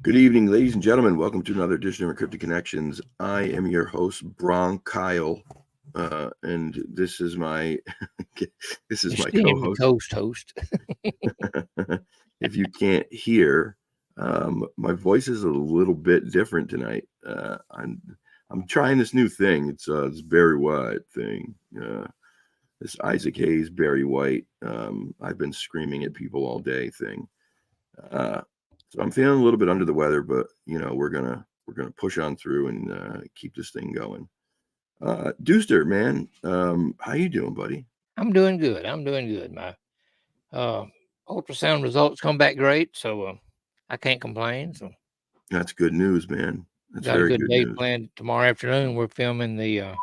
Good evening, ladies and gentlemen. Welcome to another edition of Encrypted Connections. I am your host, Kyle, and this is my my co-host. Host. If you can't hear, my voice is a little bit different tonight. I'm trying this new thing. It's this Barry White thing. This Isaac Hayes Barry White. I've been screaming at people all day thing. So I'm feeling a little bit under the weather, but we're gonna push on through and keep this thing going. Deuster, man, how you doing, buddy? I'm doing good. My ultrasound results come back great, so I can't complain. So that's good news, man. That's got very a good day planned tomorrow afternoon. We're filming the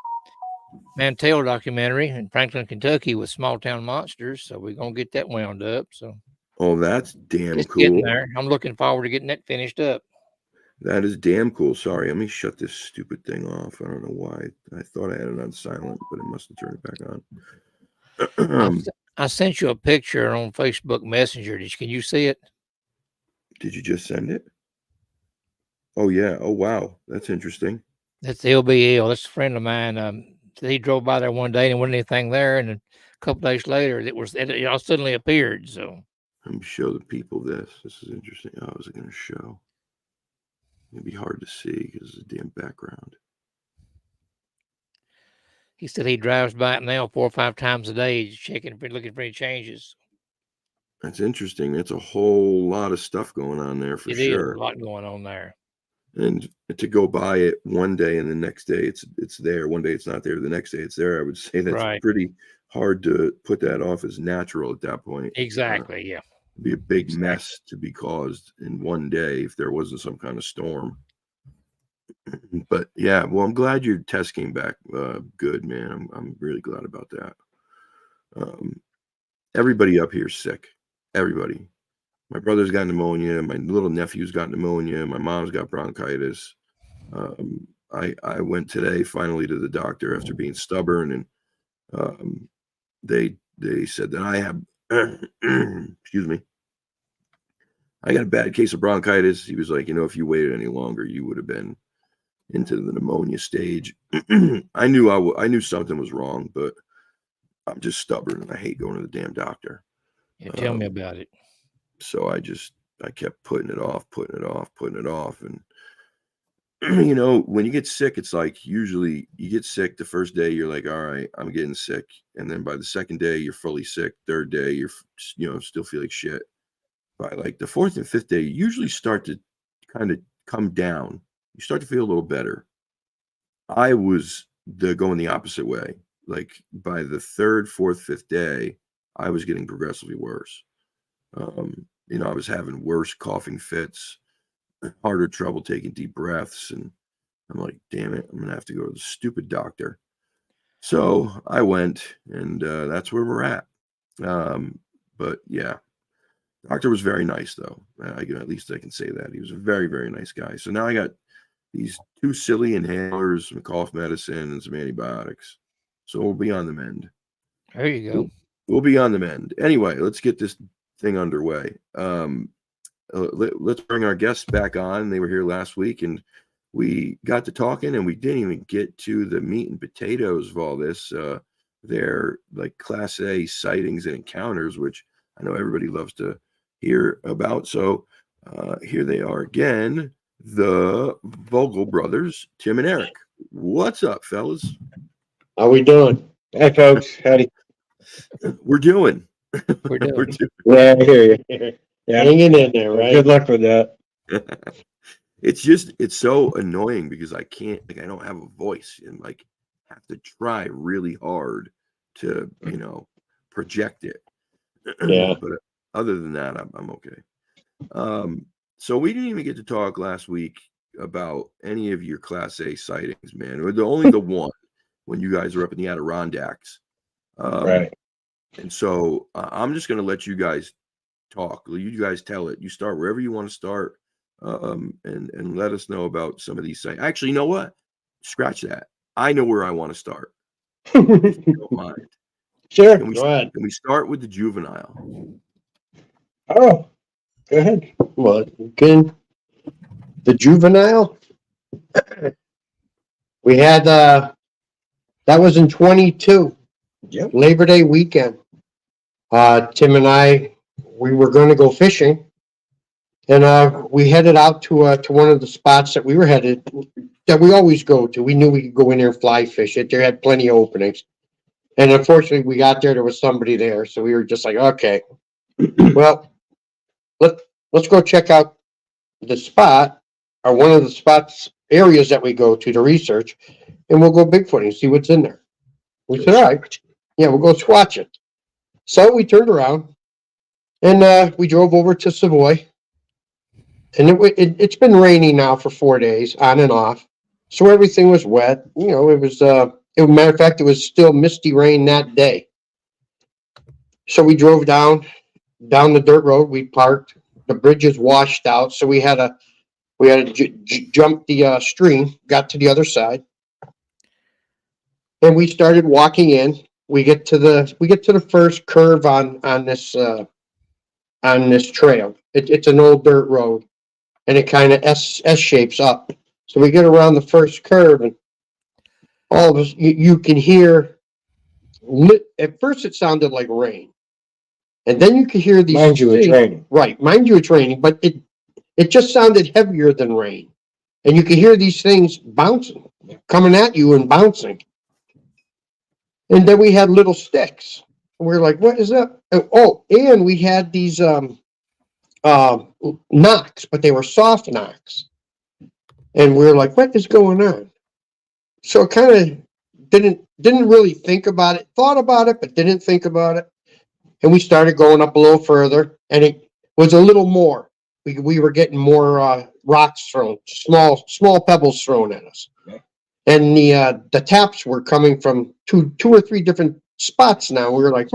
Mantell documentary in Franklin, Kentucky, with Small Town Monsters. So we're gonna get that wound up. So. Oh, that's damn It's cool. getting there. I'm looking forward to getting that finished up. That is damn cool. Sorry, let me shut this stupid thing off. I don't know why. I thought I had it on silent, but it must have turned it back on. I sent you a picture on Facebook Messenger. Can you see it? Did you just send it? Oh, yeah. Oh, wow. That's interesting. That's LBL. That's a friend of mine. He drove by there one day and wasn't anything there. And a couple days later, it all suddenly appeared. So. Let me show the people this. This is interesting. Oh, is it going to show? It'd be hard to see because of the damn background. He said he drives by it now 4 or 5 times a day, checking, looking for any changes. That's interesting. That's a whole lot of stuff going on there for sure. It is a lot going on there. And to go by it one day and the next day it's there. One day it's not there. The next day it's there. I would say that's pretty hard to put that off as natural at that point. Exactly. Yeah. It'd be a big mess to be caused in one day if there wasn't some kind of storm. But yeah, well, I'm glad your test came back good, man. I'm really glad about that. Everybody up here is sick. Everybody. My brother's got pneumonia. My little nephew's got pneumonia. My mom's got bronchitis. I went today finally to the doctor after being stubborn, and they said that I have excuse me. I got a bad case of bronchitis. He was like, if you waited any longer, you would have been into the pneumonia stage. I knew something was wrong, but I'm just stubborn and I hate going to the damn doctor. Yeah, tell me about it. So I kept putting it off. And, when you get sick, it's like usually you get sick the first day, you're like, all right, I'm getting sick. And then by the second day, you're fully sick. Third day, you're, still feel like shit. By like the fourth and fifth day, you usually start to kind of come down. You start to feel a little better. I was going the opposite way. Like by the third, fourth, fifth day, I was getting progressively worse. I was having worse coughing fits, harder trouble taking deep breaths. And I'm like, damn it, I'm going to have to go to the stupid doctor. So I went, and that's where we're at. But yeah, doctor was very nice, though. At least I can say that. He was a very, very nice guy. So now I got these 2 silly inhalers, some cough medicine, and some antibiotics. So we'll be on the mend. There you go. We'll be on the mend. Anyway, let's get this thing underway. Let's bring our guests back on. They were here last week, and we got to talking, and we didn't even get to the meat and potatoes of all this. Their like Class A sightings and encounters, which I know everybody loves to hear about. So here they are again, the Vogel brothers, Tim and Eric. What's up, fellas? How we doing? Hey, folks. Howdy. We're doing. We're doing. Yeah, I hear you. Yeah. Hanging in there, right? Good luck with that. It's so annoying because I can't, like, I don't have a voice and like have to try really hard to, project it. Yeah. But other than that, I'm okay. So we didn't even get to talk last week about any of your Class A sightings, man. Or only the one when you guys were up in the Adirondacks. Right. And so I'm just going to let you guys talk. You guys tell it. You start wherever you want to start, and let us know about some of these things. Actually, you know what? Scratch that. I know where I want to start. If you don't mind. Sure. Go ahead. Can we start with the juvenile? Oh, go ahead. Well, the juvenile. We had that was in 22. Yep. Labor Day weekend. Tim and I, we were going to go fishing, and we headed out to one of the spots that we were headed, that we always go to. We knew we could go in there and fly fish it. There had plenty of openings, and unfortunately, we got there was somebody there, so we were just like, okay, well, let's go check out the spot, or one of the spots areas that we go to research, and we'll go Bigfooting, see what's in there. We said, all right, yeah, we'll go swatch it. So we turned around, and we drove over to Savoy, and it's been raining now for 4 days, on and off, so everything was wet. It was matter of fact, it was still misty rain that day. So we drove down the dirt road. We parked. The bridge is washed out, so we had to jump the stream. Got to the other side, and we started walking in. We get to the first curve on this trail. It's an old dirt road, and it kind of S shapes up. So we get around the first curve, and all of us, you can hear. At first, it sounded like rain, and then you could hear these. Mind you, it's raining. Right, mind you, it's raining, but it just sounded heavier than rain, and you could hear these things bouncing, coming at you and bouncing. And then we had little sticks. We were like, what is that? And we had these knocks, but they were soft knocks. And we were like, what is going on? So it kind of didn't really think about it, thought about it, but didn't think about it. And we started going up a little further, and it was a little more. We were getting more rocks thrown, small pebbles thrown at us. And the taps were coming from two or three different spots now. We were like,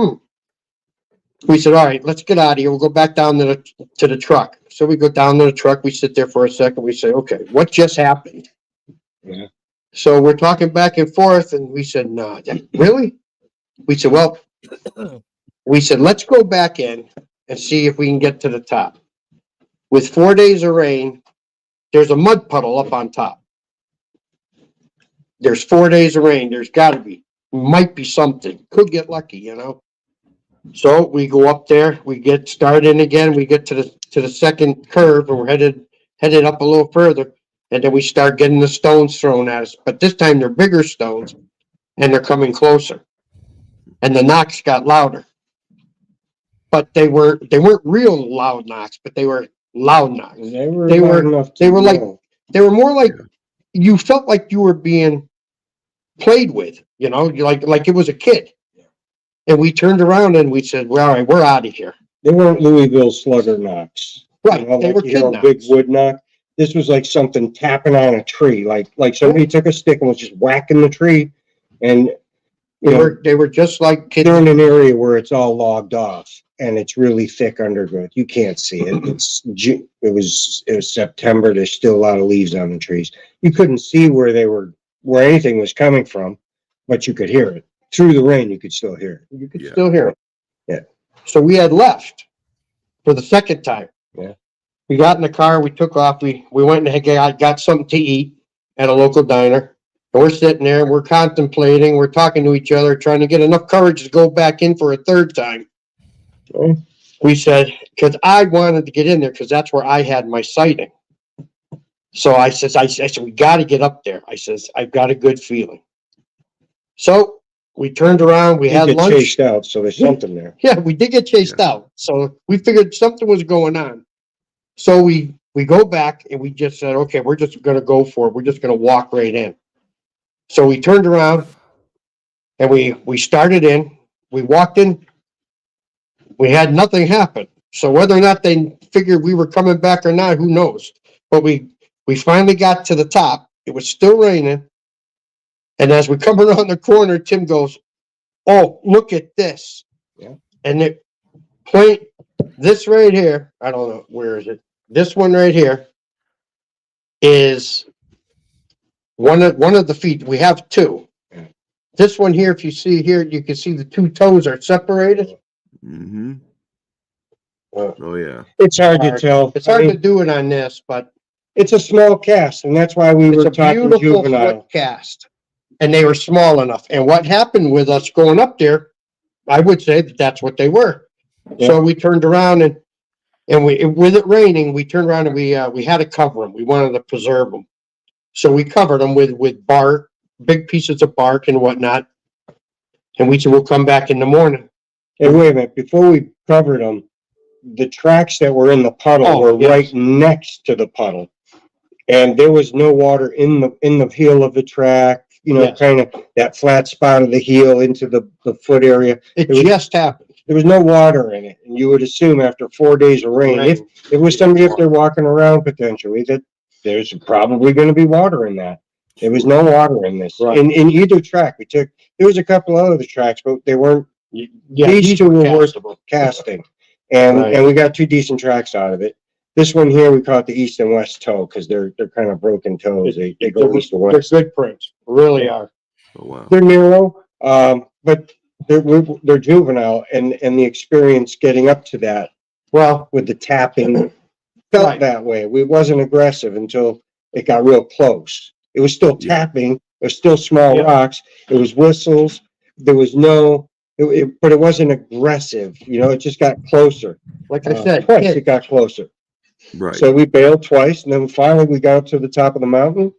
We said, all right, let's get out of here. We'll go back down to the truck. So we go down to the truck. We sit there for a second. We say, okay, what just happened? Yeah. So we're talking back and forth, and we said, no, really? We said, let's go back in and see if we can get to the top. With 4 days of rain, there's a mud puddle up on top. There's 4 days of rain. There's got to be. Might be something. Could get lucky, So we go up there. We get started again. We get to the second curve, and we're headed up a little further. And then we start getting the stones thrown at us. But this time they're bigger stones, and they're coming closer. And the knocks got louder. But they weren't real loud knocks, but they were loud knocks. They were more like you felt like you were being played with, like it was a kid. And we turned around and we said, well, all right, we're out of here. They weren't Louisville slugger knocks. Right. They were kid knocks. Big wood knock. This was like something tapping on a tree, like somebody took a stick and was just whacking the tree. And they were just like kids. They're in an area where it's all logged off and it's really thick undergrowth. You can't see it. It was September. There's still a lot of leaves on the trees. You couldn't see where anything was coming from, but you could hear it. Through the rain, you could still hear it. Still hear it. Yeah. So we had left. for the second time. Yeah. We got in the car, we took off, we went and got something to eat at a local diner. And we're sitting there, and we're contemplating, we're talking to each other, trying to get enough courage to go back in for a third time. Okay. We said, because I wanted to get in there, because that's where I had my sighting. So I said, we got to get up there. I says, I've got a good feeling. So we turned around, we You had get lunch. chased out, so there's something there. Yeah, we did get chased out. So we figured something was going on. So we go back and we just said, okay, we're just going to go for it. We're just going to walk right in. So we turned around and we started in, we walked in, we had nothing happen. So whether or not they figured we were coming back or not, who knows? But we finally got to the top. It was still raining. And as we come around the corner, Tim goes, oh, look at this. Yeah. And it point this right here. I don't know, where is it? This one right here is one of the feet. We have two. This one here, if you see here, you can see the two toes are separated. Mm-hmm. Oh yeah. It's hard to tell. It's hard to do it on this, but It's a small cast, and that's why we it's were a talking beautiful juvenile. foot cast. And they were small enough. And what happened with us going up there, I would say that that's what they were. Yeah. So we turned around and with it raining, we turned around and we had to cover them. We wanted to preserve them. So we covered them with bark, big pieces of bark and whatnot. And we said, we'll come back in the morning. Hey, wait a minute, before we covered them, the tracks that were in the puddle were yes. right next to the puddle. And there was no water in the heel of the track, Yes. kind of that flat spot of the heel into the foot area. It was- just happened. There was no water in it. And you would assume after 4 days of rain, if it was somebody if they're walking around potentially, that there's probably going to be water in that. There was no water in this. Right. In either track, there was a couple of other tracks, but they weren't, Yeah, these two were worth castable. casting. And Right. and we got two decent tracks out of it. This one here, we call it the east and west toe, because they're kind of broken toes. They go east and They're west. good prints, really are. Oh wow. They're narrow, but they're juvenile, and the experience getting up to that Well, with the tapping felt Right. that way. We wasn't aggressive until it got real close. It was still Yeah. tapping. It was still small Yeah. rocks. It was whistles. There was but it wasn't aggressive. It just got closer. like I said, Twice kids, it got closer. Right. So we bailed twice, and then finally we got up to the top of the mountain,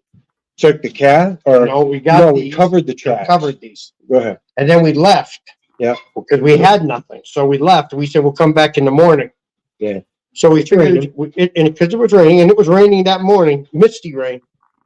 took the cat, or no, we no, got we these, covered the we tracks. covered these. Go ahead. And then we left. Yeah. Because we had nothing. So we left. We said, we'll come back in the morning. Yeah. So we figured, because it was raining, and it was raining that morning, misty rain.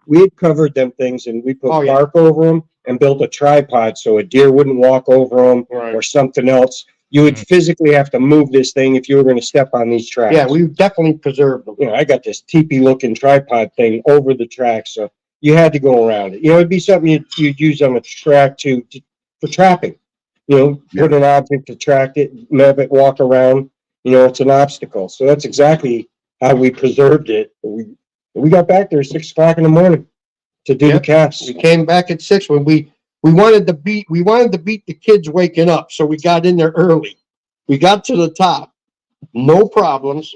We had covered them things, and we put Oh, yeah. bark over them and built a tripod so a deer wouldn't walk over them or something else. You would physically have to move this thing if you were going to step on these tracks. Yeah, we definitely preserved them. I got this teepee-looking tripod thing over the track, so you had to go around it. It'd be something you'd use on a track for trapping. Put an object to track it, map it, walk around. It's an obstacle. So that's exactly how we preserved it. We got back there at 6 o'clock in the morning to do the casts. We came back at 6 when we wanted to beat the kids waking up. So we got in there early. We got to the top. No problems.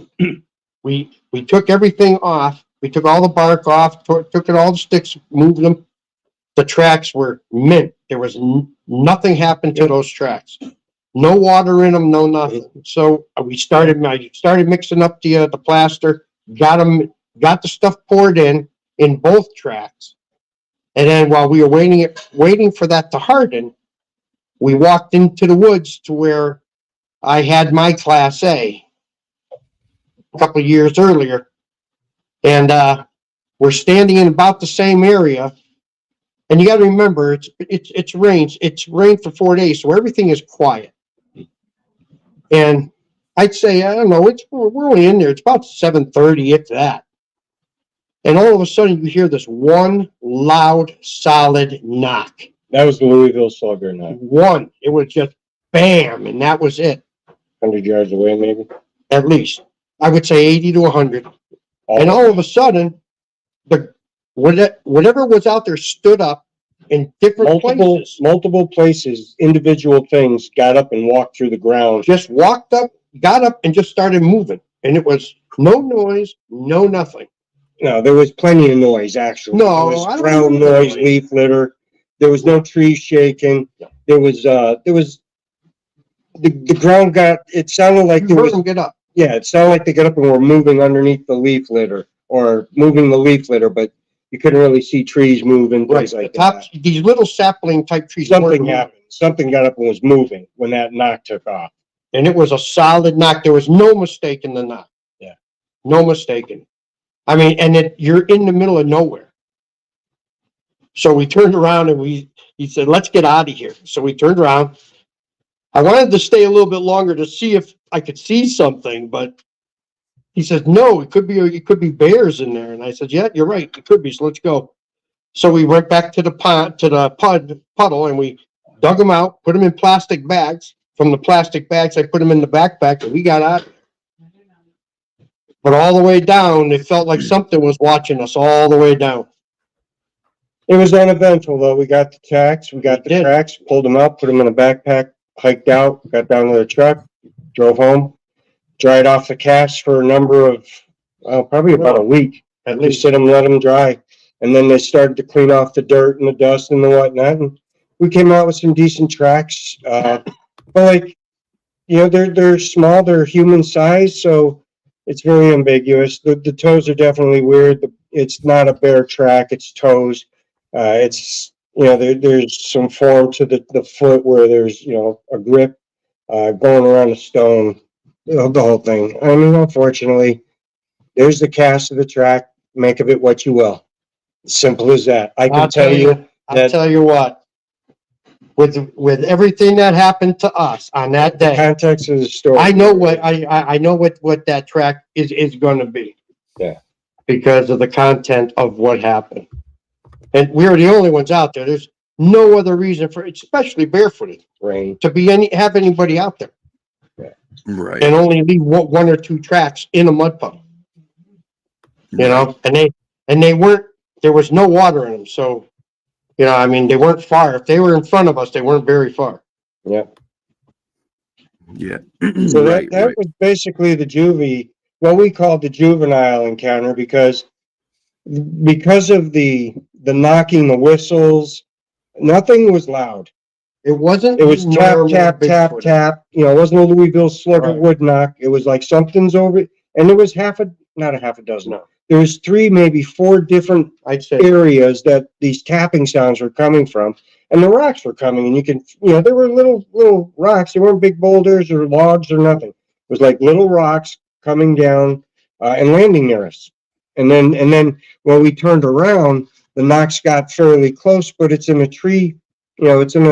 We took everything off. We took all the bark off, took all the sticks, moved them. The tracks were mint. There was nothing happened to those tracks. No water in them, no nothing. So I started mixing up the plaster, got the stuff poured in both tracks. And then while we were waiting for that to harden, we walked into the woods to where I had my Class A a couple of years earlier. And we're standing in about the same area. And you got to remember, it's rained. It's rained for 4 days, so everything is quiet. And I'd say, I don't know, we're only in there. It's about 7:30, if that. And all of a sudden, you hear this one loud, solid knock. That was the Louisville Slugger knock. One. It was just bam, and that was it. 100 yards away, maybe. At least. I would say 80 to 100. And all of a sudden, whatever was out there stood up in different places. Multiple places, individual things got up and walked through the ground. Just walked up, got up and just started moving, and it was no noise, no nothing. No, there was plenty of noise, actually. No, There I was don't ground remember noise, noise. leaf litter. There was no trees shaking. There was, the ground it sounded like You there heard was, them get up. yeah, it sounded like they got up and were moving underneath the leaf litter or moving the leaf litter, but you couldn't really see trees moving, Right, things the like top, that. these little sapling type trees. weren't Something moving. happened. Something got up and was moving when that knock took off. And it was a solid knock. There was no mistake in the knock. Yeah. No mistaking. I mean, and you're in the middle of nowhere. So we turned around and he said, let's get out of here. So we turned around. I wanted to stay a little bit longer to see if I could see something, but he says, no, it could be bears in there. And I said, yeah, you're right. It could be. So let's go. So we went back to the puddle, and we dug them out, put them in plastic bags. From the plastic bags, I put them in the backpack, and we got out. But all the way down, it felt like something was watching us all the way down. It was uneventful, though. We got the tracks, pulled them out, put them in a backpack, hiked out, got down to the truck, drove home, dried off the casts for a number of, probably about a week. At Just least sit them, let them dry. And then they started to clean off the dirt and the dust and the whatnot. And we came out with some decent tracks. But like, they're small, they're human size, so it's very ambiguous. The toes are definitely weird. It's not a bear track, it's toes. It's, there's some form to the foot where there's, a grip, going around a stone, the whole thing. I mean, unfortunately, there's the cast of the track. Make of it what you will. Simple as that. I'll tell you what. With everything that happened to us on that the day, context of the story. I know what that track is going to be. Yeah. Because of the content of what happened, and we were the only ones out there. There's no other reason for, especially barefooted, Rain. to have anybody out there. Yeah. Right. And only leave one or two tracks in a mud puddle. And they weren't. There was no water in them, so. I mean, they weren't far. If they were in front of us, they weren't very far. Yeah. Yeah. So that was basically what we called the juvenile encounter, because of the knocking, the whistles, nothing was loud. It wasn't. It was tap, normal tap, tap, Bigfoot. tap. It wasn't a Louisville Slugger Right. wood knock. It was like something's over, and there was not a half a dozen. No. There was 3, maybe 4 different I'd say. areas that these tapping sounds were coming from, and the rocks were coming, and you can, there were little rocks. They weren't big boulders or logs or nothing. It was like little rocks coming down and landing near us. And then when we turned around, the knocks got fairly close, but it's in a tree. It's in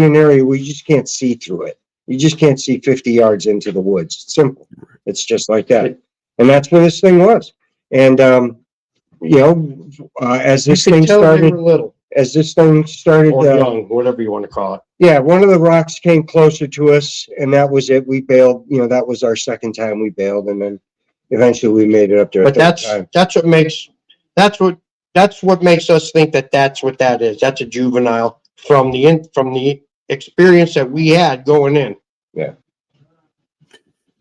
an area where you just can't see through it. You just can't see 50 yards into the woods. It's simple. It's just like that. And that's where this thing was. And, as this thing started, Little or young, whatever you want to call it. yeah, one of the rocks came closer to us, and that was it. We bailed. That was our second time we bailed, and then eventually we made it up there. But that's what makes us think that that's what that is. That's a juvenile from the experience that we had going in. Yeah.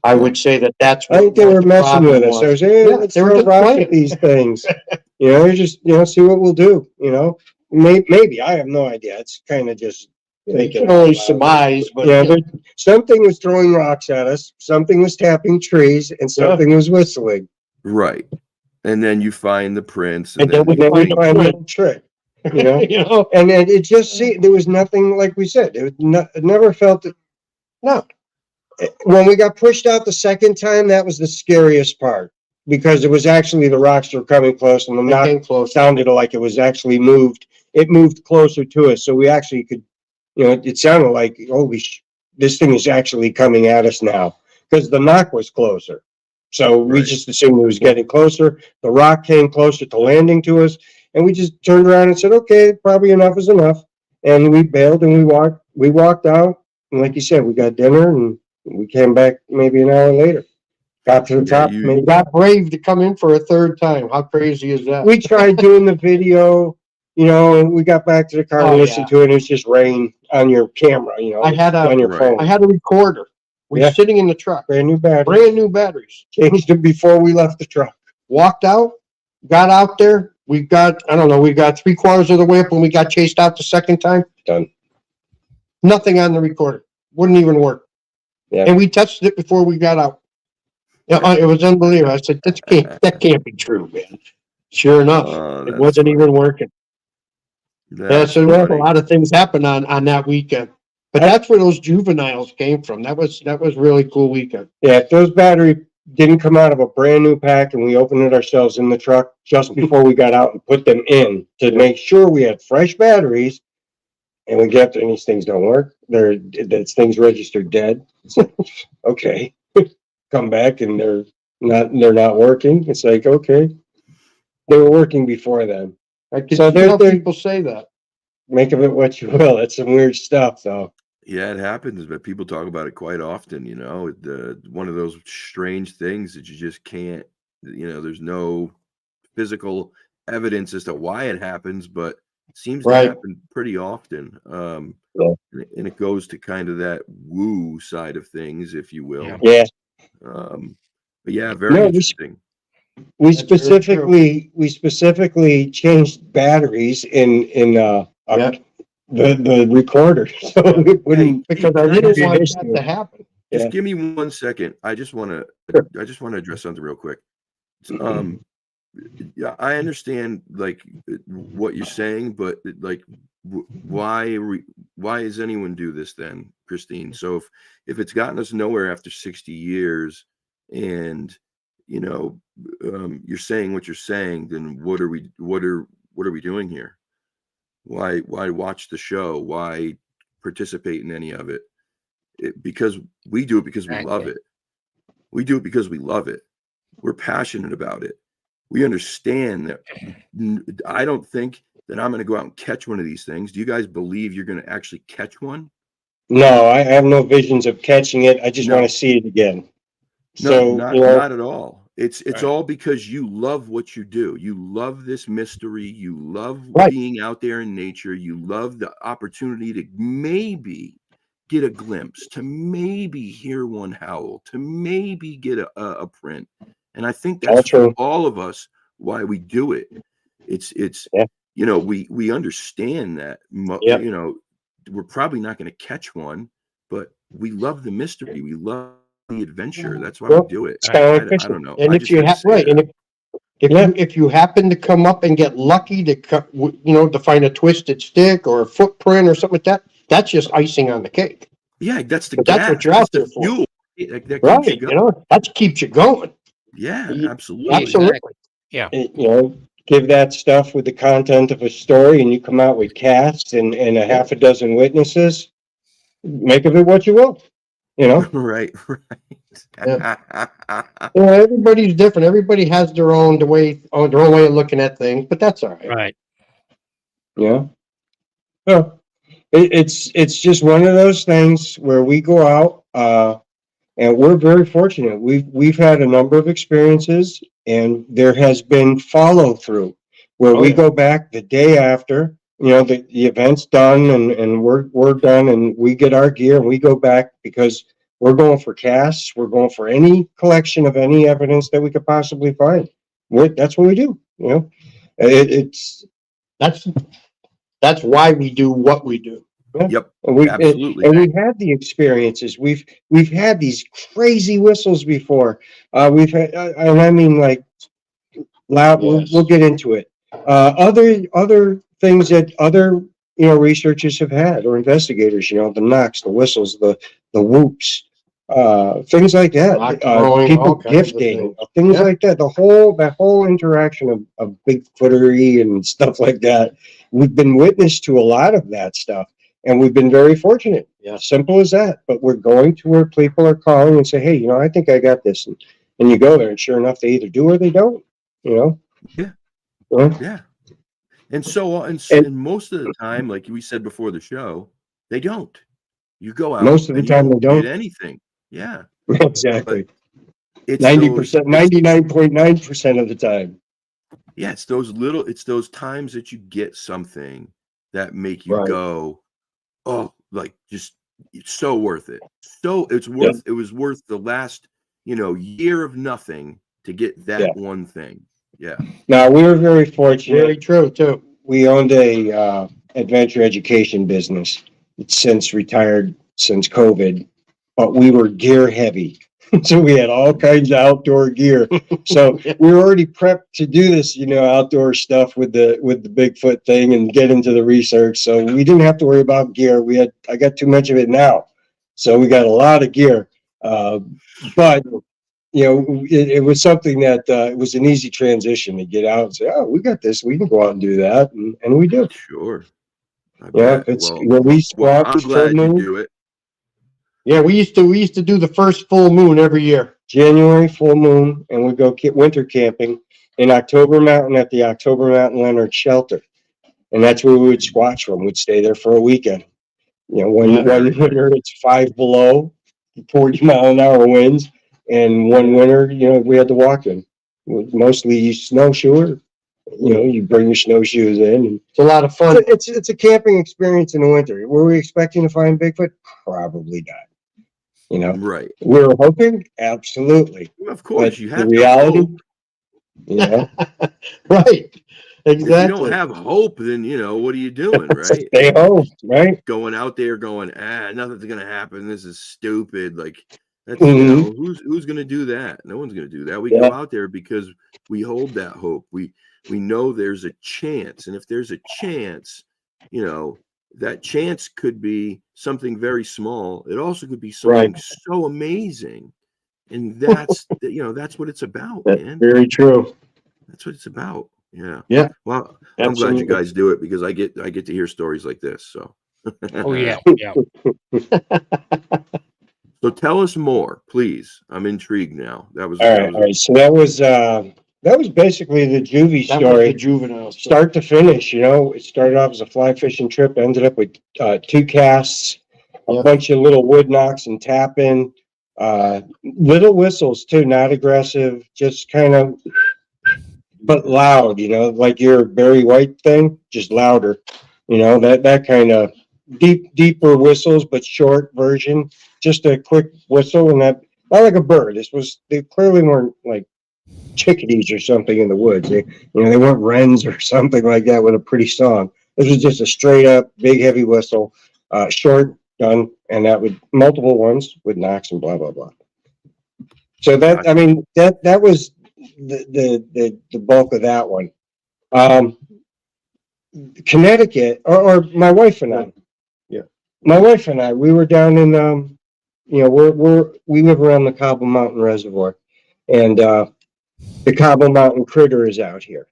I would say that's. I think they were messing with us. Was. Let's throw rocks at these things. Just see what we'll do. Maybe I have no idea. It's kind of just You can only surmise, but something was throwing rocks at us. Something was tapping trees, and something was whistling. Right. And then you find the prints, and then we find a little trick. And then it just there was nothing, like we said. It never felt it. No. When we got pushed out the second time, that was the scariest part, because it was actually the rocks were coming close, and the knock sounded like it was actually moved. It moved closer to us, so we actually could, it sounded like, this thing is actually coming at us now, because the knock was closer. So we just assumed it was getting closer. The rock came closer to landing to us, and we just turned around and said, okay, probably enough is enough. And we bailed and we walked out. And like you said, we got dinner and we came back maybe an hour later. Got to the top. You got brave to come in for a third time. How crazy is that? We tried doing the video, and we got back to the car and listened to it. And it's just rain on your camera, I had on your phone. I had a recorder We're sitting in the truck, Brand new battery. brand new batteries. Changed them before we left the truck. Walked out, got out there. We got 3/4 of the way up when we got chased out the second time. Done. Nothing on the recorder. Wouldn't even work. Yeah. And we tested it before we got out. It was unbelievable. I said, that can't be true, man. Sure enough, Oh, it that's wasn't funny. even working. Yeah, That's so a funny. lot of things happened on that weekend. But that's where those juveniles came from. That was really cool weekend. Yeah, if those battery didn't come out of a brand new pack and we opened it ourselves in the truck just before we got out and put them in to make sure we had fresh batteries, and we get and these things don't work. This thing's registered dead. Okay. Come back and they're not working. It's like, okay. They were working before then. I can So see how they're- people say that. Make of it what you will. That's some weird stuff though. Yeah, it happens, but people talk about it quite often, you know, one of those strange things that you just can't, there's no physical evidence as to why it happens, but it seems to Right. happen pretty often. Yeah. And it goes to kind of that woo side of things, if you will. Yeah. But yeah, very No, interesting. We That's very specifically changed batteries in Yeah. the recorder. So it wouldn't Because I Hey, didn't be an want issue. that to happen. Just Yeah. give me 1 second. I just want to address something real quick. Yeah, I understand like what you're saying, but like, why does anyone do this then, Christine? So if it's gotten us nowhere after 60 years, and you're saying what you're saying, then what are we doing here? Why watch the show? Why participate in any of it? Because we do it because we love it. We do it because we love it. We're passionate about it. We understand that. I don't think that I'm going to go out and catch one of these things. Do you guys believe you're going to actually catch one? No, I have no visions of catching it. I just No. want to see it again. No, So not at all. It's Right. all because you love what you do. You love this mystery. You love Right. being out there in nature. You love the opportunity to maybe get a glimpse, to maybe hear one howl, to maybe get a print. And I think All that's for true. all of us why we do it. It's Yeah. we understand that Yep. we're probably not going to catch one, but we love the mystery. We love the adventure. That's why Well, we do it. it's kinda like I fishing. don't know. And I if just you had to have say right, that. and if you happen to come up and get lucky to find a twisted stick or a footprint or something like that, that's just icing on the cake. Yeah, that's the But gas. that's what you're out the there for. fuel. That Right? keeps you going. That keeps you going. Yeah, You- absolutely. Absolutely. Give that stuff with the content of a story and you come out with casts and a half a dozen witnesses, make of it what you will, Right. Everybody's different. Everybody has their own way of looking at things, but that's all right. Right. Yeah. Well, it's just one of those things where we go out, and we're very fortunate. We've had a number of experiences and there has been follow through where we go back the day after, the event's done and we're done and we get our gear and we go back because we're going for casts. We're going for any collection of any evidence that we could possibly find. That's what we do, That's why we do what we do. Yep. And Absolutely. and we've had the experiences. We've had these crazy whistles before. We've had, and I mean like loud. Yes. We'll get into it. Other things that other researchers have had or investigators. The knocks, the whistles, the whoops, things like that. Rock throwing, People all kinds of gifting, things. things Yeah. like that. That whole interaction of Bigfootery and stuff like that. We've been witness to a lot of that stuff. And we've been very fortunate. Yeah. Simple as that. But we're going to where people are calling and say, hey, I think I got this. And you go there and sure enough, they either do or they don't, Yeah. Well, Yeah. And so, and most of the time, like we said before the show, they don't. You go out. Most of the and you time they don't. get anything. Yeah. Exactly. It's 90%, 99.9% of the time. Yeah, it's those times that you get something that make you Right. go, oh, like just It's so worth it. So it's worth, it was worth the last, year of nothing to get that one thing. Yeah. Now, we were very fortunate. Very true, too. We owned a adventure education business. It's since retired since COVID, but we were gear heavy. So we had all kinds of outdoor gear. So we were already prepped to do this, outdoor stuff with the Bigfoot thing and get into the research. So we didn't have to worry about gear. I got too much of it now. So we got a lot of gear. But it was something that it was an easy transition to get out and say, "Oh, we got this. We can go out and do that," and we do. Sure. Yeah, it's when we squat. I'm glad you do it. Yeah, we used to do the first full moon every year. January full moon, and we go winter camping in October Mountain at the October Mountain Leonard Shelter, and that's where we would squatch from. We'd stay there for a weekend. One winter it's 5 below, 40-mile-an-hour winds, and one winter, we had to walk in. Mostly snowshoer. You bring your snowshoes in. And it's a lot of fun. It's a camping experience in the winter. Were we expecting to find Bigfoot? Probably not. Right. We were hoping, absolutely. Well, of course, but you have the reality. Right. Exactly. If you don't have hope, then what are you doing, right? Stay home, right? Going out there, going, nothing's gonna happen. This is stupid. Like that's who's gonna do that? No one's gonna do that. We go out there because we hold that hope. We know there's a chance, and if there's a chance, that chance could be something very small. It also could be something so amazing, and that's that's what it's about, man. Very true. That's what it's about. Yeah. Yeah. Well, I'm glad you guys do it because I get to hear stories like this. So. Oh yeah, yeah. So tell us more, please. I'm intrigued now. That was all right. So that was basically the juvie That story. was the juvenile story. Start to finish. It started off as a fly fishing trip, ended up with 2 casts, a bunch of little wood knocks and tapping, little whistles too, not aggressive, just kind of, but loud, like your Barry White thing, just louder, that kind of deeper whistles, but short version, just a quick whistle, and that, not like a bird. They clearly weren't like chickadees or something in the woods. They weren't wrens or something like that with a pretty song. This was just a straight up big heavy whistle, short, done, and that would multiple ones with knocks and blah blah blah. So that that was the bulk of that one. Connecticut, or my wife and I. Yeah, my wife and I. We were down in we live around the Cobble Mountain Reservoir, and the Cobble Mountain Critter is out here,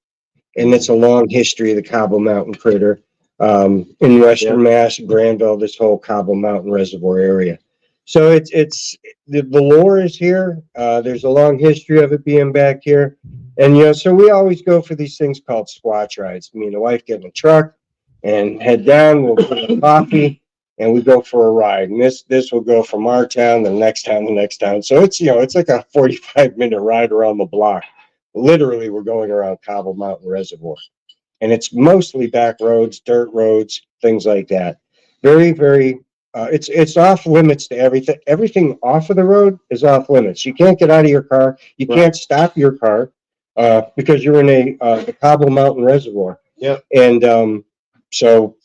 and it's a long history of the Cobble Mountain Critter in Western Mass, Granville, this whole Cobble Mountain Reservoir area. So it's the lore is here. There's a long history of it being back here, and so we always go for these things called squatch rides. Me and the wife get in a truck and head down. We'll put a coffee and we go for a ride. And this will go from our town to the next town, the next town. So it's it's like a 45-minute ride around the block. Literally, we're going around Cobble Mountain Reservoir, and it's mostly back roads, dirt roads, things like that. Very, very. It's off limits to everything. Everything off of the road is off limits. You can't get out of your car. You can't stop your car because you're in the Cobble Mountain Reservoir. Yeah. And so,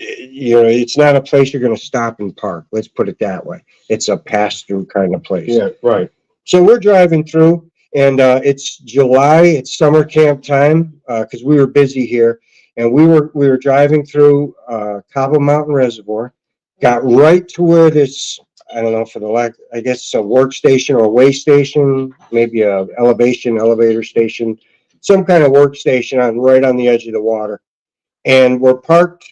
it's not a place you're going to stop and park. Let's put it that way. It's a pass-through kind of place. Yeah, right. So we're driving through, and it's July. It's summer camp time because we were busy here, and we were driving through Cobble Mountain Reservoir. Got right to where this, I don't know, for the lack, I guess it's a workstation or a way station, maybe a elevator station, some kind of workstation right on the edge of the water. And we're parked.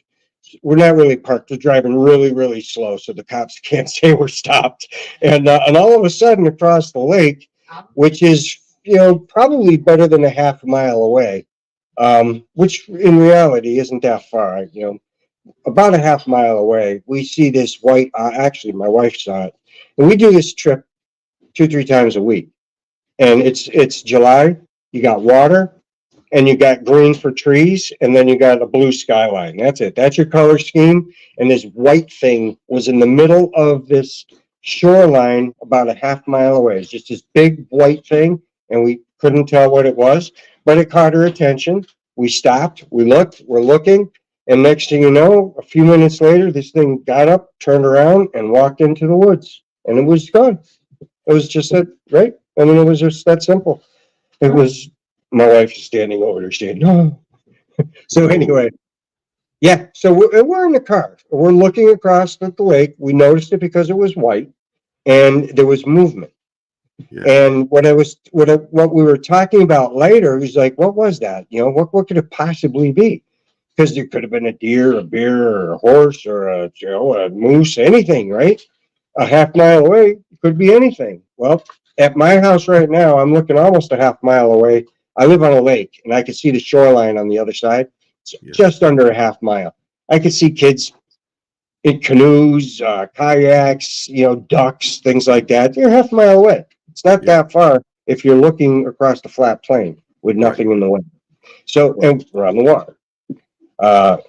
We're not really parked. We're driving really, really slow, so the cops can't say we're stopped. And all of a sudden, across the lake, which is probably better than a half a mile away, which in reality isn't that far. About a half mile away, we see this white. Actually, my wife saw it, and we do this trip 2-3 times a week. And it's July. You got water. and you got green for trees, and then you got a blue skyline. That's it. That's your color scheme. And this white thing was in the middle of this shoreline about a half mile away. It's just this big white thing, and we couldn't tell what it was, but it caught our attention. We stopped, we looked, we're looking, and next thing you know, a few minutes later, this thing got up, turned around, and walked into the woods, and it was gone. It was just that, right? I mean, it was just that simple. It was, my wife is standing over there saying, no. So anyway, yeah, so we're in the car. We're looking across at the lake. We noticed it because it was white and there was movement. Yeah. And what we were talking about later was like, what was that? You know, what could it possibly be? Because there could have been a deer, a bear, or a horse, or a moose, anything, right? A half mile away, it could be anything. Well, at my house right now, I'm looking almost a half mile away. I live on a lake, and I can see the shoreline on the other side. It's just under a half mile. I could see kids in canoes, kayaks, ducks, things like that. They're half a mile away. It's not that far if you're looking across the flat plain with nothing in the way. So, and we're on the water.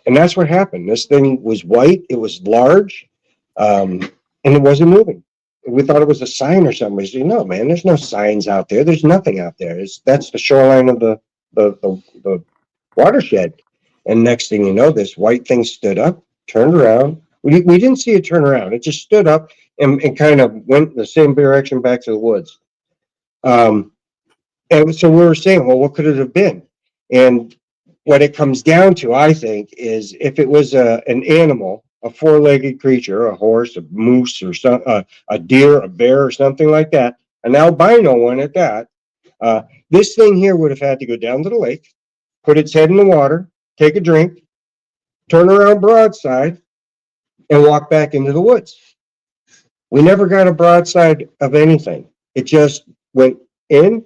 And that's what happened. This thing was white. It was large, and it wasn't moving. We thought it was a sign or something. We said, no, man, there's no signs out there. There's nothing out there. That's the shoreline of the watershed. And next thing you know, this white thing stood up, turned around. We didn't see it turn around. It just stood up and kind of went the same direction back to the woods. And so we were saying, well, what could it have been? And what it comes down to, I think, is if it was an animal, a four-legged creature, a horse, a moose, or a deer, a bear, or something like that, an albino one at that, this thing here would have had to go down to the lake, put its head in the water, take a drink, turn around broadside, and walk back into the woods. We never got a broadside of anything. It just went in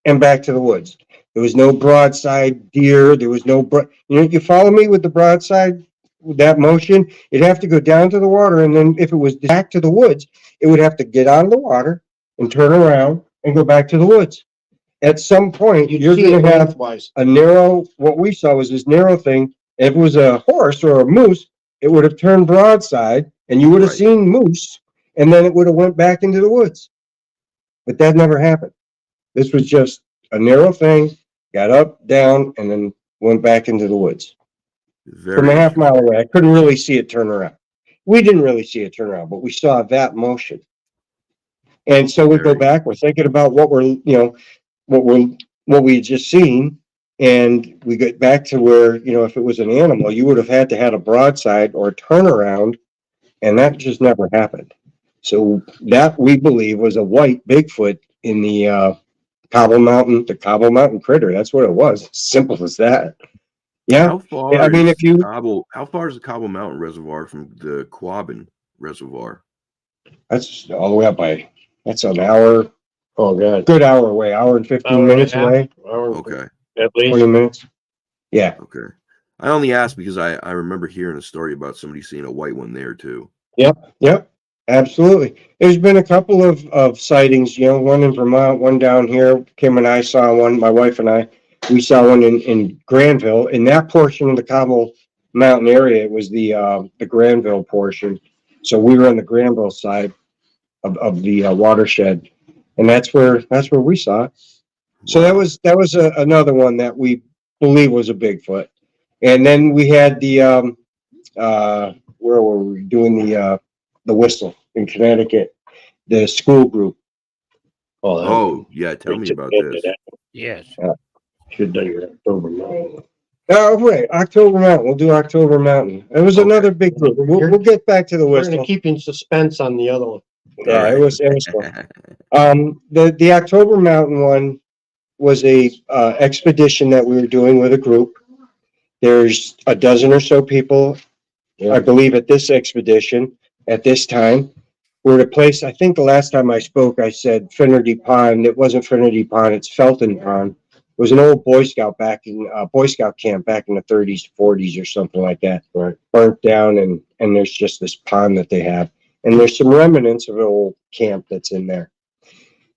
and back to the woods. There was no broadside deer. There was no, you follow me with the broadside, with that motion? It'd have to go down to the water, and then if it was back to the woods, it would have to get out of the water and turn around and go back to the woods. At some point, you're going to have a narrow, what we saw was this narrow thing. If it was a horse or a moose, it would have turned broadside, and you would have seen moose, and then it would have went back into the woods. But that never happened. This was just a narrow thing, got up, down, and then went back into the woods. From a half mile away. I couldn't really see it turn around. We didn't really see it turn around, but we saw that motion. And so we go back, we're thinking about what we had just seen, and we get back to where, if it was an animal, you would have had to have a broadside or a turnaround, and that just never happened. So that, we believe, was a white Bigfoot in the Cobble Mountain critter. That's what it was. Simple as that. Yeah. How far I mean, how far is the Cobble Mountain Reservoir from the Quabbin Reservoir? That's all the way up that's an hour. Oh, God. Good hour away, hour and 15 minutes away. Okay. At least 20 minutes. Yeah. Okay. I only asked because I remember hearing a story about somebody seeing a white one there too. Yep. Absolutely. There's been a couple of sightings, one in Vermont, one down here. Kim and I saw one, my wife and I. We saw one in Granville. In that portion of the Cobble Mountain area, it was the Granville portion. So we were on the Granville side of the watershed, and that's where we saw it. So that was another one that we believe was a Bigfoot. And then we had the where were we doing the Whistle in Connecticut, the school group. Oh yeah, tell me about this. Yes. should do your October Mountain. Oh, right, October Mountain. We'll do October Mountain. It was another big group. We'll get back to the We're gonna Whistle. keep in suspense on the other one. Yeah, it was fun. The October Mountain one was a expedition that we were doing with a group. There's a dozen or so people, I believe, at this expedition at this time. We're at a place, I think the last time I spoke, I said Finnerty Pond. It wasn't Finnerty Pond, it's Felton Pond. It was an old Boy Scout camp back in the 30s, 40s or something like that. Right. Burnt down, and there's just this pond that they have. And there's some remnants of an old camp that's in there.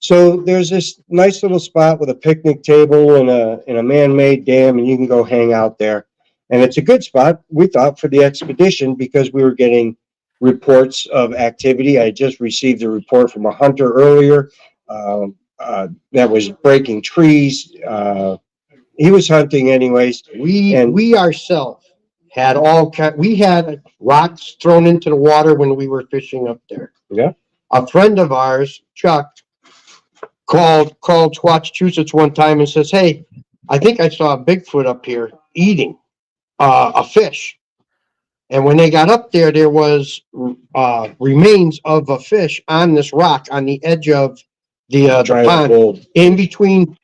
So there's this nice little spot with a picnic table and a man-made dam, and you can go hang out there. And it's a good spot, we thought, for the expedition because we were getting reports of activity. I just received a report from a hunter earlier that was breaking trees. He was hunting anyways. We ourselves had we had rocks thrown into the water when we were fishing up there. Yeah. A friend of ours, Chuck, called Squatchachusetts one time and says, "Hey, I think I saw a Bigfoot up here eating a fish." And when they got up there, there was remains of a fish on this rock on the edge of the pond, in between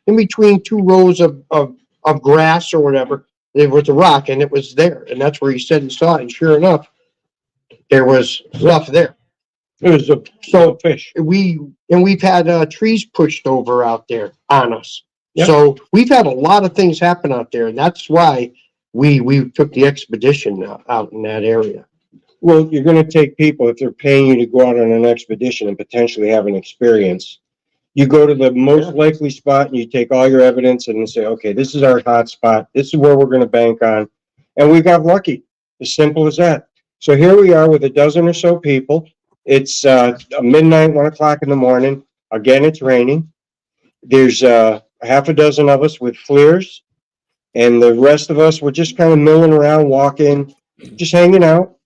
two rows of grass or whatever. There was a rock, and it was there, and that's where he said he saw it. And sure enough, there was stuff there. It was a fish. We've had trees pushed over out there on us. Yep. So we've had a lot of things happen out there, and that's why we took the expedition out in that area. Well, you're going to take people, if they're paying you to go out on an expedition and potentially have an experience, you go to the most likely spot and you take all your evidence and you say, okay, this is our hot spot. This is where we're going to bank on. And we got lucky. As simple as that. So here we are with a dozen or so people. It's midnight, 1 o'clock in the morning. Again, it's raining. There's half a dozen of us with FLIRs. And the rest of us, we're just kind of milling around, walking, just hanging out.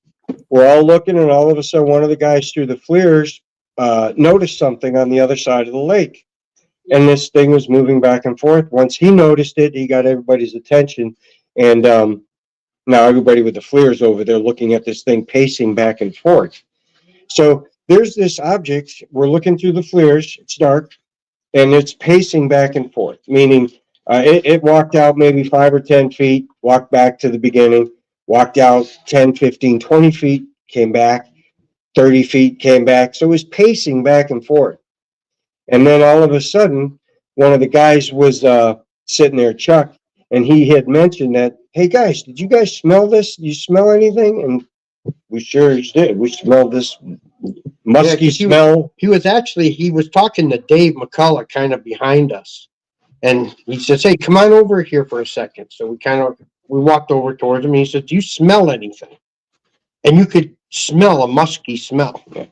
We're all looking, and all of a sudden, one of the guys through the FLIRs noticed something on the other side of the lake. And this thing was moving back and forth. Once he noticed it, he got everybody's attention. And now everybody with the FLIRs over there looking at this thing pacing back and forth. So there's this object. We're looking through the FLIRs. It's dark, and it's pacing back and forth, meaning it walked out maybe 5 or 10 feet, walked back to the beginning, walked out 10, 15, 20 feet, came back, 30 feet, came back. So it was pacing back and forth. And then all of a sudden, one of the guys was sitting there, Chuck, and he had mentioned that, hey guys, did you guys smell this? Did you smell anything? And we sure did. We smelled this musky smell. He was talking to Dave McCullough kind of behind us. And he says, hey, come on over here for a second. So we walked over towards him. And he said, do you smell anything? And you could smell a musky smell. Yeah.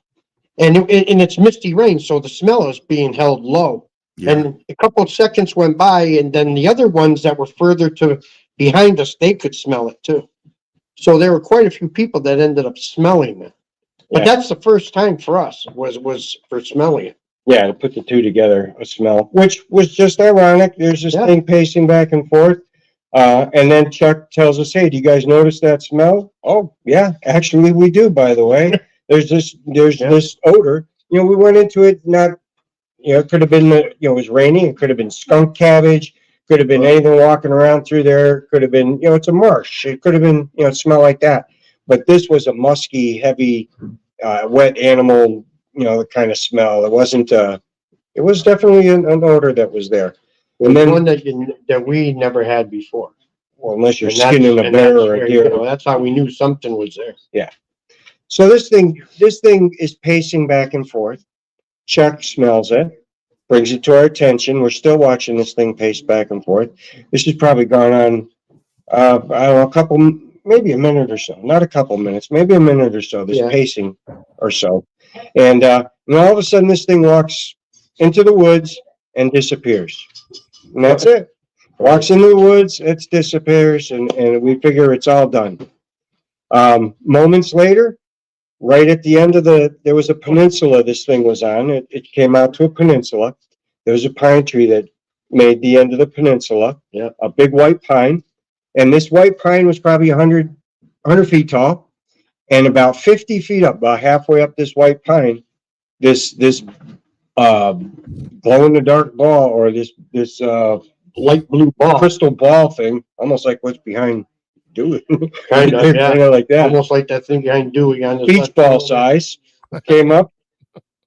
And it's misty rain, so the smell is being held low. Yeah. And a couple of seconds went by, and then the other ones that were further behind us, they could smell it too. So there were quite a few people that ended up smelling it. But that's the first time for us was for smelling it. Yeah, to put the two together, a smell, which was just ironic. There's this thing pacing back and forth. And then Chuck tells us, hey, do you guys notice that smell? Oh, yeah, actually we do, by the way. There's this odor. You know, we went into it it could have been, it was raining. It could have been skunk cabbage. Could have been anything walking around through there. Could have been, it's a marsh. It could have been, smell like that. But this was a musky, heavy, wet animal, kind of smell. It wasn't, it was definitely an odor that was there. And then one that we never had before. Well, unless you're skinning a bear or a deer. That's how we knew something was there. Yeah. So this thing is pacing back and forth. Chuck smells it, brings it to our attention. We're still watching this thing pace back and forth. This has probably gone on, I don't know, maybe a minute or so. Not a couple minutes, maybe a minute or so, this pacing or so. And all of a sudden, this thing walks into the woods and disappears. And that's it. Walks into the woods, it disappears, and we figure it's all done. Moments later, right at the end there was a peninsula this thing was on. It came out to a peninsula. There was a pine tree that made the end of the peninsula, a big white pine. And this white pine was probably 100 feet tall. And about 50 feet up, about halfway up this white pine, this glow-in-the-dark ball, or this light blue ball, crystal ball thing, almost like what's behind Dewey. kind of like that. Almost like that thing behind Dewey on the beach ball size. Came up.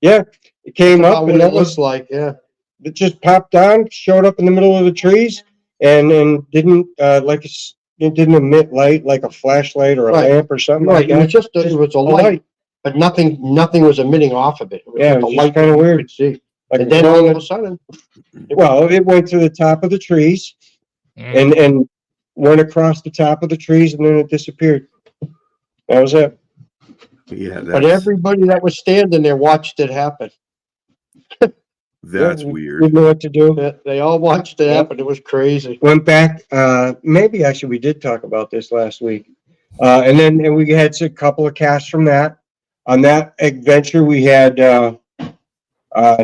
Yeah, it came up, and that looks like, it just popped on, showed up in the middle of the trees, and didn't it didn't emit light like a flashlight or a lamp or something like that. It was a light, but nothing was emitting off of it. It was it was light, kind of weird. See. And then all of a sudden, well, it went to the top of the trees and went across the top of the trees and then it disappeared. That was it. Yeah, but that's everybody that was standing there watched it happen. that's Yeah, we weird. didn't know what to do. They all watched it Yep. happen. It was crazy. Went back, maybe actually we did talk about this last week. And we had a couple of casts from that. On that adventure, we had,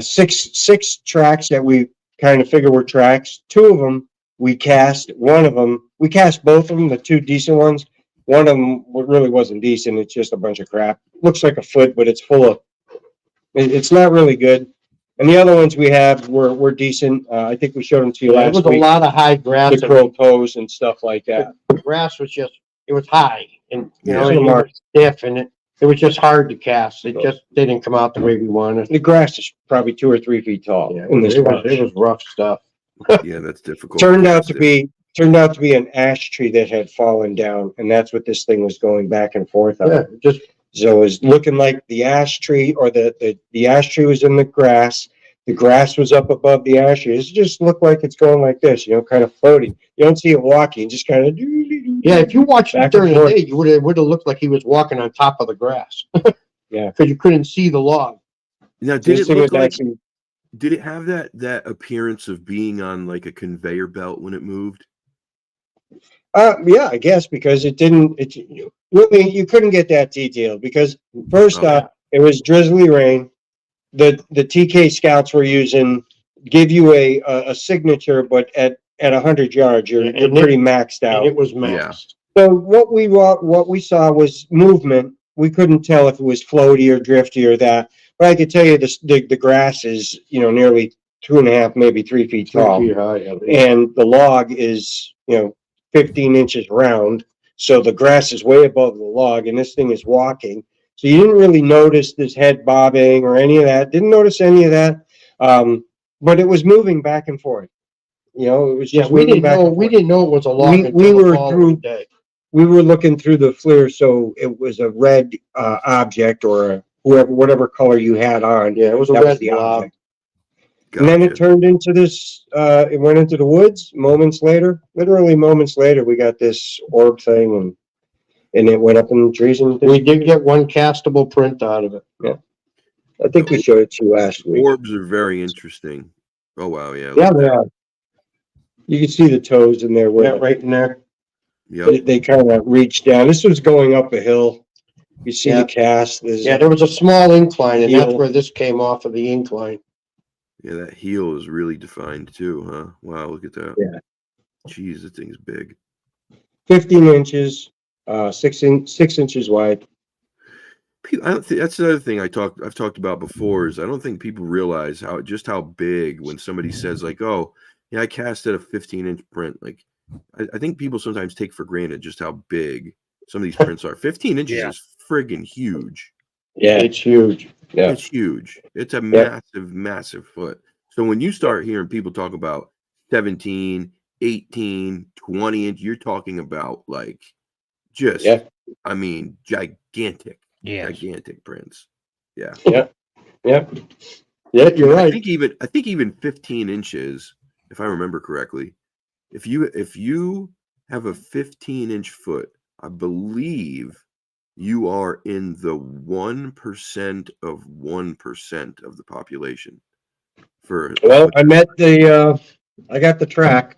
six tracks that we kind of figure were tracks. Two of them, we cast both of them, the two decent ones. One of them really wasn't decent. It's just a bunch of crap. Looks like a foot, but it's full of, it's not really good. And the other ones we have were decent. I think we showed them to you It last was a week. lot of high grass. The crow toes and stuff like that. The grass was just, it was high and, you know, Yeah. and it was stiff and it was just hard to cast. It just didn't come out the way we wanted. The grass is probably 2 or 3 feet tall Yeah, in this it bunch. was rough stuff. Yeah, that's difficult. Turned out cast to it. be an ash tree that had fallen down, and that's what this thing was going back and forth on. Yeah, just, So it was looking like the ash tree or the ash tree was in the grass. The grass was up above the ash tree. It just looked like it's going like this, you know, kind of floating. You don't see it walking, just kind of. yeah, if you watched it Back and during the forth. day, it would have looked like he was walking on top of the grass. Yeah. Cause you couldn't see the log. Now, did This it thing look was like? actually, Did it have that appearance of being on like a conveyor belt when it moved? yeah, I guess because you couldn't get that detailed because first Oh. up, it was drizzly rain. The TK scouts were give you a signature, but at 100 yards, you're And pretty maxed And out. it was maxed. So what we saw was movement. We couldn't tell if it was floaty or drifty or that, but I could tell you the grass is, you know, nearly 2.5, maybe 3 feet 3 tall. feet high. I think. And the log is, 15 inches round. So the grass is way above the log and this thing is walking. So you didn't really notice this head bobbing or any of that. Didn't notice any of that. But it was moving back and forth. It was Yeah, just we moving didn't back know, and we forth. didn't know it was a log We until were the following day. We were looking through the FLIR, so it was a red object or whatever color you had on. Yeah, it was a That was red the blob. object. And then it Gotcha. turned into this, it went into the woods literally moments later, we got this orb thing and it went up in the trees and We did get one castable print out of it. I think we showed it to you last week. Orbs are very interesting. Oh wow, yeah. Yeah, look they at are. You can see the toes in there Yeah, where right in there. that. Yep. they kind of reached down. This was going up a hill. You see Yeah. the cast. There's Yeah, there was a small incline and that's Heel. where this came off of the incline. Yeah, that heel is really defined too, huh? Wow, look at that. Yeah. Jeez, that thing's big. 15 inches, 6 inches wide. I don't think that's another thing I've talked about before is I don't think people realize how big when somebody says like, oh, yeah, I casted a 15-inch print. Like, I think people sometimes take for granted just how big some of these prints are. 15 inches Yeah. is friggin' huge. Yeah. It's huge. Yeah. It's huge. It's a Yeah. massive foot. So when you start hearing people talk about 17, 18, 20 inch, you're talking about like just, Yeah. I mean, gigantic prints. Yeah. Yeah. Yeah, you're I right. think even 15 inches, if I remember correctly, if you have a 15-inch foot, I believe you are in the 1% of 1% of the population. Well, I got the track,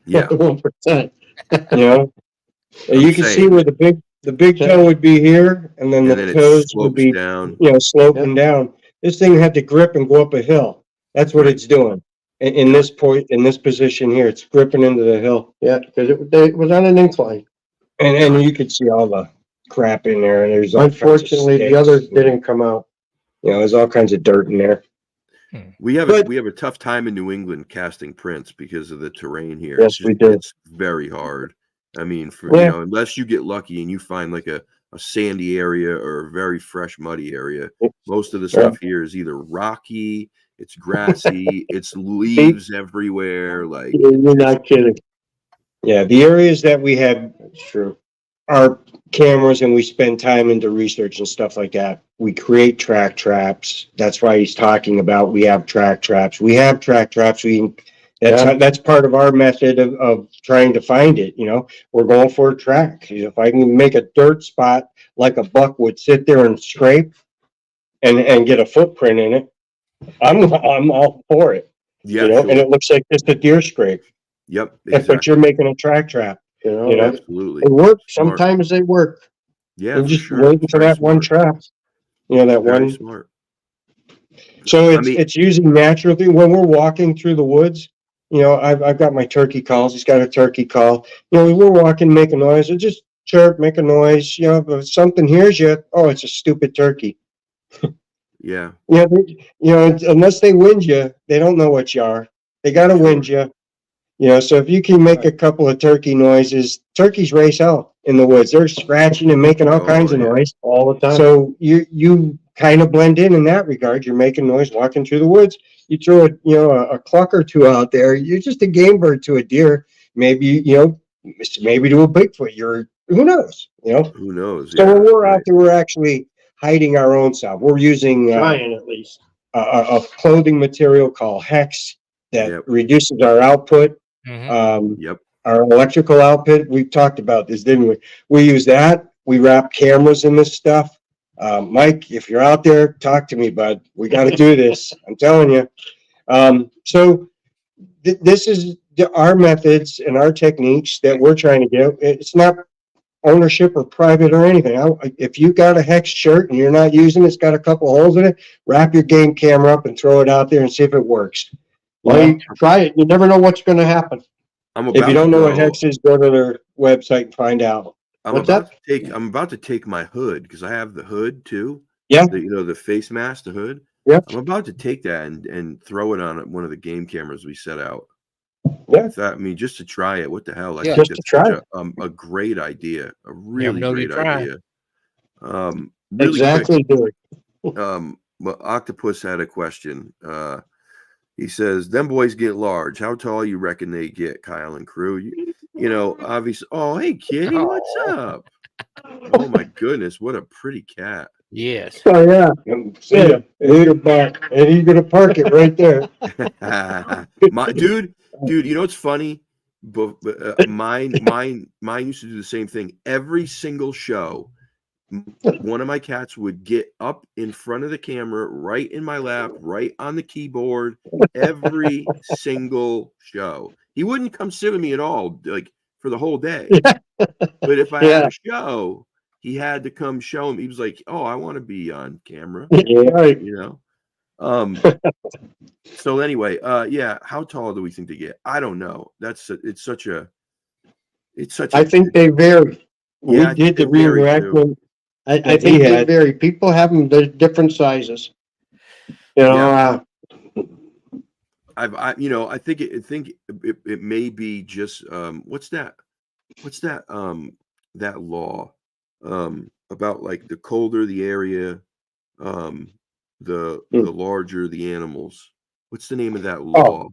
Yeah. 1%. You can see saying. where the big toe would be here and then And the then it toes would slopes be, down. sloping down. This thing had to grip and go up a hill. That's what Right. it's doing. In this point, in this position here, it's gripping into the hill. Yeah, because it was on an incline. And you could see all the crap in there and there's all kinds of Unfortunately, the sticks. others didn't come out. There's all kinds of dirt in there. We have But- a tough time in New England casting prints because of the terrain here. Yes, we do. It's very hard. I mean, Yeah. unless you get lucky and you find like a sandy area or a very fresh muddy area, most of the stuff here is either rocky, it's grassy, it's leaves everywhere. Like You're not kidding. Yeah, the areas that we had That's true. are cameras and we spend time into research and stuff like that. We create track traps. That's why he's talking about we have track traps. We have track traps. That's part of our method of trying to find it. You know, we're going for a track. If I can make a dirt spot like a buck would sit there and scrape and get a footprint in it, I'm all for it. Yeah, You know, sure. and it looks like just a deer scrape. Yep, But exactly. you're making a track trap. You know, You know, Absolutely. they work. Smart. Sometimes they work. Yeah, you're for just sure. waiting for Very that one smart. trap. You know, that Very one. smart. So I mean, it's using natural thing when we're walking through the woods. You know, I've got my turkey calls. He's got a turkey call. You know, we're walking, make a noise, or just chirp, make a noise. You know, if something hears you, oh, it's a stupid turkey. yeah, You know, unless they wind you, they don't know what you are. They got to wind you. You know, so if you can make a couple of turkey noises, turkeys race out in the woods. They're scratching and making all kinds of noise all the time. So you kind of blend in that regard. You're making noise walking through the woods. You throw a cluck or two out there. You're just a game bird to a deer. Maybe maybe to a Bigfoot. Who knows? You know. who knows? So Yeah, when we're out right. there, we're actually hiding our own self. We're using Trying at least. a clothing material called hex that Yep. reduces our output. Mhm. Yep. Our electrical output. We've talked about this, didn't we? We use that. We wrap cameras in this stuff. Mike, if you're out there, talk to me, bud. We got to do this. I'm telling you. So this is our methods and our techniques that we're trying to get. It's not ownership or private or anything. If you got a hex shirt and you're not using it, it's got a couple holes in it, wrap your game camera up and throw it out there and see if it works. Well, you try it. You never know what's going to happen. If you don't know what hex is, go to their website and find out. I'm about to take my hood because I have the hood too. Yeah. The face mask, the hood. Yeah. I'm about to take that and throw it on one of the game cameras we set out. Yeah. Just to try it. What the hell? I Yeah. think Just to that's try such a great idea. A Never really know till you great try. idea. Really Exactly. Do it. quick. Well, Octopus had a question. He says, "Them boys get large. How tall you reckon they get, Kyle and crew?" Obviously. Oh, hey, kitty, what's up? Oh my goodness, what a pretty cat. Yes. Oh yeah. See ya. And you're back. And you're gonna park it right there. My dude, you know what's funny? But mine used to do the same thing. Every single show, one of my cats would get up in front of the camera, right in my lap, right on the keyboard, every single show. He wouldn't come sit with me at all, like for the whole day. But if I had a show, he had to come show him. He was like, "Oh, I want to be on camera." Yeah. Right. So anyway, yeah, how tall do we think they get? I don't know. It's such a I think they vary. Yeah, We did the they vary, too. reenactment. I think they vary. People have them. They're different sizes. You know, I think it may be just what's that that law about like the colder the area, the larger the animals. What's the name of that law?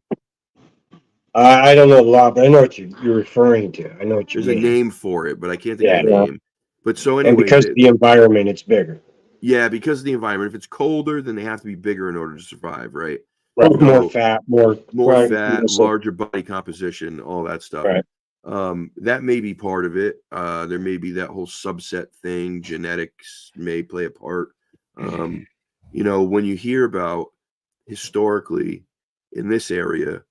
I don't know the law, but I know what you're referring to. I know what you There's mean. a name for it, but I can't think of the name. But so And anyway, because of the environment, it's bigger. yeah, because of the environment. If it's colder, then they have to be bigger in order to survive, right? Right. So, More fat, more fat, larger body composition, all that stuff. Right. That may be part of it. There may be that whole subset thing. Genetics may play a part. When you hear about historically in this area,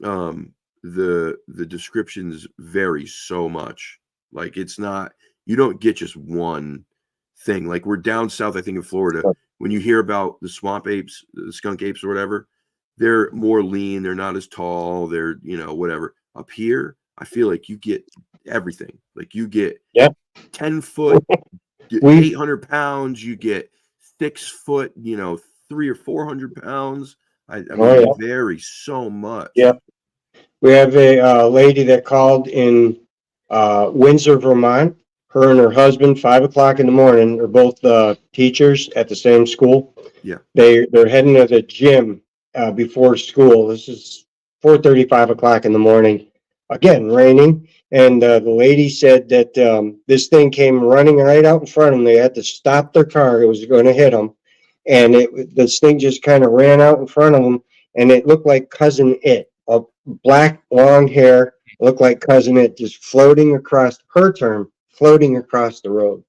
the descriptions vary so much. Like it's not, you don't get just one thing. Like we're down south, I think in Florida, when you hear about the swamp apes, the skunk apes or whatever, they're more lean, they're not as tall, they're whatever. Up here, I feel like you get everything. Like you get 10 foot, 800 pounds, you get 6 foot, 300 or 400 pounds. I mean, it varies so much. Yeah. We have a lady that called in Windsor, Vermont. Her and her husband, 5 o'clock in the morning, are both teachers at the same school. Yeah. They're heading to the gym before school. This is 4:30, 5 o'clock in the morning. again, raining. And, the lady said that, this thing came running right out in front of them. They had to stop their car. It was going to hit them. And this thing just kind of ran out in front of them, and it looked like Cousin It, a black long hair, looked like Cousin It, just floating across her term, floating across the road.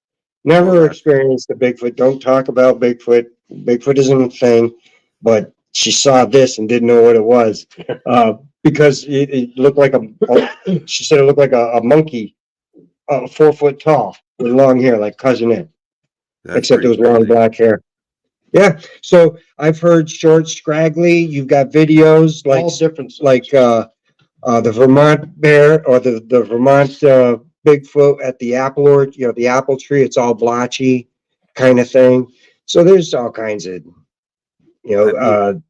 Never experienced a Bigfoot. Don't talk about Bigfoot. Bigfoot isn't a thing, but she saw this and didn't know what it was, because it looked like she said it looked like a monkey, 4 foot tall with long hair, like Cousin It, That's except it was pretty long crazy. black hair. Yeah, so I've heard short, scraggly. You've got videos All different. like the Vermont bear or the Vermont Bigfoot at the apple orchard, the apple tree. It's all blotchy kind of thing. So there's all kinds of, I mean,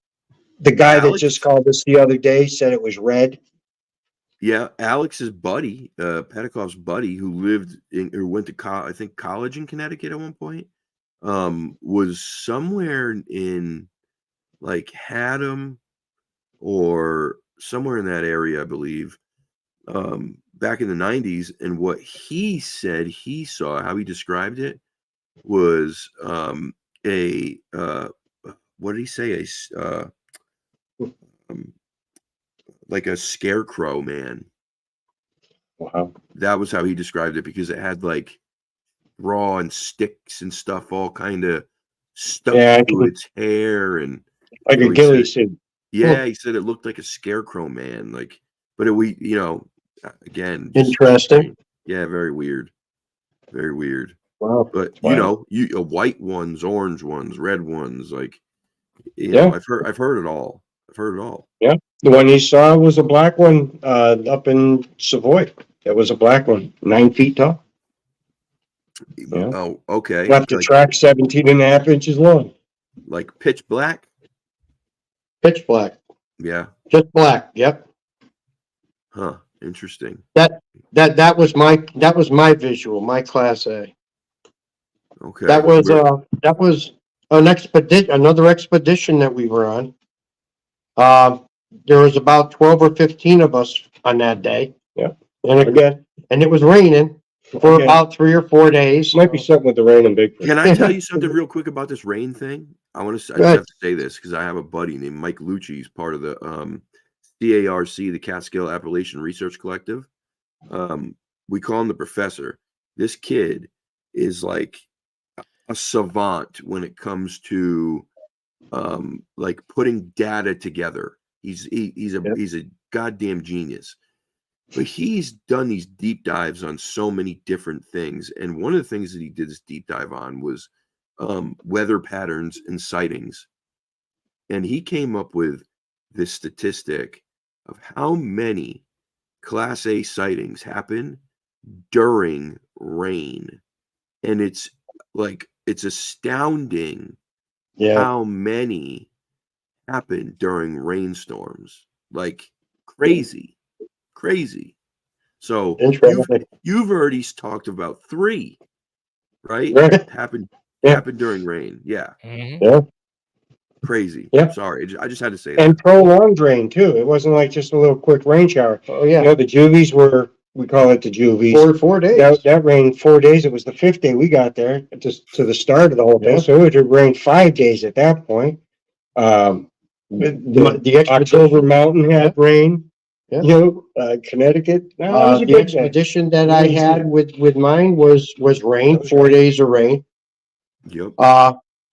the guy that Alex, just called us the other day said it was red. yeah, Alex's buddy, Petikoff's buddy, who went to I think college in Connecticut at one point, was somewhere in like Haddam or somewhere in that area, I believe, back in the 90s. And what he said he saw, how he described it, was a what did he say? Like a scarecrow man. Wow. That was how he described it, because it had like raw and sticks and stuff all kind of stuck to its hair, and like a ghillie suit. Yeah, he said it looked like a scarecrow man, like, but again, Interesting. yeah, very weird, very weird. Wow. But Wow. White ones, orange ones, red ones, like, Yeah. I've heard it all. I've heard it all. Yeah. The one he saw was a black one, up in Savoy. It was a black one, 9 feet tall. Yeah. Oh, okay. Left the track 17.5 inches long. Like pitch black. Pitch black. Yeah. Just black. Yep. Huh. Interesting. That was my visual, my class A. Okay. That was another expedition that we were on. There was about 12 or 15 of us on that day. Yeah. And it was raining for about 3 or 4 days. Might be something with the rain and Bigfoot. Can I tell you something real quick about this rain thing? I just have to say this because I have a buddy named Mike Lucci. He's part of the CARC, the Catskill Appalachian Research Collective. We call him the professor. This kid is like a savant when it comes to like putting data together. He's a goddamn genius. But he's done these deep dives on so many different things. And one of the things that he did this deep dive on was weather patterns and sightings. And he came up with this statistic of how many Class A sightings happen during rain. And it's astounding how many happen during rainstorms. Like crazy. So you've already talked about 3, right? Happened during rain. Yeah. Mm-hmm. Yeah. Crazy. Yeah. Sorry, I just had to say that. And prolonged rain too. It wasn't like just a little quick rain shower. Oh yeah. The juvies we call it the juvies. 4 days. That rained 4 days. It was the 5th day we got there, just to the start of the whole thing. So it had rained 5 days at that point. The October Mountain had rain. Yeah. Connecticut. The expedition that I had with mine was rain, 4 days of rain. Yep.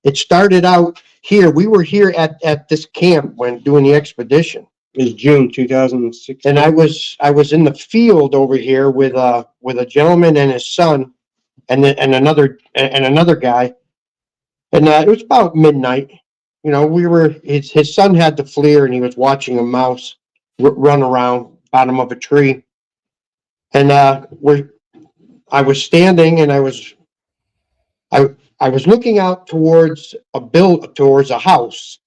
It started out here. We were here at this camp when doing the expedition. It was June 2016. And I was in the field over here with a gentleman and his son and another guy. And it was about midnight. His son had the FLIR and he was watching a mouse run around bottom of a tree. And I was standing and I was looking out towards a house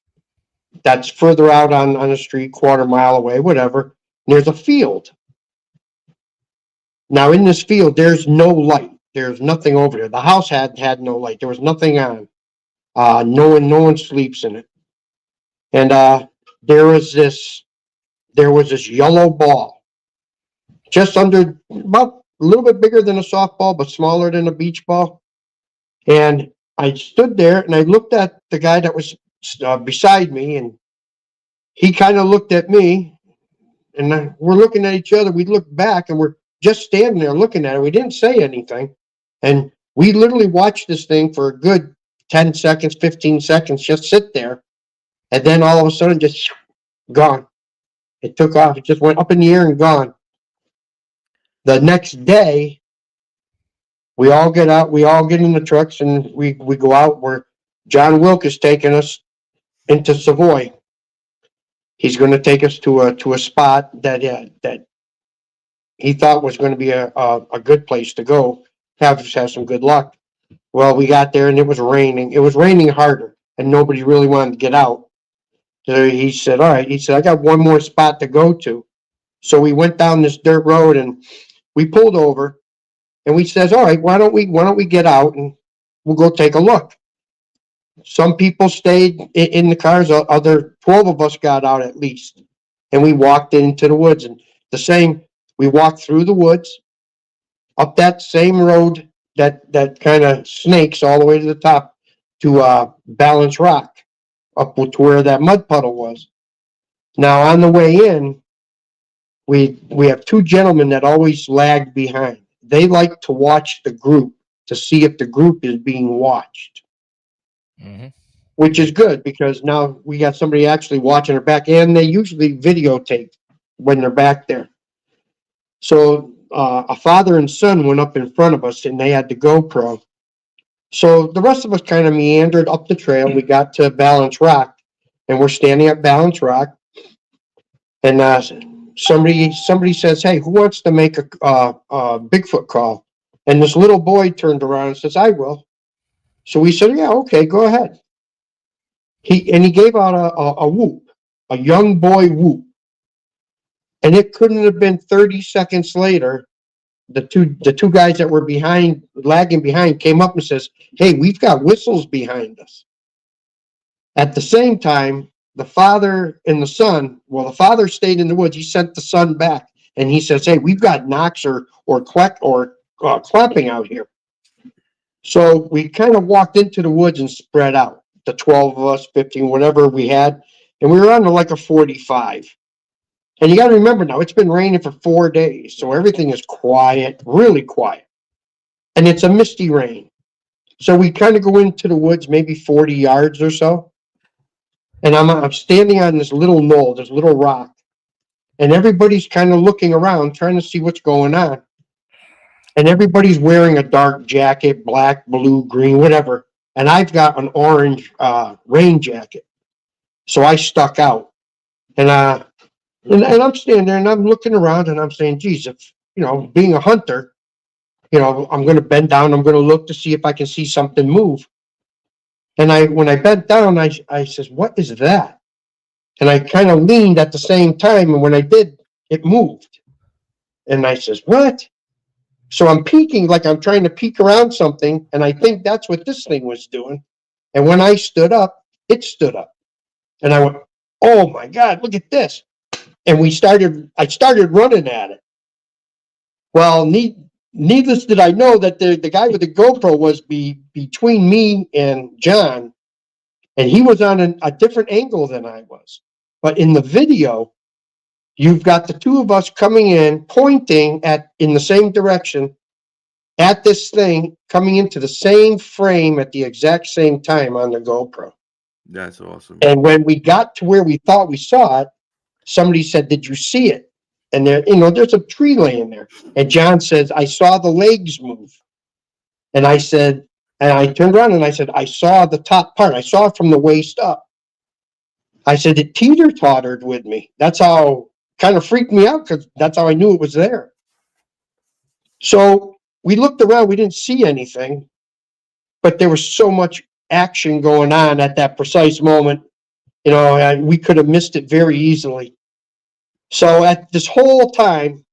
that's further out on the street, quarter mile away, whatever. And there's a field. Now in this field, there's no light. There's nothing over there. The house had no light. There was nothing on. No one sleeps in it. And there was this yellow ball. just under, about a little bit bigger than a softball, but smaller than a beach ball. And I stood there and I looked at the guy that was beside me, and he kind of looked at me, and we're looking at each other. We looked back and we're just standing there looking at it. We didn't say anything. And we literally watched this thing for a good 10 seconds, 15 seconds, just sit there. And then all of a sudden, just gone. It took off. It just went up in the air and gone. The next day, we all get out, we all get in the trucks, and we go out where John Wilk is taking us into Savoy. He's going to take us to a spot that he thought was going to be a good place to go. Have some good luck. Well, we got there and it was raining. It was raining harder, and nobody really wanted to get out. So he said, "All right." He said, "I got one more spot to go to." So we went down this dirt road and we pulled over, and we says, "All right, why don't we get out and we'll go take a look." Some people stayed in the cars. Other 12 of us got out at least, and we walked into the woods. And we walked through the woods, up that same road that kind of snakes all the way to the top to Balance Rock, up to where that mud puddle was. Now on the way in, we have two gentlemen that always lag behind. They like to watch the group to see if the group is being watched. Mm-hmm. Which is good, because now we got somebody actually watching our back, and they usually videotape when they're back there. So a father and son went up in front of us, and they had the GoPro. So the rest of us kind of meandered up the trail. We got to Balance Rock, and we're standing at Balance Rock, and somebody says, "Hey, who wants to make a Bigfoot call?" And this little boy turned around and says, "I will." So we said, "Yeah, okay, go ahead." He gave out a whoop, a young boy whoop. And it couldn't have been 30 seconds later, the two guys that were lagging behind, came up and says, "Hey, we've got whistles behind us." At the same time, the father and the son, well, the father stayed in the woods. He sent the son back, and he says, "Hey, we've got knocks or clapping out here." So we kind of walked into the woods and spread out, the 12 of us, 15, whatever we had. And we were on like a 45. And you got to remember now, it's been raining for 4 days. So everything is quiet, really quiet. And it's a misty rain. So we kind of go into the woods, maybe 40 yards or so. And I'm standing on this little knoll, this little rock. And everybody's kind of looking around, trying to see what's going on. And everybody's wearing a dark jacket, black, blue, green, whatever. And I've got an orange rain jacket. So I stuck out. And I'm standing there and I'm looking around and I'm saying, geez, if, being a hunter, I'm going to bend down. I'm going to look to see if I can see something move. And when I bent down, I says, "What is that?" And I kind of leaned at the same time. And when I did, it moved. And I says, "What?" So I'm peeking, like I'm trying to peek around something, and I think that's what this thing was doing. And when I stood up, it stood up. And I went, "Oh my God, look at this." And I started running at it. Well, needless did I know that the guy with the GoPro was between me and John, and he was on a different angle than I was. But in the video, you've got the two of us coming in, pointing in the same direction at this thing, coming into the same frame at the exact same time on the GoPro. That's awesome. And when we got to where we thought we saw it, somebody said, "Did you see it?" And there's a tree laying there. And John says, "I saw the legs move." And I said, and I turned around and I said, "I saw the top part. I saw it from the waist up." I said, "It teeter-tottered with me." That's how kind of freaked me out, because that's how I knew it was there. So we looked around, we didn't see anything, but there was so much action going on at that precise moment, we could have missed it very easily. So at this whole time,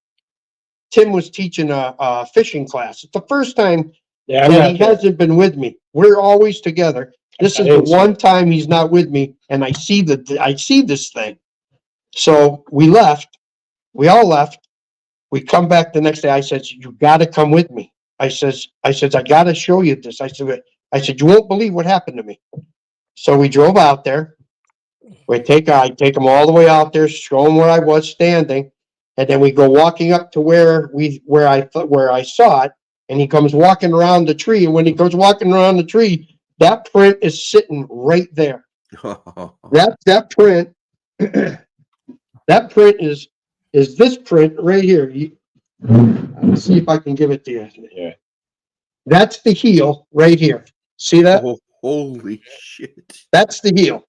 Tim was teaching a fishing class. It's the first time that he hasn't been with me. We're always together. This is the one time he's not with me, and I see this thing. So we all left. We come back the next day. I said, you gotta come with me. I gotta show you this. I said, you won't believe what happened to me. So we drove out there. I take them all the way out there, show them where I was standing. And then we go walking up to where I saw it. And he comes walking around the tree. And when he goes walking around the tree, that print is sitting right there. That print, that print is this print right here. Let's see if I can give it to you. Yeah. That's the heel right here. See that? Oh, holy shit. That's the heel.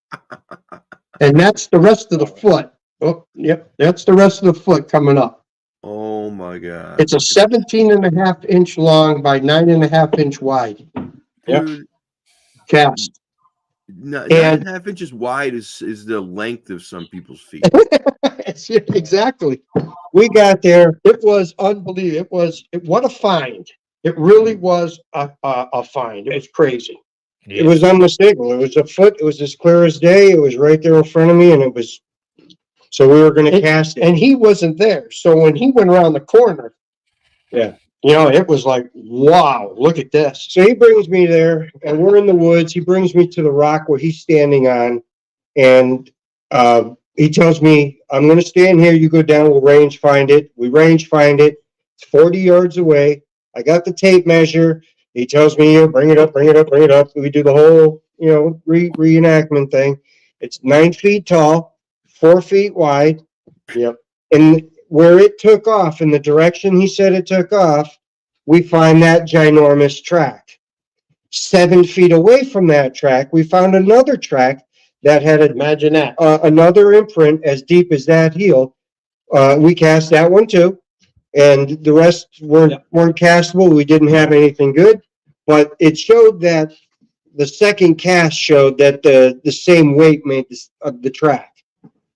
And that's the rest of the foot. Oh, yep. That's the rest of the foot coming up. Oh my God. It's a 17.5 inch long by 9.5 inch wide. Dude, Cast. 9.5 inches wide is the length of some people's feet. Exactly. We got there. It was unbelievable. What a find. It really was a find. It was crazy. Yeah. It was unmistakable. It was a foot. It was as clear as day. It was right there in front of me, and it was. So we were going to cast it, and he wasn't there. So when he went around the corner, yeah, it was like, wow, look at this. So he brings me there, and we're in the woods. He brings me to the rock where he's standing on, and he tells me, I'm going to stand here. You go down. We'll range find it. We range find it. It's 40 yards away. I got the tape measure. He tells me, bring it up, bring it up, bring it up. We do the whole, reenactment thing. It's 9 feet tall, 4 feet wide. Yep. And where it took off, in the direction he said it took off, we find that ginormous track. 7 feet away from that track, we found another track that had Imagine that. Another imprint as deep as that heel. We cast that one too. And the rest weren't castable. We didn't have anything good, but it showed that the second cast showed that the same weight made the track.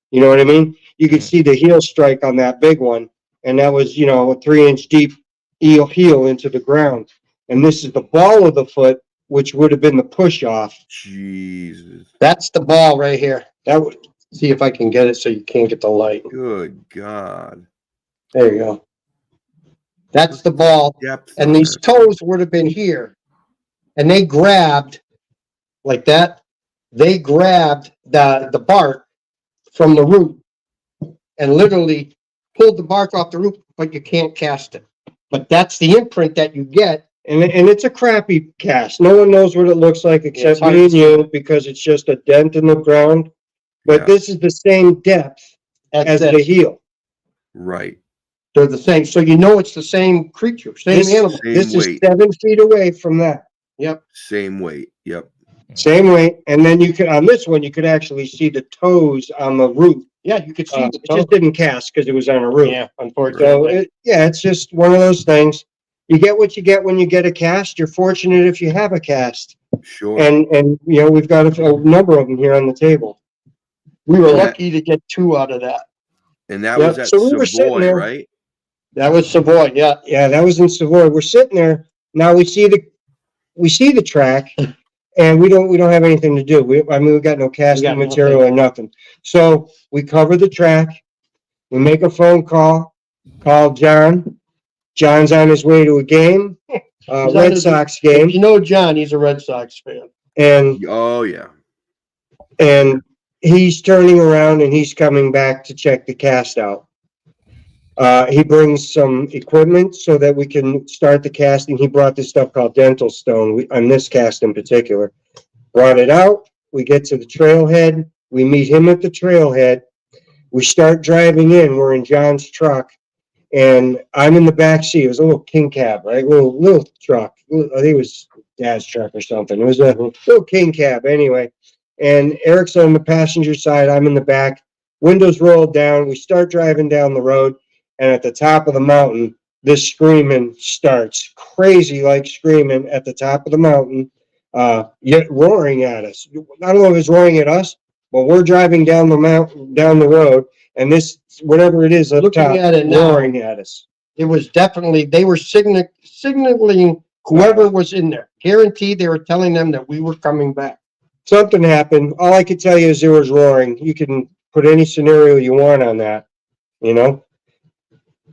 You know what I mean? You could see the heel strike on that big one, and that was, a 3-inch deep heel into the ground. And this is the ball of the foot, which would have been the push off. Jesus. That's the ball right here. That would See if I can get it so you can't get the light. Good God. There you go. That's the ball. Depth And on these that. toes would have been here. And they grabbed like that. They grabbed the bark from the root and literally pulled the bark off the root, but you can't cast it. But that's the imprint that you get. And it's a crappy cast. No one knows what it looks like except hard me to and you, because it's just a dent in the ground. But Yeah. this is the same depth as the heel. Right. They're the same. So it's the same creature, same This- animal. Same This is weight. 7 feet away from that. Yep. Same weight. Yep. Same weight. And then on this one, you could actually see the toes on the root. Yeah, you could see It the toe. just didn't cast because it was on a root. Yeah, So, unfortunately. it's just one of those things. You get what you get when you get a cast. You're fortunate if you have a cast. Sure. And we've got a number of them here on the table. We were Yeah. lucky to get 2 out of that. And that Yep. was at So we were sitting Savoy, there. right? That was Savoy, yeah. Yeah, that was in Savoy. We're sitting there. Now we see the track, and we don't have anything to do. We got no casting got material or nothing. So we cover the track. We make a phone call John. John's on his way to a game, on Red his- Sox If game, you know John, he's a Red Sox fan. and Oh yeah. he's turning around and he's coming back to check the cast out. He brings some equipment so that we can start the casting. He brought this stuff called dental stone, on this cast in particular. Brought it out. We get to the trailhead. We meet him at the trailhead. We start driving in. We're in John's truck, and I'm in the back seat. It was a little king cab, right? Little truck. I think it was Dad's truck or something. It was a little king cab anyway. And Eric's on the passenger side. I'm in the back. Windows rolled down. We start driving down the road. And at the top of the mountain, this screaming starts. Crazy like screaming at the top of the mountain, yet roaring at us. I don't know if it's roaring at us, but we're driving down the mountain, down the road, and this, whatever it is, up Looking top, at it now, roaring at us. it was definitely, they were signaling whoever was in there. Guaranteed they were telling them that we were coming back. Something happened. All I could tell you is there was roaring. You can put any scenario you want on that,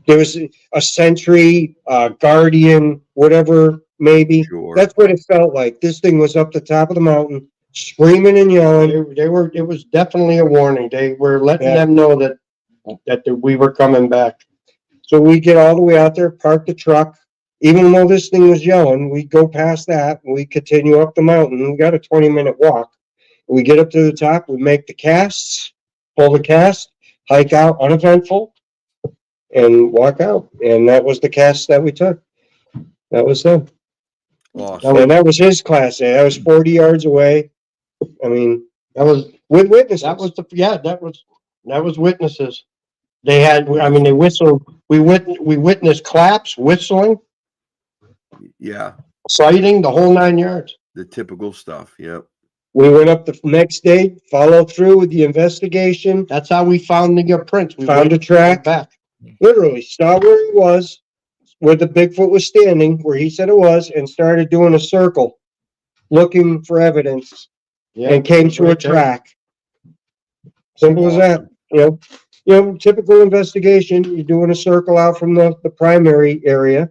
There was a sentry, guardian, whatever, maybe. Sure. That's what it felt like. This thing was up the top of the mountain, screaming and yelling. It was definitely a warning. They were letting Yeah. them know that we were coming back. So we get all the way out there, park the truck. Even though this thing was yelling, we go past that and we continue up the mountain. We got a 20-minute walk. We get up to the top, we make the casts, pull the cast, hike out uneventful, and walk out. And that was the cast that we took. That was them. Awesome. And that was his class day. That was 40 yards away. I mean, That was with witnesses. that was witnesses. They had, I mean, they whistled. We witnessed claps, whistling, Yeah. sighting, the whole 9 yards. The typical stuff. Yep. We went up the next day, followed through with the investigation, That's how we found the prints. We found a went track, back. literally saw where he was, where the Bigfoot was standing, where he said it was, and started doing a circle, looking for evidence, Yeah, and came to a right there. track. Simple as that, typical investigation, you're doing a circle out from the primary area.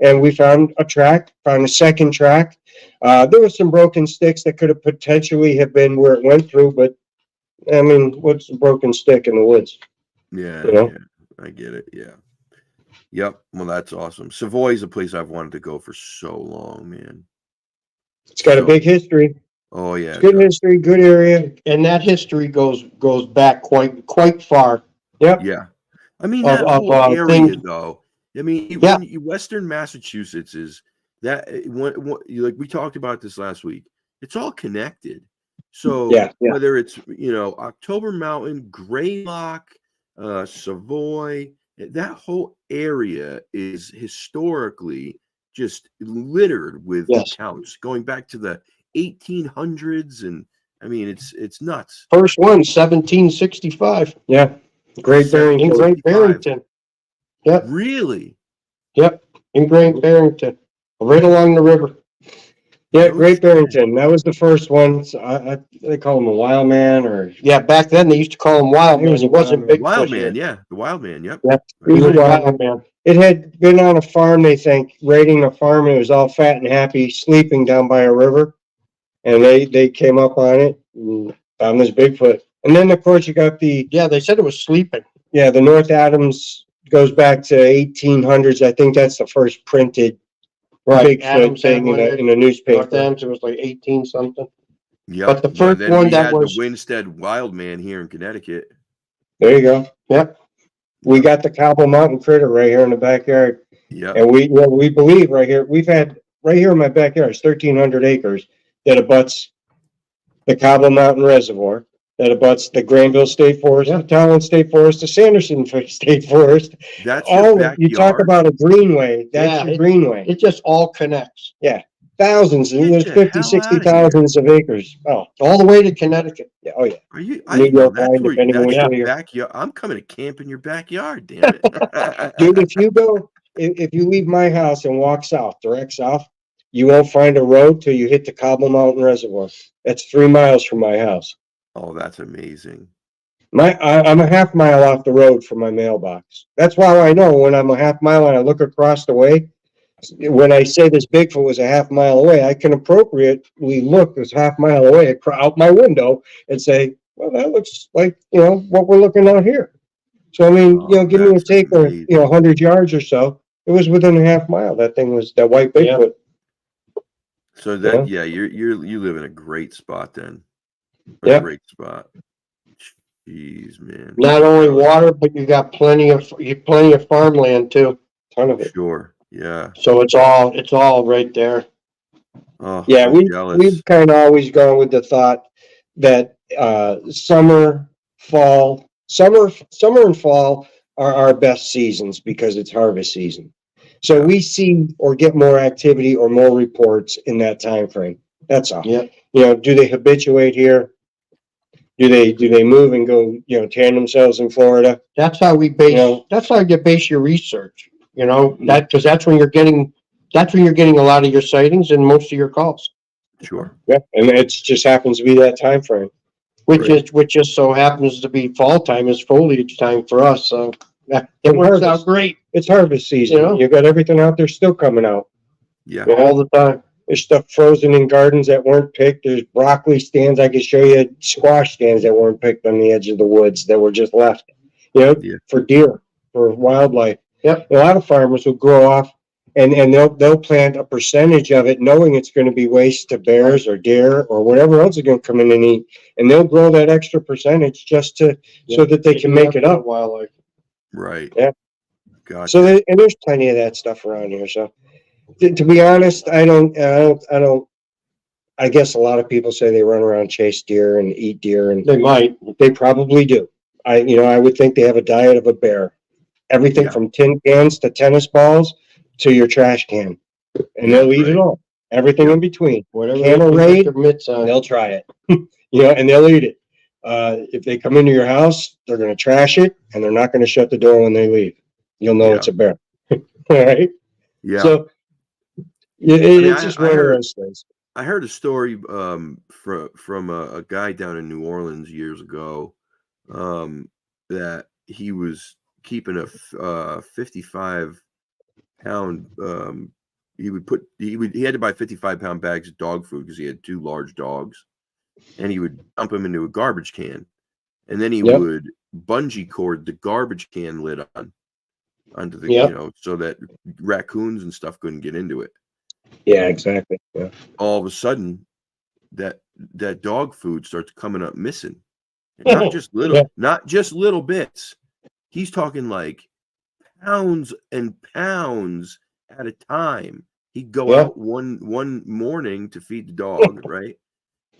And we found a track, found a second track. There were some broken sticks that could have potentially have been where it went through, but I mean, what's a broken stick in the woods? Yeah. You know? Yeah. I get it. Yeah. Yep. Well, that's awesome. Savoy is a place I've wanted to go for so long, man. It's got a big history. Oh yeah. It's good history, good area. And that history goes back quite far. Yep. Yeah. I mean, Of- that of, whole area, things- though. I mean, Yeah. Western Massachusetts is that like we talked about this last week. It's all connected. So Yeah. whether it's October Mountain, Greylock, Savoy, that whole area is historically just littered with Yes. accounts going back to the 1800s, and I mean it's nuts. First one, 1765, Yeah. Great Barrington. in Great Barrington. Yep, Really? in Great Barrington, right along the river. Yeah, No Great shit. Barrington. That was the first one. So they call him a wild man or Yeah, back then they used to call him Wild He Man. was He a wasn't wild Bigfoot. Wild here. Man, yeah, the Wild Man. Yep. Yeah. He was a Wild Wild Man. it had been on a farm, they think, raiding a farm, and it was all fat and happy, sleeping down by a river. And they came up on it and found this Bigfoot. And then, of course, you got Yeah, they said it was sleeping. the North Adams goes back to 1800s. I think that's the first printed Bigfoot Adams had thing one in a North newspaper. Adams, it was like 18 something. Yep. But the first then one we that had was- the Winstead Wild Man here in Connecticut. There you go. Yep. We got the Cobble Mountain Critter right here in the backyard. Yep. And we believe right here, we've had, right here in my backyard, it's 1,300 acres that abuts the Cobble Mountain Reservoir, that abuts the Granville State Forest, the Talon State Forest, the Sanderson State Forest. That's your All, backyard. you talk about a greenway, that's Yeah, your greenway. It just all connects, Thousands, Get there's the 50, hell 60 outta here. thousands of acres. Oh, all the way to Connecticut. yeah, oh yeah. Are you? New I know York that's line, where depending on that's which your way you're- backyard. I'm coming to camp in your backyard. Damn it, Dude, if you go, if you leave my house and walk south, direct south, you won't find a road till you hit the Cobble Mountain Reservoir. That's 3 miles from my house. Oh, that's amazing. I'm a half mile off the road from my mailbox. That's why I know when I'm a half mile and I look across the way, when I say this Bigfoot was a half mile away, I can appropriately look this half mile away out my window and say, well, that looks like, what we're looking out here. So, I mean, Oh, give me a that's take of, amazing. 100 yards or so. It was within a half mile. That thing was that white Bigfoot. So that you live in a great spot then. Yep. Great spot. Jeez, man. Not only water, but you got plenty of farmland too. Ton of it. Sure. Yeah. So it's all right there. Oh, Yeah, I'm jealous. we've kind of always gone with the thought that summer and fall are our best seasons because it's harvest season. So Yeah. we see or get more activity or more reports in that time frame. That's all. Yeah. Do they habituate here? Do they move and go, tan themselves in Florida? That's how we base. That's how you base your research. Because that's when you're getting a lot of your sightings and most of your calls, Sure. Yeah, and it just happens to be that time frame. which just so happens to be fall time is foliage time for us. So It works out great It's harvest season. You know? You got everything out there still coming out. Yeah. all the time. There's stuff frozen in gardens that weren't picked. There's broccoli stands. I can show you squash stands that weren't picked on the edge of the woods that were just left, Yeah. for deer, for wildlife. Yep. A lot of farmers will grow off and they'll plant a percentage of it knowing it's going to be waste to bears or deer or whatever else are going to come in and eat. And they'll grow that extra percentage just so that they can make it up. Wildlife. Right. Yeah. Gotcha. So and there's plenty of that stuff around here. So to be honest, I guess a lot of people say they run around, chase deer and eat deer, and They might. they probably do. I would think they have a diet of a bear. Everything Yeah. from tin cans to tennis balls to your trash can. And Yeah, they'll eat it right. all. Everything Yep. in between. Whatever. Can of they raid, put their mitts on. they'll try it. And they'll eat it. If they come into your house, they're going to trash it and they're not going to shut the door when they leave. You'll know Yeah. it's a bear. All right. Yeah. So it's just I one of heard- those things. I heard a story from a guy down in New Orleans years ago that he was keeping a 55-pound. He had to buy 55-pound bags of dog food because he had 2 large dogs, and he would dump them into a garbage can, and then he Yep. would bungee cord the garbage can lid onto the Yep. so that raccoons and stuff couldn't get into it. Yeah, exactly. Yeah. All of a sudden that dog food starts coming up missing. And not just little, Yeah. not just little bits. He's talking like pounds and pounds at a time. He'd go Yeah. out one morning to feed the dog, right?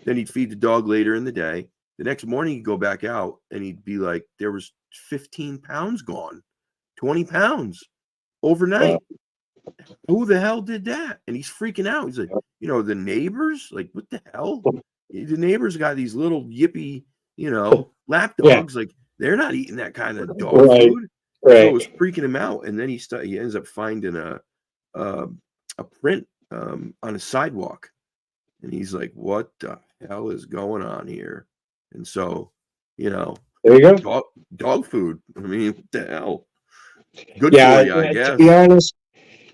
Then he'd feed the dog later in the day. The next morning he'd go back out and he'd be like, there was 15 pounds gone, 20 pounds overnight. Who the hell did that? And he's freaking out. He's like, the neighbors, like, what the hell? The neighbors got these little yippy, lap dogs. Like, they're not eating that kind of dog food. So it was freaking him out. And then he ends up finding a print on a sidewalk. And he's like, what the hell is going on here? And so, there you go. Dog food. I mean, what the hell? Good Yeah, for you, I guess. to be honest,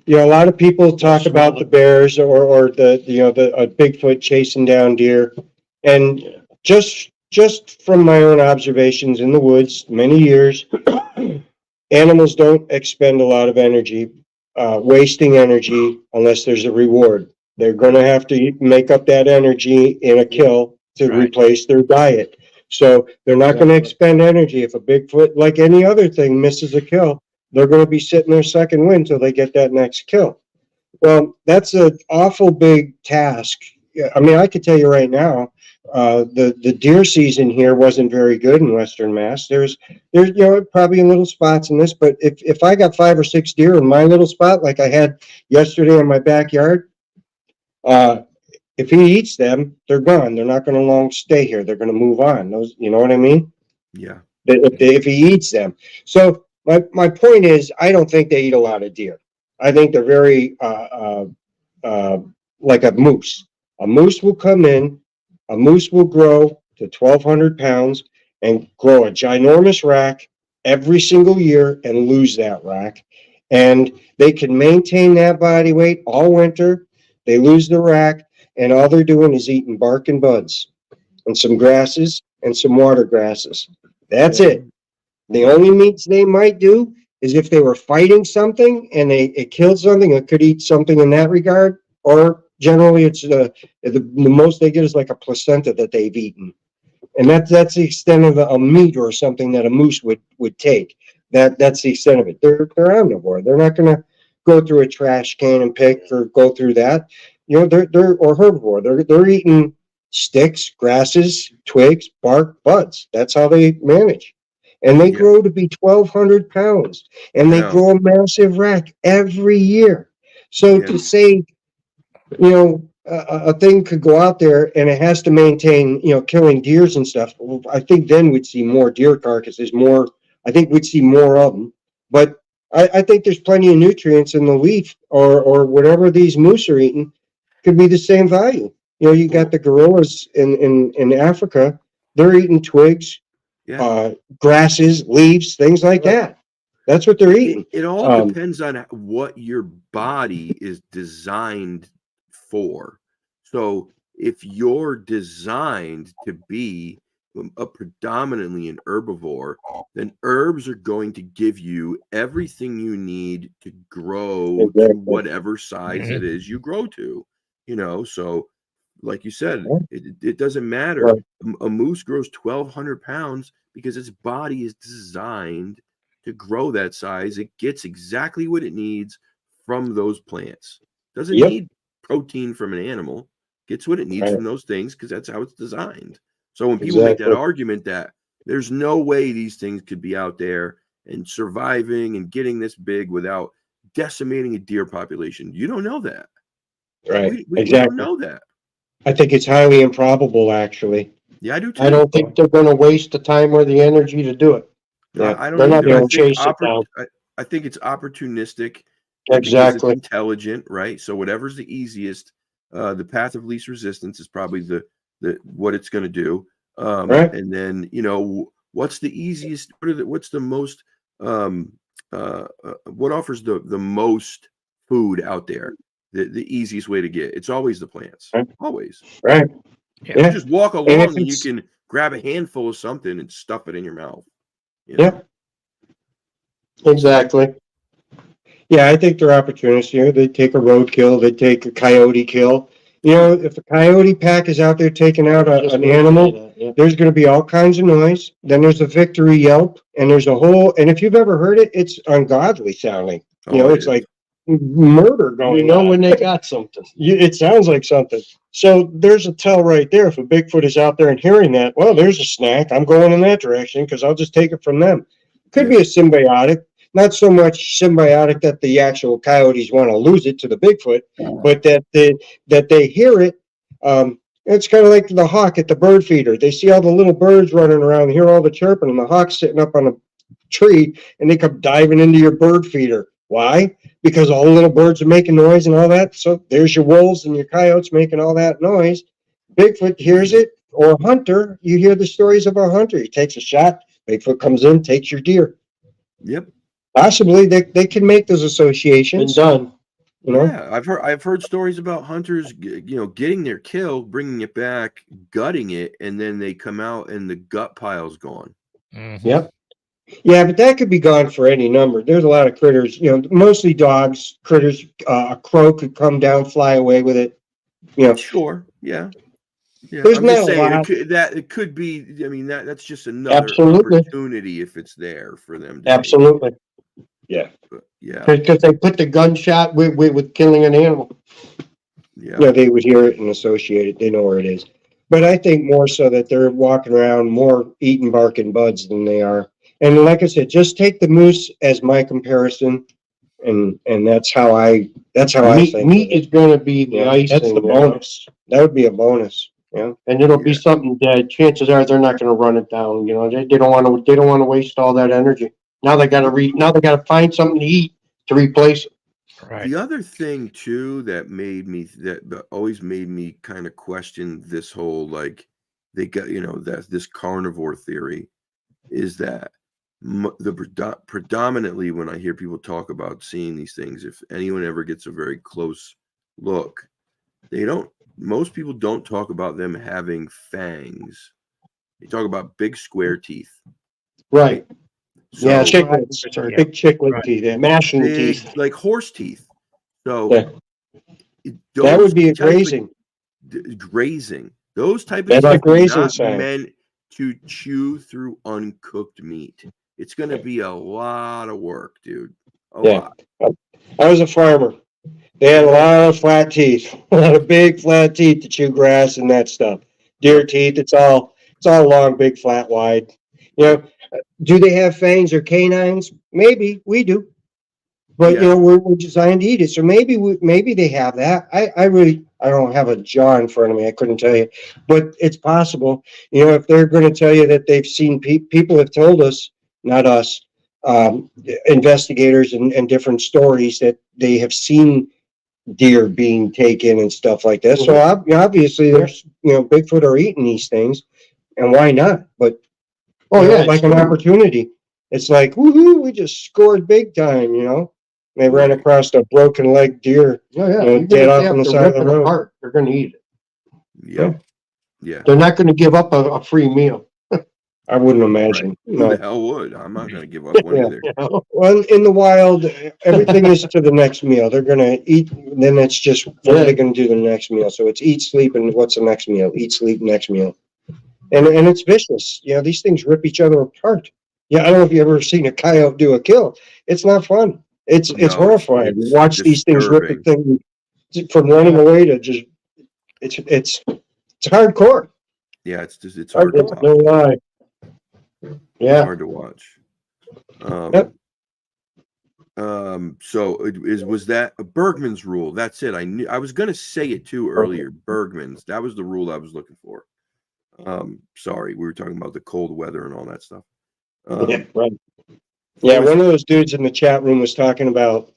a lot of people talk about the bears or the Bigfoot chasing down deer, and just from my own observations in the woods, many years, animals don't expend a lot of energy, wasting energy unless there's a reward. They're going to have to make up that energy in a kill to replace their diet. So they're not going to expend energy. If a Bigfoot, like any other thing, misses a kill, they're going to be sitting there sucking wind till they get that next kill. Well, that's an awful big task. I mean, I could tell you right now, the deer season here wasn't very good in Western Mass. There's probably in little spots in this, but if I got 5 or 6 deer in my little spot, like I had yesterday in my backyard, if he eats them, they're gone. They're not going to long stay here. They're going to move on. Those, you know what I mean? Yeah. If he eats them. So my point is, I don't think they eat a lot of deer. I think they're very like a moose. A moose will come in. A moose will grow to 1,200 pounds and grow a ginormous rack every single year and lose that rack. And they can maintain that body weight all winter. They lose the rack, and all they're doing is eating bark and buds and some grasses and some water grasses. That's it. The only meats they might do is if they were fighting something and it killed something, it could eat something in that regard, or generally it's the most they get is like a placenta that they've eaten. And that's the extent of a meat or something that a moose would take. That's the extent of it. They're omnivore. They're not going to go through a trash can and pick or go through that. They're or herbivore. They're eating sticks, grasses, twigs, bark, buds. That's how they manage. And they grow to be 1,200 pounds. And they grow a massive rack every year. So to say, a thing could go out there and it has to maintain, killing deers and stuff. I think then we'd see more deer carcasses, I think we'd see more of them. But I think there's plenty of nutrients in the leaf or whatever these moose are eating could be the same value. You got the gorillas in Africa, they're eating twigs, grasses, leaves, things like that. That's what they're eating. It all depends on what your body is designed for. So if you're designed to be a predominantly an herbivore, then herbs are going to give you everything you need to grow to whatever size it is you grow to. So like you said, it doesn't matter. Right. A moose grows 1,200 pounds because its body is designed to grow that size. It gets exactly what it needs from those plants. Doesn't need protein from an animal. Gets what it needs from those things because that's how it's designed. So when people make that argument that there's no way these things could be out there and surviving and getting this big without decimating a deer population, you don't know that. Right. We don't know that. I think it's highly improbable, actually. Yeah, I do too. I don't think they're gonna waste the time or the energy to do it. I don't They're not either. gonna chase it down. I think it's opportunistic. Exactly. It's intelligent, right? So whatever's the easiest, the path of least resistance is probably the what it's going to do. And then what's the easiest? What's the most? What offers the most food out there? The easiest way to get it's always the plants. Always. Right. Yeah. You just walk along and you can grab a handful of something and stuff it in your mouth. Yeah. Exactly. Yeah, I think they're opportunists. They take a roadkill, they take a coyote kill. If a coyote pack is out there taking out an animal, there's going to be all kinds of noise. Then there's a victory yelp, and there's a whole. And if you've ever heard it, it's ungodly sounding. It's like murder going on. When they got something. It sounds like something. So there's a tell right there. If a Bigfoot is out there and hearing that, well, there's a snack. I'm going in that direction because I'll just take it from them. Could be a symbiotic. Not so much symbiotic that the actual coyotes want to lose it to the Bigfoot, but that they hear it. It's kind of like the hawk at the bird feeder. They see all the little birds running around, hear all the chirping, and the hawk's sitting up on a tree, and they come diving into your bird feeder. Why? Because all the little birds are making noise and all that. So there's your wolves and your coyotes making all that noise. Bigfoot hears it, or a hunter. You hear the stories of a hunter. He takes a shot. Bigfoot comes in, takes your deer. Yep. Possibly they can make those associations. Been done. Yeah, I've heard stories about hunters, getting their kill, bringing it back, gutting it, and then they come out and the gut pile's gone. Mm-hmm. Yep. Yeah, but that could be gone for any number. There's a lot of critters, mostly dogs, critters. A crow could come down, fly away with it. Sure. Yeah. Yeah. There's I'm not just a saying lot. it could be. I mean that's just another Absolutely. opportunity if it's there for them. To Absolutely. Yeah. Yeah. Because they put the gunshot with killing an animal. Yeah. They would hear it and associate it. They know where it is. But I think more so that they're walking around more eating bark and buds than they are. And like I said, just take the moose as my comparison, and that's how I think. Meat is going to be the icing. That's the bonus. That would be a bonus. Yeah. And it'll be something that chances are they're not going to run it down. They don't want to waste all that energy. Now they got to find something to eat to replace it. Right. The other thing too that always made me kind of question this whole they got that this carnivore theory is that predominantly when I hear people talk about seeing these things, if anyone ever gets a very close look, most people don't talk about them having fangs. They talk about big square teeth. Right. So, Yeah, Chicklets, big chiclet teeth, mashing big, teeth. like horse teeth. So that would be a grazing. Grazing. Those type of That's teeth a grazing are not sign. meant to chew through uncooked meat. It's going to be a lot of work, dude. A lot. I was a farmer. They had a lot of flat teeth, a lot of big flat teeth to chew grass and that stuff. Deer teeth, it's all long, big, flat, wide. Do they have fangs or canines? Maybe we do, but we're designed to eat it. So maybe they have that. I don't have a jaw in front of me. I couldn't tell you, but it's possible. If they're going to tell you that they've seen people have told us, not us, investigators and different stories that they have seen deer being taken and stuff like that. So obviously there's, Bigfoot are eating these things, and why not? But like an opportunity. it's like, woohoo, we just scored big time, you know? They ran Right. across a broken leg deer. Oh, yeah. You know, Even dead if off they on have the to side of rip the it road. apart, they're gonna eat it. Yep. Yeah. They're not gonna give up a free meal. I wouldn't imagine. Who the No. hell would? I'm not going to give up one Yeah. either. You know? Well, in the wild, everything is to the next meal. They're gonna eat, then it's just, what are they gonna do the next meal? So it's eat, sleep, and what's the next meal? Eat, sleep, next meal. And it's vicious. You know, these things rip each other apart. Yeah, I don't know if you've ever seen a coyote do a kill. It's not fun. It's No, horrifying. it's Watch these things rip a disturbing. thing from running away to just, it's hardcore. Yeah, it's hard to watch. No lie. It's Yeah. hard to watch. Yep. So was that a Bergman's rule? That's it. I was going to say it too earlier. Bergman's. That was the rule I was looking for. Sorry, we were talking about the cold weather and all that stuff. Yeah, right. Yeah, one of those dudes in the chat room was talking about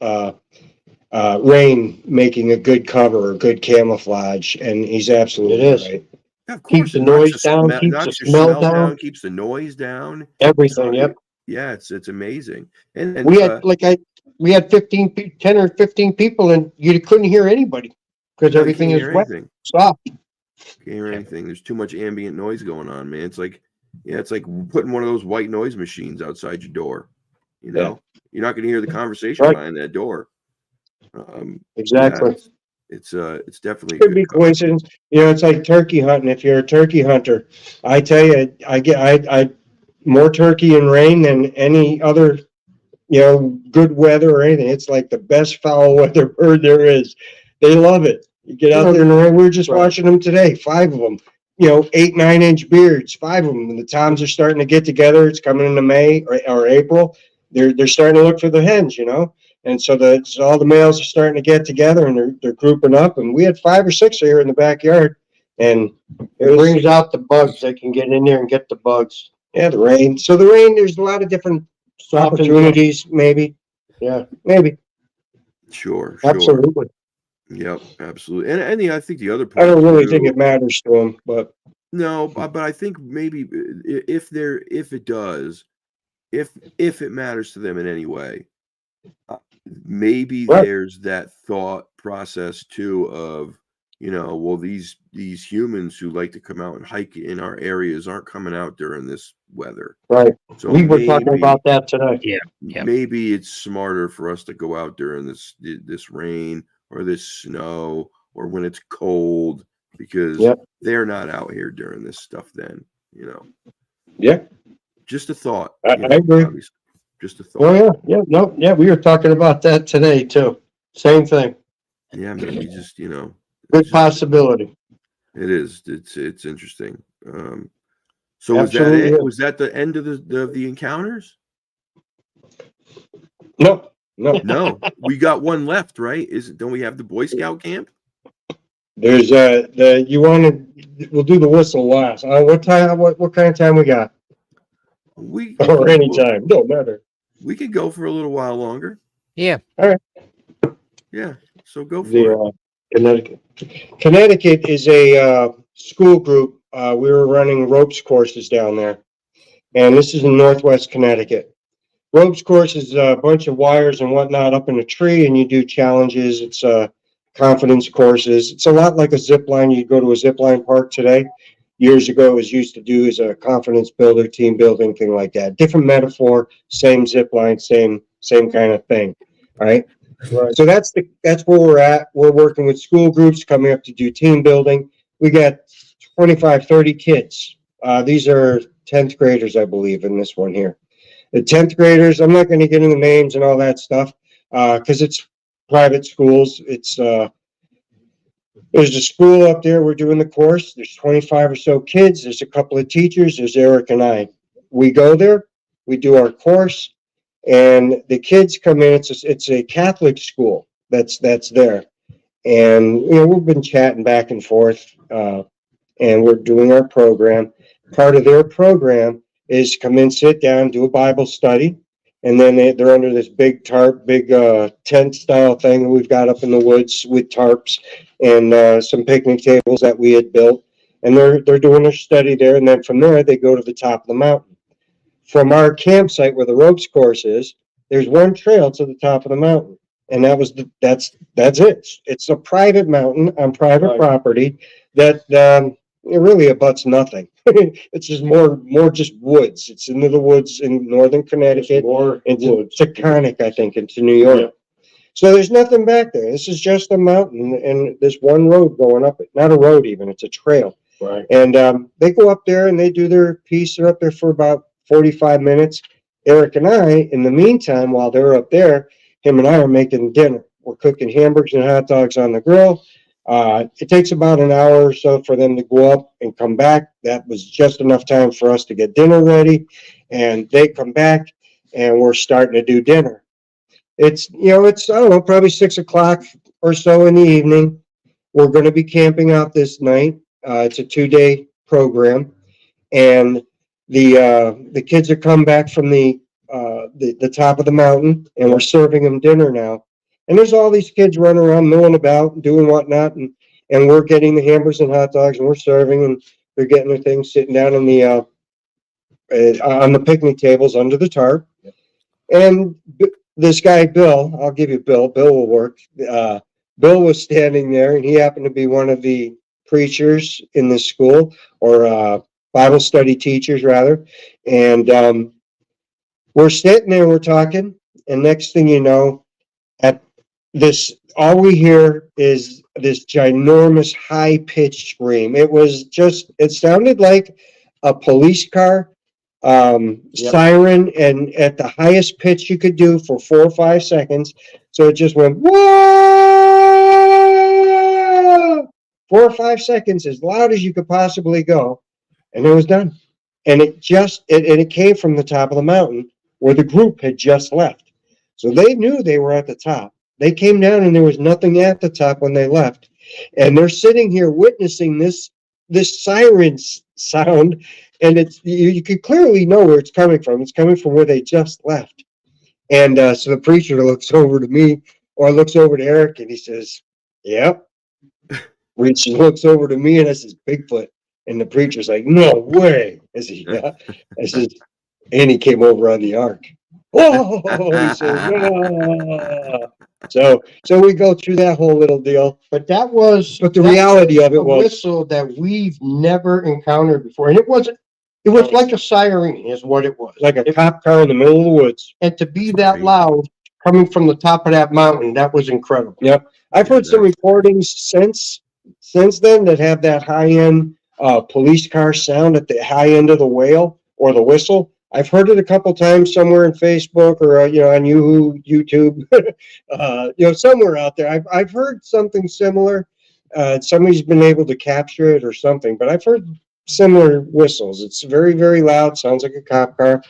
rain making a good cover or good camouflage, and he's absolutely It is. right. Yeah, of course, Keeps the it knocks noise down, keeps the knocks your smell down. keeps the noise down. Everything, yep. Yeah, it's amazing. And We had we had 10 or 15 people, and you couldn't hear anybody because no, you everything can't is hear wet, anything. soft. Can't hear anything. There's too much ambient noise going on, man. It's like putting one of those white noise machines outside your door. You know, you're not going to hear the conversation Right. behind that door. Exactly. Yeah, it's definitely a Could good be cover. coincidence. You know, it's like turkey hunting. If you're a turkey hunter, I tell you, I more turkey and rain than any other, you know, good weather or anything. It's like the best foul weather bird there is. They love it. You get out there in the rain. We were just watching them today. 5 of them. You know, 8, 9-inch beards. 5 of them. And the toms are starting to get together. It's coming into May or April. They're starting to look for the hens. You know. And so all the males are starting to get together and they're grouping up. And we had 5 or 6 here in the backyard. And It brings out the bugs. They can get in there and get the bugs. yeah, the rain. So the rain, there's a lot of different opportunities, maybe. Yeah, Maybe. Sure. absolutely. Yep, absolutely. And I think the other I part don't really too, think it matters to them, but no, but I think maybe if it does, if it matters to them in any way, maybe Right. there's that thought process too of, you know, well, these humans who like to come out and hike in our areas aren't coming out during this weather. Right. So We were talking about that today. Yeah. maybe it's smarter for us to go out during this rain or this snow or when it's cold, because Yep. they're not out here during this stuff then, you know. yeah. Just a thought. I you know, agree. obviously. Just a thought. Oh yeah. We were talking about that today too. Same thing. Yeah, man. We just, you know, Good possibility. it is. It's interesting. So was that Absolutely. it? Was that the end of the encounters? No. No, we got one left, right? Don't we have the Boy Scout camp? There's we'll do the whistle last. What time? What kind of time we got? Or any time, don't matter. We could go for a little while longer. Yeah. Yeah. So go for it. Connecticut is a school group. We were running ropes courses down there, and this is in Northwest Connecticut. Ropes course is a bunch of wires and whatnot up in a tree, and you do challenges. It's confidence courses. It's a lot like a zip line. You go to a zip line park today. Years ago, it was used to do as a confidence builder, team building, thing like that. Different metaphor, same zip line, same kind of thing. All right. Right. So that's where we're at. We're working with school groups coming up to do team building. We got 25, 30 kids. These are 10th graders, I believe, in this one here. The 10th graders, I'm not going to get into names and all that stuff because it's private schools. It's there's a school up there. We're doing the course. There's 25 or so kids. There's a couple of teachers. There's Eric and I. We go there. We do our course. And the kids come in. It's a Catholic school that's there, and you know we've been chatting back and forth, and we're doing our program. Part of their program is come in, sit down, do a Bible study, and then they're under this big tarp, tent style thing that we've got up in the woods with tarps and some picnic tables that we had built, and they're doing their study there, and then from there they go to the top of the mountain. from our campsite where the ropes course is, there's one trail to the top of the mountain. And that's it. It's a private mountain on private property that, it really abuts nothing. It's just more just woods. It's into the woods in northern Connecticut. Into Taconic, I think, into New York. Yeah. So there's nothing back there. This is just a mountain and there's one road going up it. Not a road even, it's a trail. Right. And they go up there and they do their piece. They're up there for about 45 minutes. Eric and I, in the meantime, while they're up there, him and I are making dinner. We're cooking hamburgers and hot dogs on the grill. It takes about an hour or so for them to go up and come back. That was just enough time for us to get dinner ready. And they come back and we're starting to do dinner. It's, I don't know, probably 6 o'clock or so in the evening. We're going to be camping out this night. It's a 2-day program. And the kids are come back from the top of the mountain and we're serving them dinner now. And there's all these kids running around, milling about, doing whatnot, and we're getting the hamburgers and hot dogs, and we're serving, and they're getting their things sitting down on the picnic tables under the tarp. And this guy, Bill, I'll give you Bill. Bill will work. Bill was standing there, and he happened to be one of the preachers in this school, or Bible study teachers, rather. And we're sitting there, we're talking, and next thing you know, all we hear is this ginormous high-pitched scream. It sounded like a police car siren, and at the highest pitch you could do for 4 or 5 seconds. So it just went, whoa! 4 or 5 seconds, as loud as you could possibly go, and it was done. And it came from the top of the mountain where the group had just left. So they knew they were at the top. They came down and there was nothing at the top when they left. And they're sitting here witnessing this siren sound. And you can clearly know where it's coming from. It's coming from where they just left. And so the preacher looks over to me, or looks over to Eric, and he says, yep. Rich looks over to me and I says, Bigfoot. And the preacher's like, no way. I said, yeah. I says, and he came over on the ark. Oh, he says, no. So we go through that whole little deal. But the reality of it was a whistle that we've never encountered before. And it was like a siren is what it was. Like a cop car in the middle of the woods. And to be that loud coming from the top of that mountain, that was incredible. Yep. I've heard some recordings since then that have that high-end police car sound at the high end of the wail or the whistle. I've heard it a couple times somewhere in Facebook or on YouTube, somewhere out there. I've heard something similar. Somebody's been able to capture it or something, but I've heard similar whistles. It's very, very loud. Sounds like a cop car.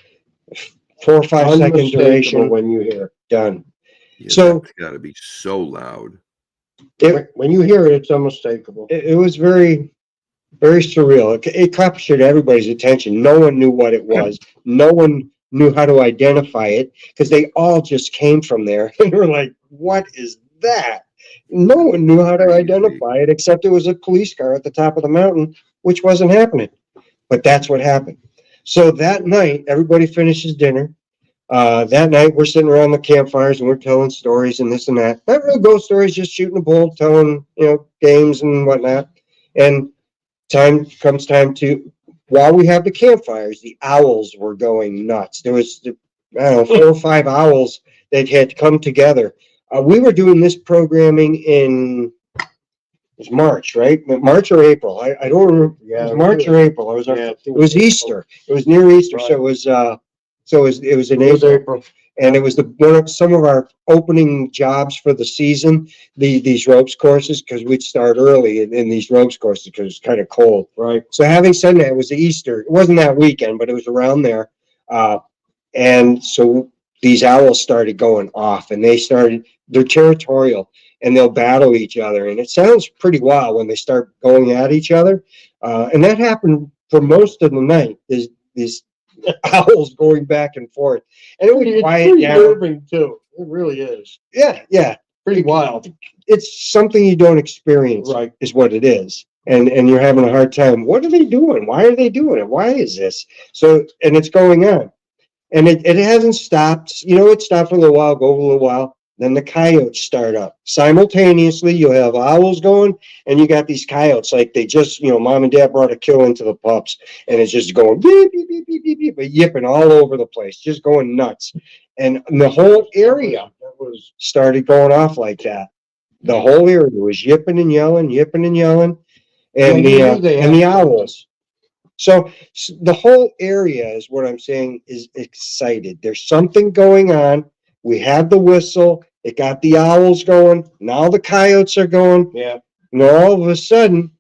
4 or 5 second duration when you hear it. Done. Yeah, so it's got to be so loud. When you hear it, it's unmistakable. It was very, very surreal. It captured everybody's attention. No one knew what it was. No one knew how to identify it because they all just came from there and were like, what is that? No one knew how to identify it except it was a police car at the top of the mountain, which wasn't happening. But that's what happened. So that night, everybody finishes dinner. That night, we're sitting around the campfires and we're telling stories and this and that. Not real ghost stories, just shooting a bull, telling, games and whatnot. And comes time to, while we have the campfires, the owls were going nuts. There was, 4 or 5 owls that had come together. We were doing this programming in, it was March, right? March or April. I don't remember. Yeah, it was March or April. It was Easter. It was near Easter. Right. So it was in April. And it was some of our opening jobs for the season, these ropes courses, because we'd start early in these ropes courses because it was kind of cold. Right. So having said that, it was Easter. It wasn't that weekend, but it was around there. And so these owls started going off, and they're territorial, and they'll battle each other. And it sounds pretty wild when they start going at each other. And that happened for most of the night, these owls going back and forth. And it would quiet down. Moving too. It really is. Yeah. Pretty wild. It's something you don't experience, right? Is what it is. And you're having a hard time. What are they doing? Why are they doing it? Why is this? So, and it's going on. And it hasn't stopped. You know, it stopped for a little while, go for a little while. Then the coyotes start up. Simultaneously, you'll have owls going, and you got these coyotes. Like they just, you know, mom and dad brought a kill into the pups, and it's just going beep, beep, beep, beep, beep, beep, but yipping all over the place, just going nuts. And the whole area was started going off like that. The whole area was yipping and yelling, yipping and yelling, and the owls. So the whole area is what I'm saying is excited. There's something going on. We had the whistle. It got the owls going. Now the coyotes are going. Yeah. And all of a sudden,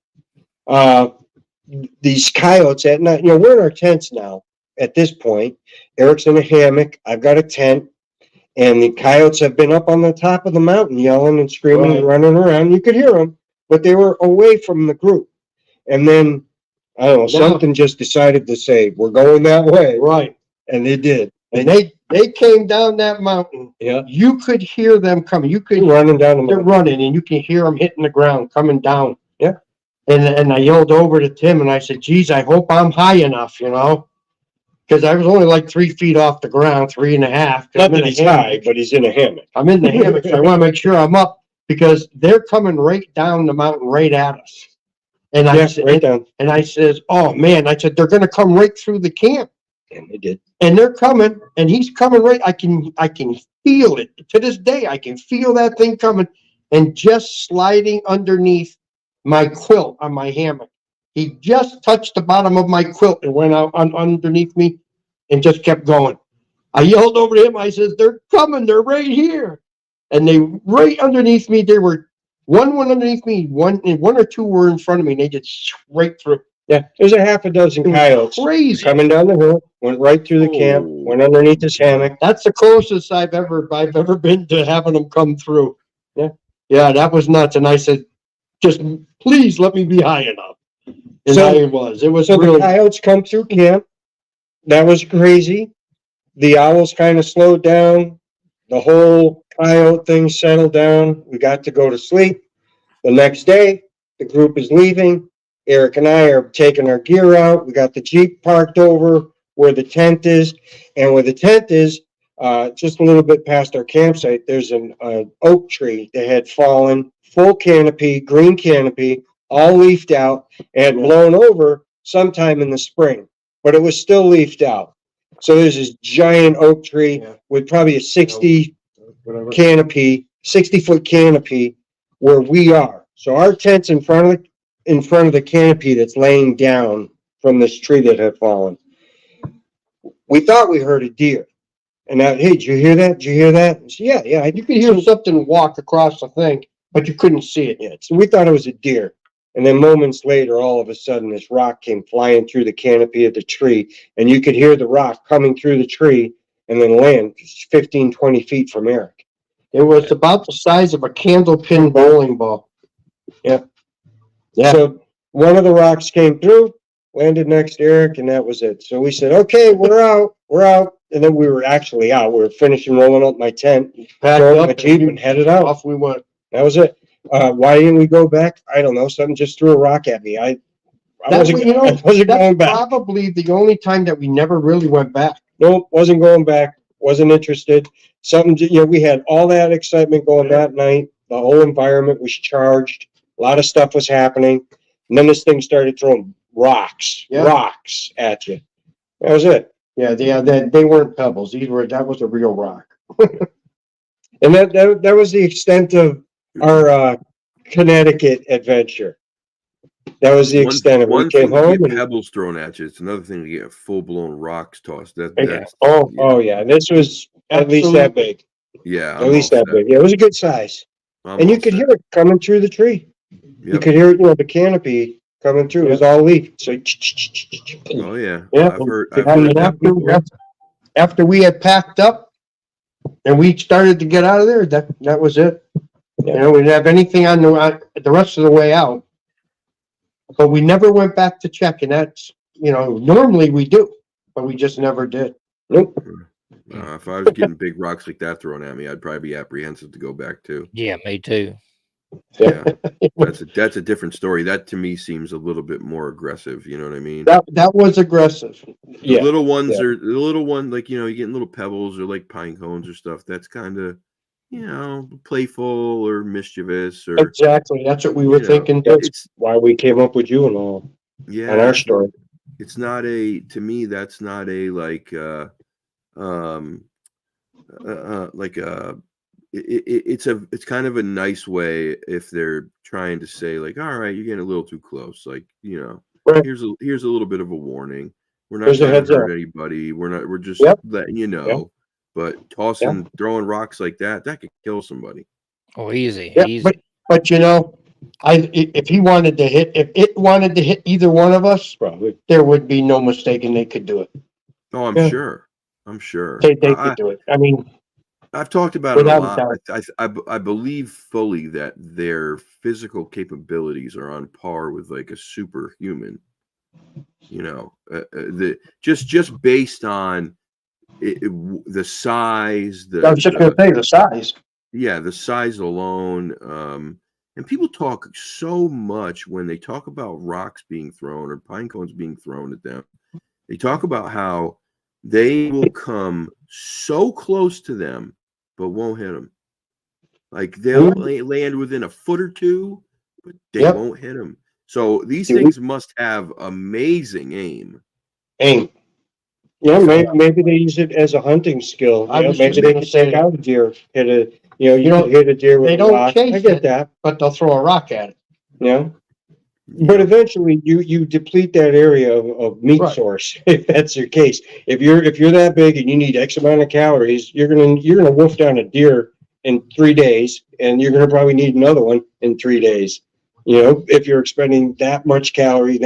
these coyotes at night, you know, we're in our tents now at this point. Eric's in a hammock. I've got a tent. And the coyotes have been up on the top of the mountain yelling and screaming and running around. You could hear them, but they were away from the group. And then, I don't know, something just decided to say, we're going that way. Right. And they did. And they came down that mountain. Yeah. You could hear them coming. You could Running down the they're mountain. running, and you can hear them hitting the ground, coming down. Yeah. And I yelled over to Tim, and I said, geez, I hope I'm high enough, you know? Because I was only like 3 feet off the ground, 3.5. Not that he's high, but he's in a hammock. I'm in the hammock, so I want to make sure I'm up, because they're coming right down the mountain right at us. And I said, right down. and I says, oh man, I said, they're going to come right through the camp. And they did. And they're coming, and he's coming right. I can feel it to this day. I can feel that thing coming, and just sliding underneath my quilt on my hammock. He just touched the bottom of my quilt and went out underneath me, and just kept going. I yelled over to him. I says, "They're coming! They're right here!" And they right underneath me. They were one underneath me. One or two were in front of me. And they just right through. Yeah, there's a half a dozen coyotes Crazy. coming down the hill, went right through the camp, went underneath his hammock. That's the closest I've ever been to having them come through. Yeah, that was nuts. And I said, just please let me be high enough. And So- it was. It was So really the coyotes come through camp. That was crazy. The owls kind of slowed down. The whole coyote thing settled down. We got to go to sleep. The next day, the group is leaving. Eric and I are taking our gear out. We got the Jeep parked over where the tent is. And where the tent is, just a little bit past our campsite, there's an oak tree that had fallen, full canopy, green canopy, all leafed out, and blown over sometime in the spring. But it was still leafed out. So there's this giant oak tree with probably a 60-foot canopy where we are. So our tent's in front of the canopy that's laying down from this tree that had fallen. We thought we heard a deer. And hey, did you hear that? Did you hear that? And so, yeah. you could hear something walk across the thing, but you couldn't see it yet. So we thought it was a deer. And then moments later, all of a sudden, this rock came flying through the canopy of the tree. And you could hear the rock coming through the tree and then land 15, 20 feet from Eric. It was about the size of a candlepin bowling ball. Yeah. Yeah. So one of the rocks came through, landed next to Eric, and that was it. So we said, okay, we're out. And then we were actually out. We were finishing rolling up my tent, Packed throwing up my Jeep and headed out. Off we went. That was it. Why didn't we go back? I don't know. Something just threw a rock at me. I wasn't going That's back. probably the only time that we never really went back. Nope, wasn't going back. Wasn't interested. Something, we had all that excitement going that night. The whole environment was charged. A lot of stuff was happening. And then this thing started throwing rocks at you. That was it. Yeah, they weren't pebbles. That was a real rock. And that was the extent of our Connecticut adventure. That was the extent of it. We came home and pebbles thrown at you. It's another thing to get full blown rocks tossed. That's yeah. This was at least that big. Yeah, at least that big. Yeah, it was a good size, and you could hear it coming through the tree. Yep. You could hear it, the canopy coming through. It was all leaf. So, oh yeah, yeah. After we had packed up and we started to get out of there, that was it. Yeah. We didn't have anything on the rest of the way out. But we never went back to check, and that's, normally we do, but we just never did. Nope. If I was getting big rocks like that thrown at me, I'd probably be apprehensive to go back too. Yeah, me too. Yeah, that's a different story. That to me seems a little bit more aggressive. You know what I mean? That was aggressive. The little ones are the little one, like, you getting little pebbles or like pine cones or stuff. That's kind of, playful or mischievous or, Exactly. That's what we were thinking. it's, Why we came up with you and all yeah, on our story. it's not to me, that's not a like, like it's kind of a nice way if they're trying to say like, all right, you're getting a little too close. Like, Right. here's a little bit of a warning. We're not Here's a trying to heads hurt up. anybody. We're just Yep. letting you know. But throwing rocks like that could kill somebody. Oh, easy, Yeah, easy. but if he wanted to hit, if it wanted to hit either one of us, Probably. there would be no mistaking they could do it. Oh, I'm Yeah. sure. I'm sure. They could do it. I mean, I've talked about it a without a lot. doubt. I believe fully that their physical capabilities are on par with like a superhuman. Just based on the size, I was just going to say the size. the size alone. And people talk so much when they talk about rocks being thrown or pine cones being thrown at them. They talk about how they will come so close to them, but won't hit them. Like they'll land within a foot or two, but they won't hit them. So these things must have amazing aim. Yeah, maybe they use it as a hunting skill. Maybe they can take out a deer, hit a deer with they a don't rock. chase I get it. that. But they'll throw a rock at it. Yeah. But eventually you deplete that area of meat source, if that's your case. If you're that big and you need X amount of calories, you're gonna wolf down a deer in 3 days, and you're gonna probably need another one in 3 days. If you're expending that much calorie,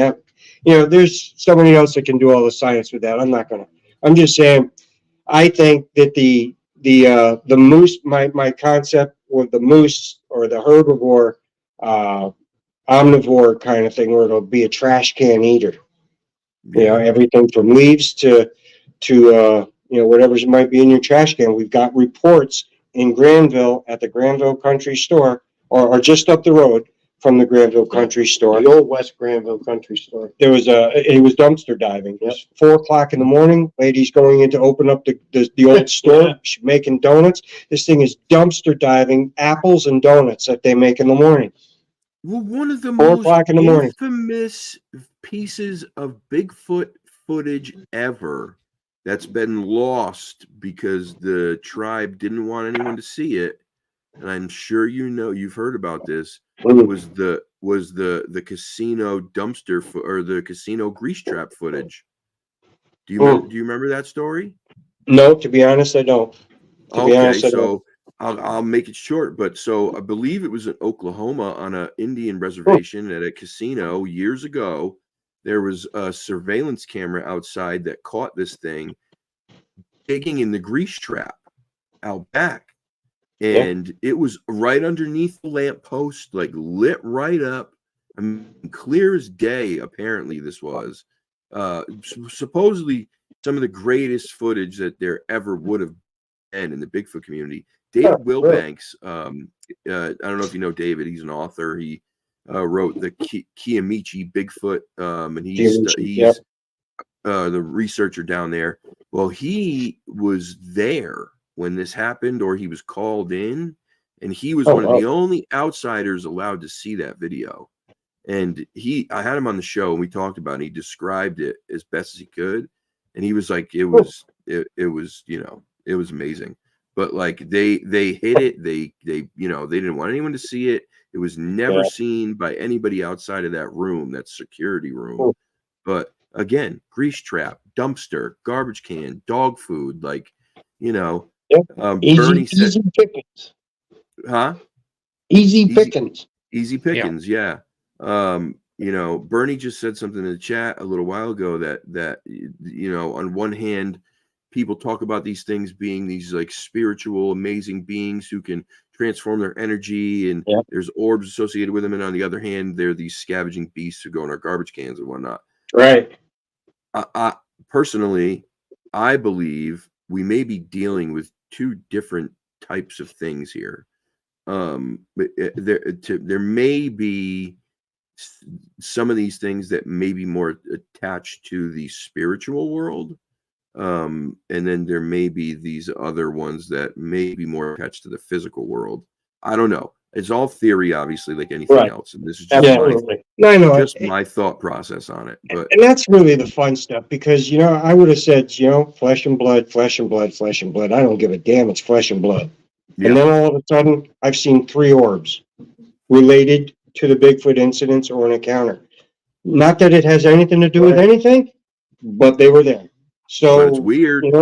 there's somebody else that can do all the science with that. I'm just saying, I think that the moose, my concept with the moose or the herbivore, omnivore kind of thing, where it'll be a trash can eater. Everything from leaves to whatever might be in your trash can. We've got reports in Granville at the Granville Country Store, or just up the road from the Granville Country Store. The old West Granville Country Store. He was dumpster diving. It was 4:00 in the morning. Ladies going in to open up the old store, making donuts. This thing is dumpster diving apples and donuts that they make in the morning. Well, one of the 4 most o'clock in the morning. infamous pieces of Bigfoot footage ever that's been lost because the tribe didn't want anyone to see it, and I'm sure you've heard about this, was the casino dumpster or the casino grease trap footage. Do you remember that story? No, to be honest, I don't. So I'll make it short, but so I believe it was in Oklahoma on an Indian reservation at a casino years ago. There was a surveillance camera outside that caught this thing digging in the grease trap out back. And it was right underneath the lamppost, like lit right up. I mean, clear as day, apparently this was. Supposedly some of the greatest footage that there ever would have been in the Bigfoot community. David Wilbanks, I don't know if you know David, he's an author. He wrote the Kiamichi Bigfoot, and he's the researcher down there. Well, he was there when this happened, or he was called in, and he was one of the only outsiders allowed to see that video. And I had him on the show and we talked about it. He described it as best as he could. And he was like, it was amazing. But like they hid it. They didn't want anyone to see it. It was never seen by anybody outside of that room, that security room. But again, grease trap, dumpster, garbage can, dog food, like, Bernie said, easy pickings. huh? Easy pickings. Easy pickings, yeah. Bernie just said something in the chat a little while ago that on one hand, people talk about these things being these like spiritual, amazing beings who can transform their energy, and there's orbs associated with them, and on the other hand, they're these scavenging beasts who go in our garbage cans and whatnot. Right. I personally, I believe we may be dealing with two different types of things here. But there may be some of these things that may be more attached to the spiritual world. And then there may be these other ones that may be more attached to the physical world. I don't know. It's all theory, obviously, like anything Right. else. And this is just Absolutely. No, I know. my thought process on it. But And that's really the fun stuff because, I would have said, flesh and blood, flesh and blood, flesh and blood. I don't give a damn. It's flesh and blood. yeah, And then all of a sudden, I've seen 3 orbs related to the Bigfoot incidents or an encounter. Not that it has anything to do with anything, but they were there. So, but it's weird. It's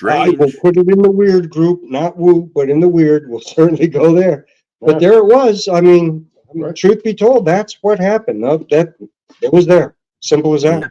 I will strange. put it in the weird group, not woo, but in the weird. We'll certainly go there. But there it was. I mean, truth be told, that's what happened. No, that it was there. Simple as that. Yeah,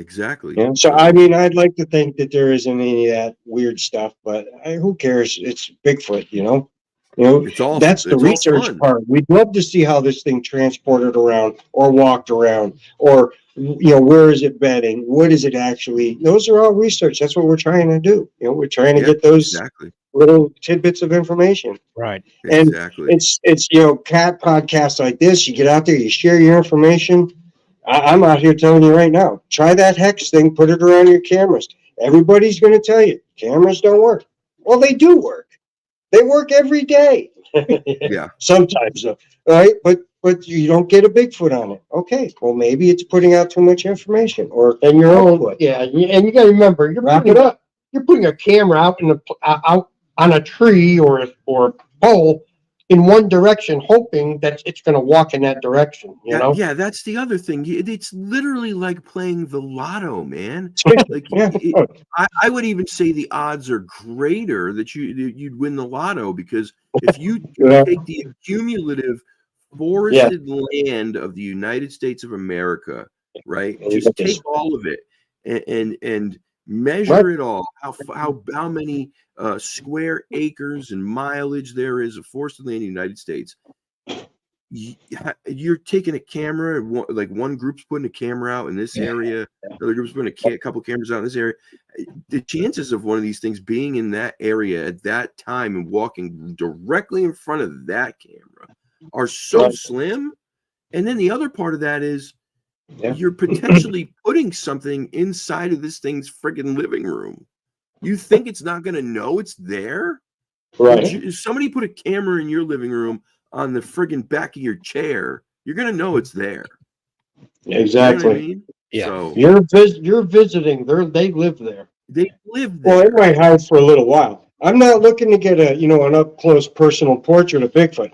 exactly. Yeah. So, I mean, I'd like to think that there isn't any of that weird stuff, but who cares? It's Bigfoot, It's all that's the it's all research fun. part. We'd love to see how this thing transported around or walked around or, where is it bedding? What is it actually? Those are all research. That's what we're trying to do. We're trying to get those exactly. little tidbits of information. Right. And Exactly. it's cat podcasts like this. You get out there, you share your information. I'm out here telling you right now, try that hex thing, put it around your cameras. Everybody's going to tell you cameras don't work. Well, they do work. They work every day. Yeah. Sometimes, right? But you don't get a Bigfoot on it. Okay, well maybe it's putting out too much information, or And your own, output. yeah, and you gotta remember, Wrap it up. you're putting a camera out on a tree or a pole in one direction, hoping that it's gonna walk in that direction, Yeah, that's the other thing. It's literally like playing the lotto, man. Like Yeah. I would even say the odds are greater that you'd win the lotto, because if you Yeah. take the cumulative forested land of the United States of America, right? Just take all of it and measure it all. How many square acres and mileage there is of forested land in the United States. You're taking a camera, like one group's putting a camera out in this area, another group's putting a couple cameras out in this area. The chances of one of these things being in that area at that time and walking directly in front of that camera are so slim. And then the other part of that is you're potentially putting something inside of this thing's friggin' living room. You think it's not going to know it's there? Right. If somebody put a camera in your living room on the friggin' back of your chair, you're going to know it's there. Exactly. You know what I mean? Yeah. So you're visiting. They live there. they live there. Well, it might hide for a little while. I'm not looking to get an up close personal portrait of Bigfoot.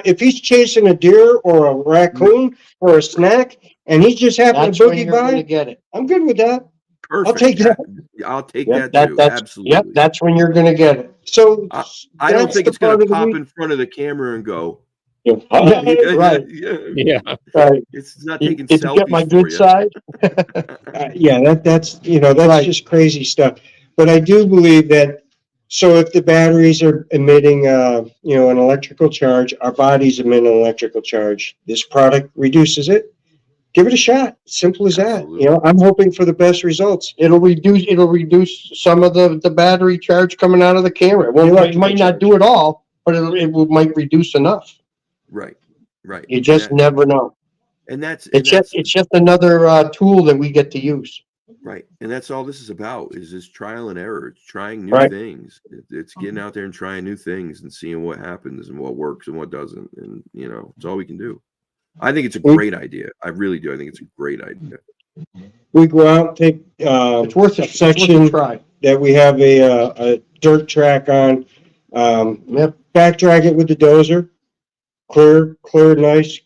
If he's chasing a deer or a raccoon or a snack and he's just happening That's to when boogie you're gonna by, get it. I'm good with that. Perfect. I'll take that. I'll take Yep, that too. that's Absolutely. that's when you're gonna get it. So I don't that's think the it's going part to of the pop week- in front of the camera and go. Right. Yeah. Right. It's not Did taking you get my selfies good for you. side? That's Right. just crazy stuff. But I do believe that. So if the batteries are emitting, an electrical charge, our bodies emit an electrical charge. This product reduces it. Give it a shot. Simple as Absolutely. that. I'm hoping for the best results. It'll reduce some of the battery charge coming out of the camera. Well, it might not do it all, but might reduce enough. Right. You just never know. And that's It's just another tool that we get to use. right. And that's all this is about, is this trial and error. It's trying new things. It's getting out there and trying new things and seeing what happens and what works and what doesn't. And, it's all we can do. I think it's a great idea. I really do. I think it's a great idea. We go out, take It's worth a a section try. that we have a dirt track on. Back drag it with the dozer. Clear, nice,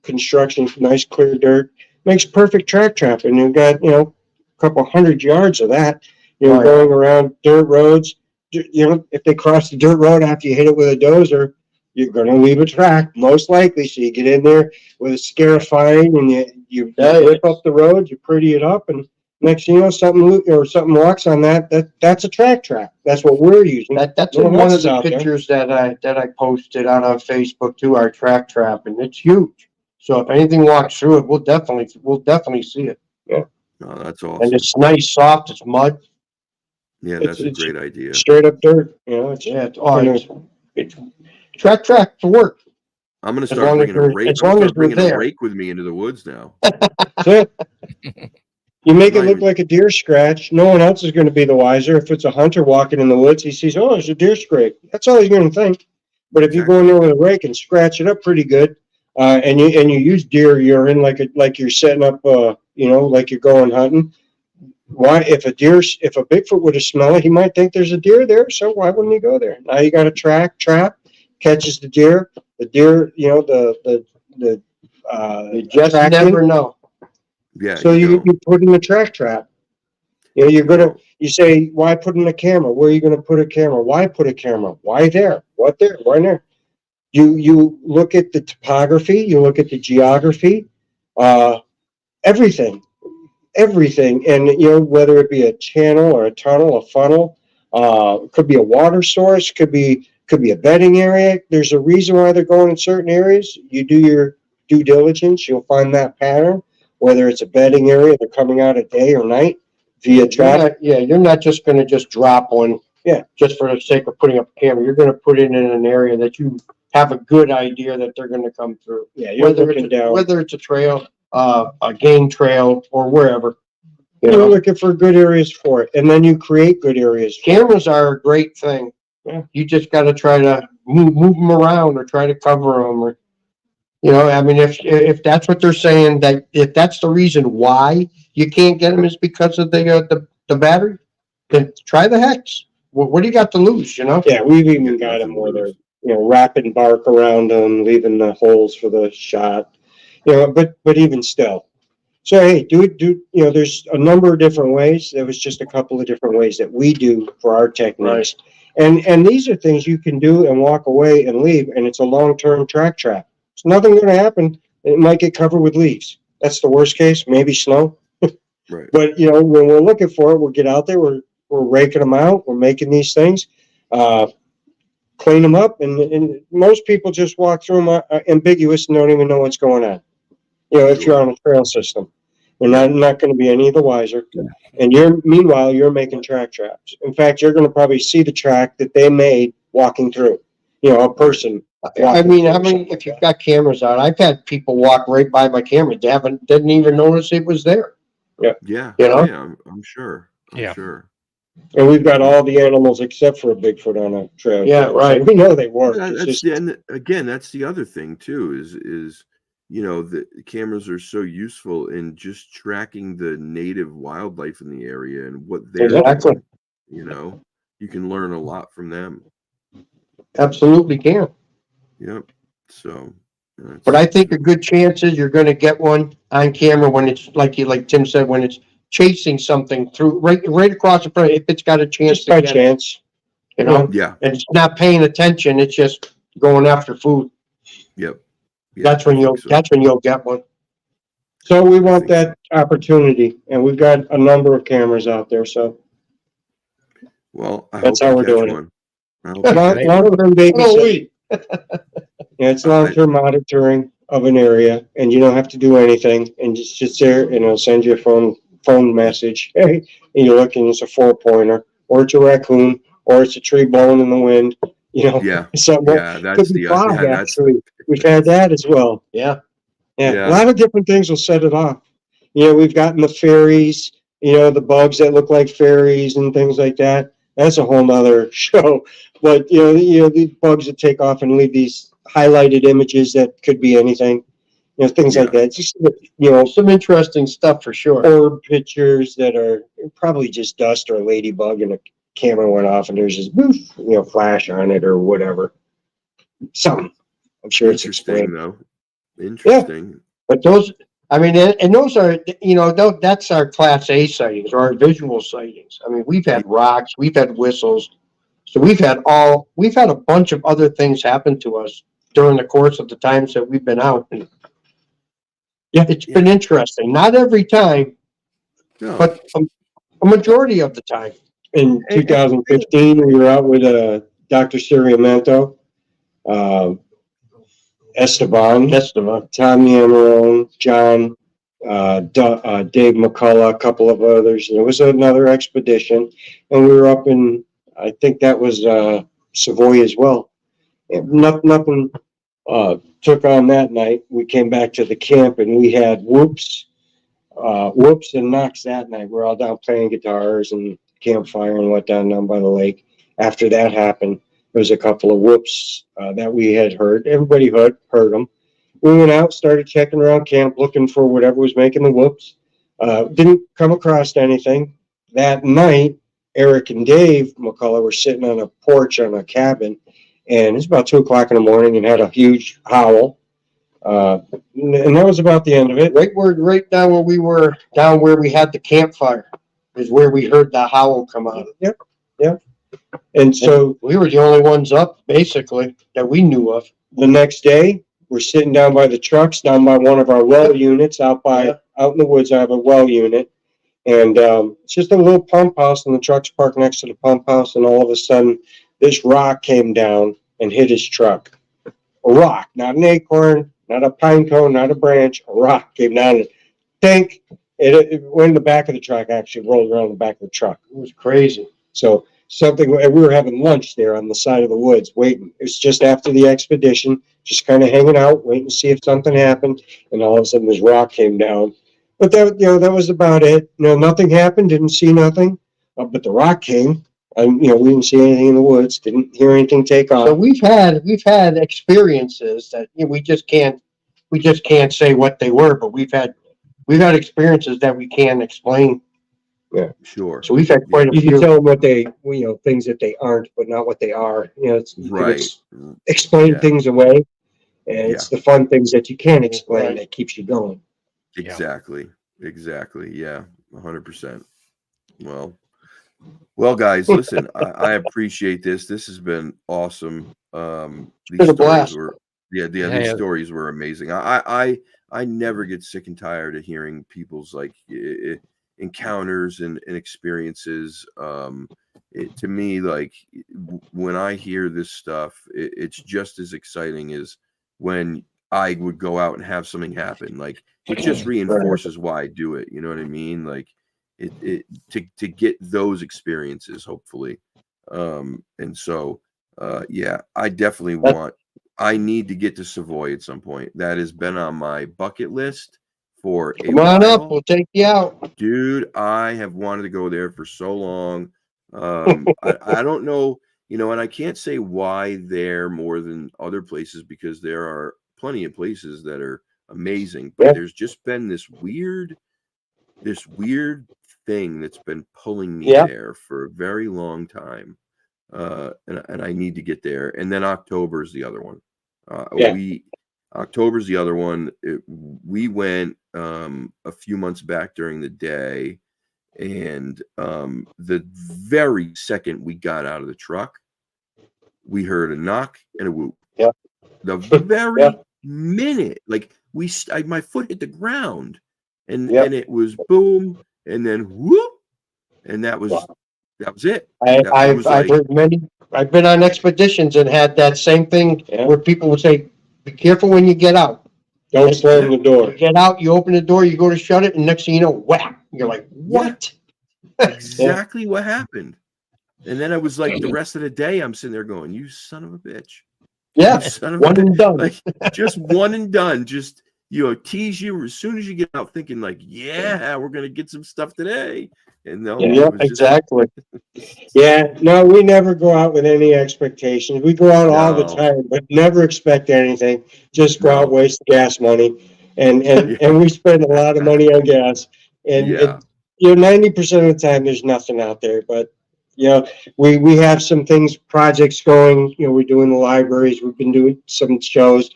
construction, nice clear dirt. Makes perfect track trap. And you've got, a couple 100 yards of that, going around dirt roads. If they cross the dirt road after you hit it with a dozer, you're going to leave a track, most likely. So you get in there with a scarifying and you rip up the road, you pretty it up, and next thing you know, something walks on that's a track trap. That's what we're using. That's No one one else of is the out there. pictures that I posted out on Facebook too, our track trap, and it's huge. So if anything walks through it, we'll definitely see it. Oh, that's awesome. And it's nice, soft, it's mud. Yeah, that's a great idea. Straight up dirt. It's track to work. I'm gonna As start long as bringing a we're- rake. as I'm gonna long as start we're bringing a there. rake with me into the woods now. That's it. You make it Not look even- like a deer scratch. No one else is going to be the wiser. If it's a hunter walking in the woods, he sees, oh, there's a deer scrape. That's all he's going to think. But if you go in there with a rake and scratch it up pretty good, and you use deer urine like you're setting up, like you're going hunting. Why, if a Bigfoot would have smelled it, he might think there's a deer there. So why wouldn't he go there? Now you got a trap, catches the deer. The deer, You just tracking. never know. Yeah. So you don't. put in a track trap. You say, why put in a camera? Where are you gonna put a camera? Why put a camera? Why there? What there? Why there? You look at the topography, you look at the geography, everything. And whether it be a channel or a tunnel, a funnel, could be a water source, could be a bedding area. There's a reason why they're going in certain areas. You do your due diligence, you'll find that pattern, whether it's a bedding area, they're coming out at day or night via trap. You're not just gonna just drop one. Yeah. Just for the sake of putting up a camera. You're gonna put it in an area that you have a good idea that they're gonna come through. Yeah, you're looking down. Whether it's a trail, a game trail or wherever. You're looking for good areas for it, and then you create good areas. Cameras are a great thing. Yeah. You just gotta try to move them around or try to cover them or, I mean, if that's what they're saying, that if that's the reason why you can't get them is because of the battery, then try the hex. What do you got to lose, Yeah, we've even got them where they're, wrapping bark around them, leaving the holes for the shot, but even still. So, hey, there's a number of different ways. There was just a couple of different ways that we do for our techniques. And these are things you can do and walk away and leave, and it's a long-term track trap. It's nothing going to happen. It might get covered with leaves. That's the worst case, maybe snow. Right. But, when we're looking for it, we'll get out there, we're raking them out, we're making these things, clean them up, and most people just walk through them ambiguous and don't even know what's going on. If you're on a trail system, they're not going to be any of the wiser. And meanwhile, you're making track traps. In fact, you're going to probably see the track that they made walking through, a person. I mean, if you've got cameras out, I've had people walk right by my camera. They didn't even notice it was there. Yeah. Yeah, I'm sure. Yeah. Sure. And we've got all the animals except for a Bigfoot on a trail. Yeah, right. So we know they work. And again, that's the other thing too, is the cameras are so useful in just tracking the native wildlife in the area and what they're Exactly. doing. You can learn a lot from them. Absolutely can. Yep. So, But I think a good chance is you're going to get one on camera when it's like Tim said, when it's chasing something through right across the front. If it's got a chance just to by get chance. yeah. and it's not paying attention, it's just going after food. Yep. Yeah, That's when you'll get one. So we want that opportunity, and we've got a number of cameras out there. So well, that's how we're doing one. Long-term babysitting. Yeah, it's long-term monitoring of an area, and you don't have to do anything, and just sits there, and it'll send you a phone message. Hey, and you look, and it's a 4-pointer, or it's a raccoon, or it's a tree blowing in the wind. Yeah. So That's could be the fog, that's actually. We've had that as well. Yeah. Yeah, a lot of different things will set it off. We've gotten the fairies, the bugs that look like fairies and things like that. That's a whole nother show. But, the bugs that take off and leave these highlighted images that could be anything, things like that. Just, Some interesting stuff for sure. orb pictures that are probably just dust or a ladybug and a camera went off and there's this boof, flash on it or whatever. Something. I'm sure it's interesting explained. though. Interesting. But those are, that's our Class A sightings or our visual sightings. I mean, we've had rocks, we've had whistles. So we've had a bunch of other things happen to us during the course of the times that we've been out. And it's been interesting. Not every time, but a majority of the time. In 2015, we were out with Dr. Siriamento, Esteban, Tom Yamarone, John, Dave McCullough, a couple of others. There was another expedition, and we were up in, I think that was Savoy as well. Nothing took on that night. We came back to the camp and we had whoops and knocks that night. We're all down playing guitars and campfire and went down by the lake. After that happened, there was a couple of whoops that we had heard. Everybody heard them. We went out, started checking around camp, looking for whatever was making the whoops. Didn't come across anything. That night, Eric and Dave McCullough were sitting on a porch on a cabin, and it's about 2:00 in the morning, and had a huge howl. And that was about the end of it. Right down where we were, down where we had the campfire, is where we heard the howl come out. Yep. And so we were the only ones up, basically, that we knew of. the next day, we're sitting down by the trucks, down by one of our well units, out in the woods. I have a well unit, and it's just a little pump house, and the truck's parked next to the pump house. And all of a sudden, this rock came down and hit his truck. A rock, not an acorn, not a pine cone, not a branch. A rock came down and think it went in the back of the truck. Actually, rolled around the back of the truck. It was crazy. So we were having lunch there on the side of the woods, waiting. It was just after the expedition, just kind of hanging out, waiting to see if something happened. And all of a sudden, this rock came down. But that was about it. Nothing happened. Didn't see nothing. But the rock came. We didn't see anything in the woods. Didn't hear anything take off. So we've had experiences that we just can't say what they were, but we've had experiences that we can't explain. Yeah, sure. So we've had quite a You few. can tell them what they, things that they aren't, but not what they are. It's Right. Explain Yeah. things away, and it's the fun things that you can't explain Right. that keeps you going. Exactly. Yeah. 100%. Well, guys, listen, I appreciate this. This has been awesome. These been a blast. stories were, these stories were amazing. I never get sick and tired of hearing people's encounters and experiences. To me, when I hear this stuff, it's just as exciting as when I would go out and have something happen. It just reinforces why I do it. You know what I mean? To get those experiences, hopefully. And so, I definitely I need to get to Savoy at some point. That has been on my bucket list for a Come on while. up, we'll take you out. Dude, I have wanted to go there for so long. I don't know, and I can't say why there more than other places, because there are plenty of places that are amazing, but there's just been this weird thing that's been pulling me there for a very long time. And I need to get there. And then October is the other one. October's the other one. We went a few months back during the day, and the very second we got out of the truck, we heard a knock and a whoop. Yeah. The very minute, my foot hit the ground, and it was boom, and then whoop, and that was it. I've heard many. I've been on expeditions and had that same thing where people would say, "Be careful when you get out. Don't slam the door." You get out, you open the door, you go to shut it, and next thing you know, whap! You're like, "What?" Exactly what happened. And then I was the rest of the day, I'm sitting there going, "You son of a bitch." Yeah, one and done. Just one and done. Just tease you as soon as you get out, thinking we're gonna get some stuff today. And no, exactly. No, we never go out with any expectations. We go out all the time, but never expect anything. Just go out, waste gas money, and we spend a lot of money on gas. And 90% of the time, there's nothing out there. But we have some projects going. We're doing the libraries. We've been doing some shows.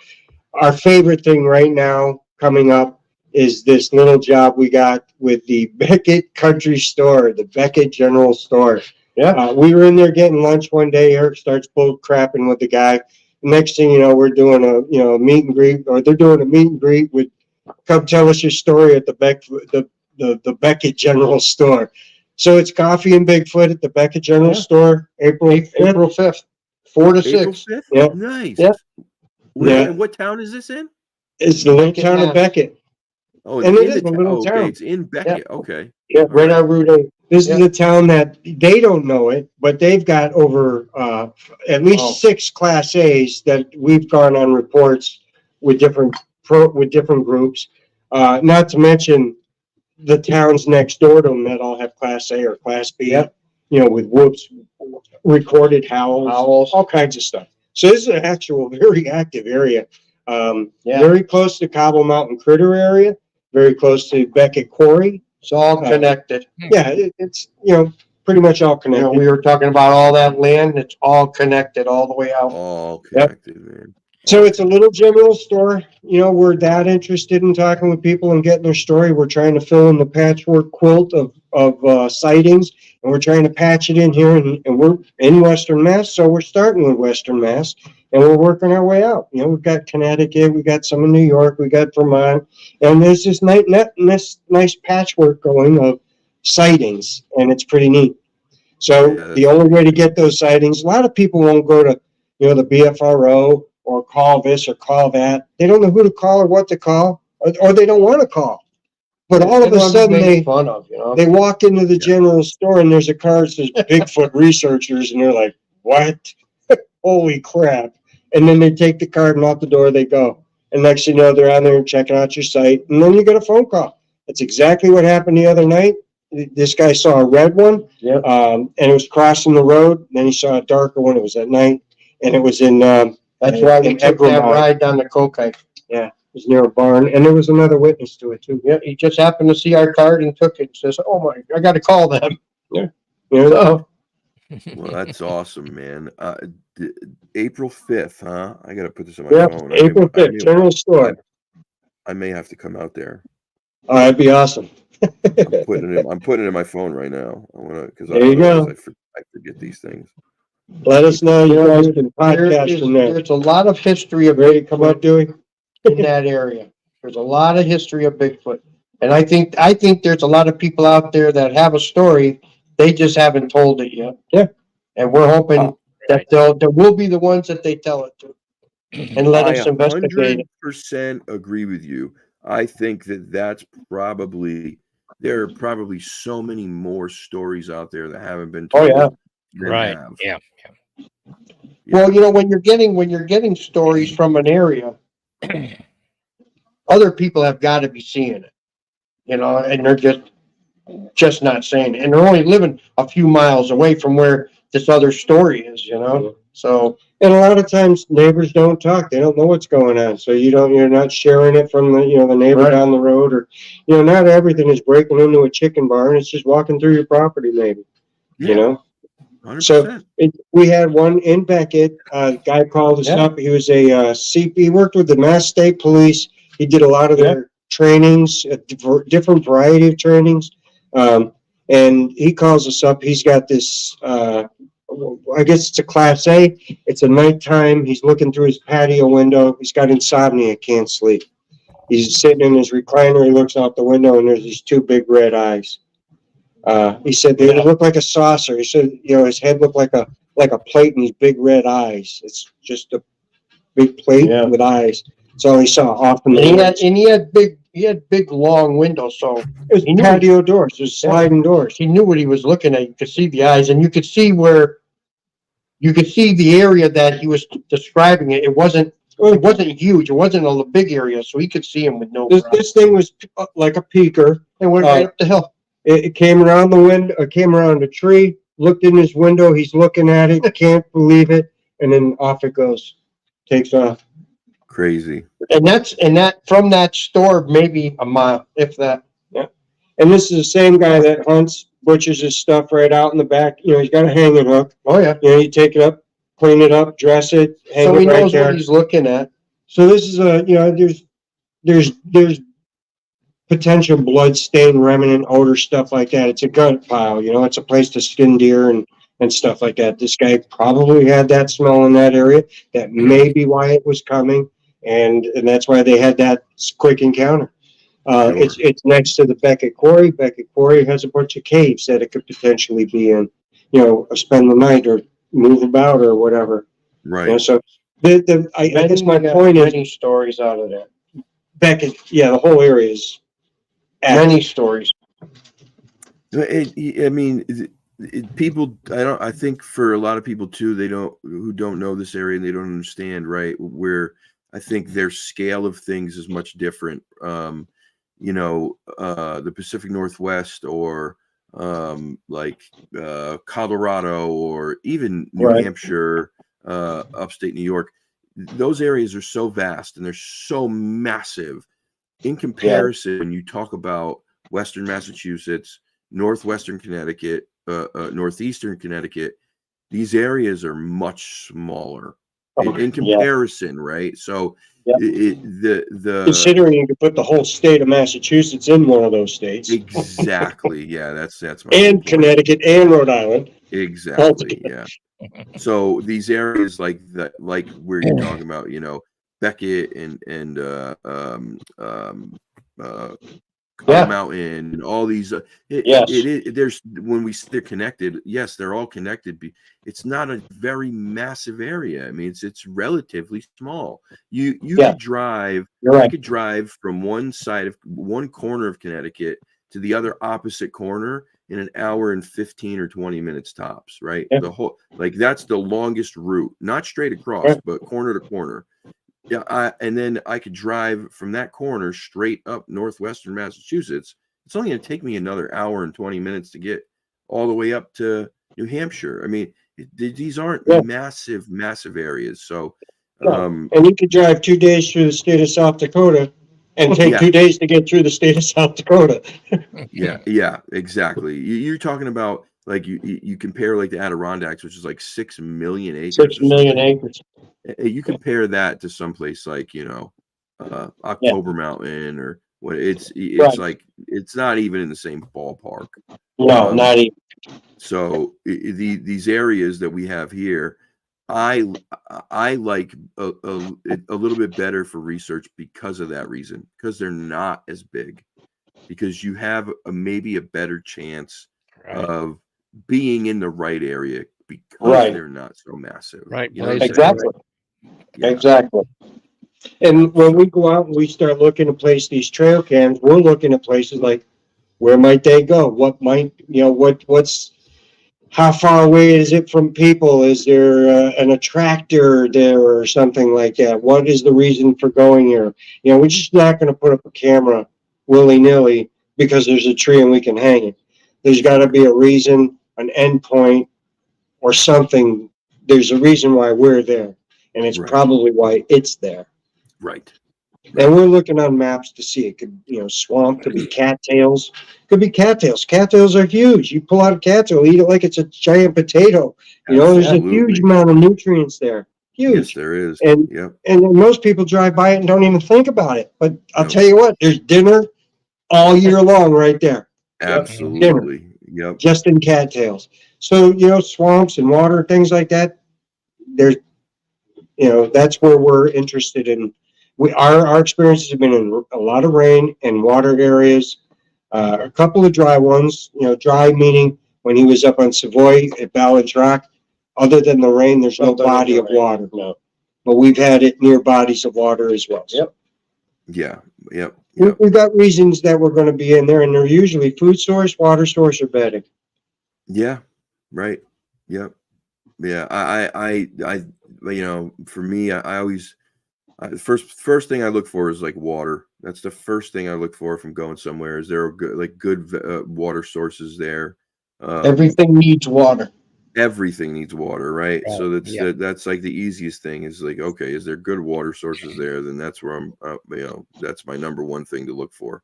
Our favorite thing right now coming up is this little job we got with the Beckett Country Store, the Beckett General Store. Yeah. We were in there getting lunch one day. Eric starts bull crapping with the guy. Next thing you know, we're doing a meet and greet, or they're doing a meet and greet with, come tell us your story at the Beckett General Store. So it's coffee and Bigfoot at the Beckett General Store, April 5th, 4 to 6. 5th? Yeah. Nice. Yeah. What town is this in? It's the little town of Beckett. Oh, and it is a little town. Okay, it's in Beckett. Yeah. Okay. Yeah, right on Route 8. This is a town that they don't know it, but they've got over at least 6 Class A's that we've gone on reports with different groups. Not to mention the towns next door to them that all have Class A or Class B. Yep. You know, with whoops, recorded howls, all kinds of stuff. So this is an actual very active area. Very close to Cobble Mountain Critter area, very close to Beckett Quarry. It's all connected. Yeah, it's, you know, pretty much all You connected. know, we were talking about all that land. It's all connected all the way out. All connected, man. So it's a little general store. You know, we're that interested in talking with people and getting their story. We're trying to fill in the patchwork quilt of sightings, and we're trying to patch it in here. And we're in Western Mass, so we're starting with Western Mass, and we're working our way out. You know, we've got Connecticut, we got some in New York, we got Vermont, and there's this nice patchwork going of sightings, and it's pretty neat. So the only way to get those sightings, a lot of people won't go to, you know, the BFRO or call this or call that. They don't know who to call or what to call, or they don't want to call. But all of a sudden they walk into the general store and there's a card that says Bigfoot researchers, and they're like, what? Holy crap. And then they take the card and out the door they go. And next thing you know, they're on there checking out your site, and then you get a phone call. That's exactly what happened the other night. This guy saw a red one, and it was crossing the road. Then he saw a darker one. It was at night, and it was in That's why we took that ride down the Cokai. Yeah, it was near a barn, and there was another witness to it too. Yeah, he just happened to see our card and took it. Says, "Oh my, I got to call them." Yeah. So, Well, that's awesome, man. April 5th, huh? I got to put this on my phone. April 5th, general store. I may have to come out there. Oh, that'd be awesome. I'm putting it in my phone right now. There you go. I forget these things. Let us know. You guys can podcast from there. There's a lot of history of Ready to come out, Dewey? in that area. There's a lot of history of Bigfoot, and I think there's a lot of people out there that have a story. They just haven't told it yet. Yeah, and we're hoping that there will be the ones that they tell it to, and let us investigate it. 100% agree with you. I think that's probably, there are probably so many more stories out there that haven't been told. Oh yeah, Right. Yeah. Well, you know, when you're getting stories from an area, other people have got to be seeing it, you know, and they're just not saying it, and they're only living a few miles away from where this other story is, you know. So, and a lot of times neighbors don't talk; they don't know what's going on. So you're not sharing it from the neighbor down the road, or not everything is breaking into a chicken barn. It's just walking through your property, maybe. Yeah. You know. 100%. So we had one in Beckett. A guy called us up. He was a CP. He worked with the Mass State Police. He did a lot of their trainings, a different variety of trainings. And he calls us up. He's got this, I guess it's a Class A. It's a nighttime. He's looking through his patio window. He's got insomnia, can't sleep. He's sitting in his recliner. He looks out the window, and there's these 2 big red eyes. He said they look like a saucer. He said, his head looked like a plate and these big red eyes. It's just a big plate with eyes. That's all he saw off in the woods. He had big long windows, so it was patio doors, there's sliding doors. He knew what he was looking at. You could see the eyes, and you could see the area that he was describing it. It wasn't huge. It wasn't a big area, so he could see him with no. This thing was like a peeker. And went right up the hill. It came around the window, came around a tree, looked in his window. He's looking at it, can't believe it, and then off it goes, takes off. Crazy. And that from that store, maybe a mile, if that. Yeah. And this is the same guy that hunts, butchers his stuff right out in the back. He's got a hanging hook. Oh yeah. You take it up, clean it up, dress it, hang it right there. So he knows what he's looking at. So this is there's potential blood stain, remnant, odor, stuff like that. It's a gut pile, it's a place to skin deer and stuff like that. This guy probably had that smell in that area. That may be why it was coming, and that's why they had that quick encounter. It's next to the Beckett Quarry. Beckett Quarry has a bunch of caves that it could potentially be in, spend the night or move about or whatever. Right. So I guess my point is many stories out of that. Beckett, the whole area is many stories. I mean, people. I think for a lot of people too, who don't know this area and they don't understand, right? Where I think their scale of things is much different. The Pacific Northwest or Colorado or even New Right. Hampshire, upstate New York. Those areas are so vast and they're so massive in comparison. When you talk about Western Massachusetts, Northwestern Connecticut, Northeastern Connecticut, these areas are much smaller in comparison, right? So Considering you could put the whole state of Massachusetts in one of those states. Exactly. Yeah, that's my And point. Connecticut and Rhode Island. Exactly. Yeah. So these areas like where you're talking about, Beckett and Cotton Mountain and all these. There's when we they're connected. Yes, they're all connected. It's not a very massive area. I mean, it's relatively small. You could drive. I could drive from one corner of Connecticut to the other opposite corner in an hour and 15 or 20 minutes tops. Right. The whole that's the longest route, not straight across, but corner to corner. Yeah, and then I could drive from that corner straight up northwestern Massachusetts. It's only going to take me another hour and 20 minutes to get all the way up to New Hampshire. I mean, these aren't massive areas. So, and you could drive 2 days through the state of South Dakota and take 2 days to get through the state of South Dakota. yeah, exactly. You're talking about you compare the Adirondacks, which is 6 million acres. 6 million acres. You compare that to someplace October Mountain or what it's it's not even in the same ballpark. No, not even. So these areas that we have here, I like a little bit better for research because of that reason, because they're not as big, because you have maybe a better chance of being in the right area because they're not so massive. Right. You know Exactly. Yeah. Exactly. And when we go out and we start looking to place these trail cams, we're looking at places like, where might they go? What might, what's, how far away is it from people? Is there an attractor there or something like that? What is the reason for going here? We're just not going to put up a camera willy-nilly because there's a tree and we can hang it. There's got to be a reason, an endpoint, or something. There's a reason why we're there. And it's probably why it's there. Right. And we're looking on maps to see. It could, swamp, could be cattails. Could be cattails. Cattails are huge. You pull out a cattail, eat it like it's a giant potato. There's a huge amount of nutrients there. Huge. Yes, there is. And most people drive by it and don't even think about it. But I'll tell you what, there's dinner all year long right there. Absolutely. Dinner, just in cattails. So, swamps and water, things like that, there's, that's where we're interested in. Our experiences have been in a lot of rain and water areas, a couple of dry ones, dry meaning when he was up on Savoy at Ballard's Rock. Other than the rain, there's no body of water. No. But we've had it near bodies of water as well. Yep. Yeah. Yep. We've got reasons that we're going to be in there, and they're usually food source, water source, or bedding. Yeah. Right. Yep. Yeah. I for me, I always, the first thing I look for is water. That's the first thing I look for from going somewhere. Is there a good water sources there? Everything needs water. Everything needs water, right? So that's the easiest thing is okay, is there good water sources there? Then that's where I'm, that's my number one thing to look for.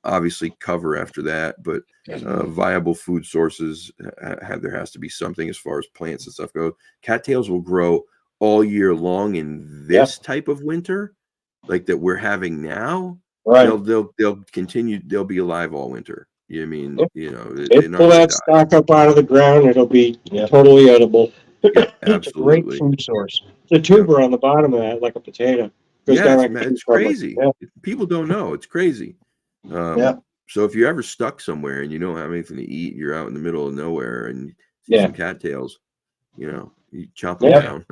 Obviously cover after that, but viable food sources, there has to be something as far as plants and stuff go. Cattails will grow all year long in this type of winter, that we're having now. Right. They'll continue. They'll be alive all winter. I mean, pull that stock up out of the ground, it'll be totally edible. Yeah, absolutely. It's a great food source. The tuber on the bottom of that, like a potato. It's crazy. People don't know. It's crazy. So if you're ever stuck somewhere and you don't have anything to eat, you're out in the middle of nowhere and see some cattails, you chop them down.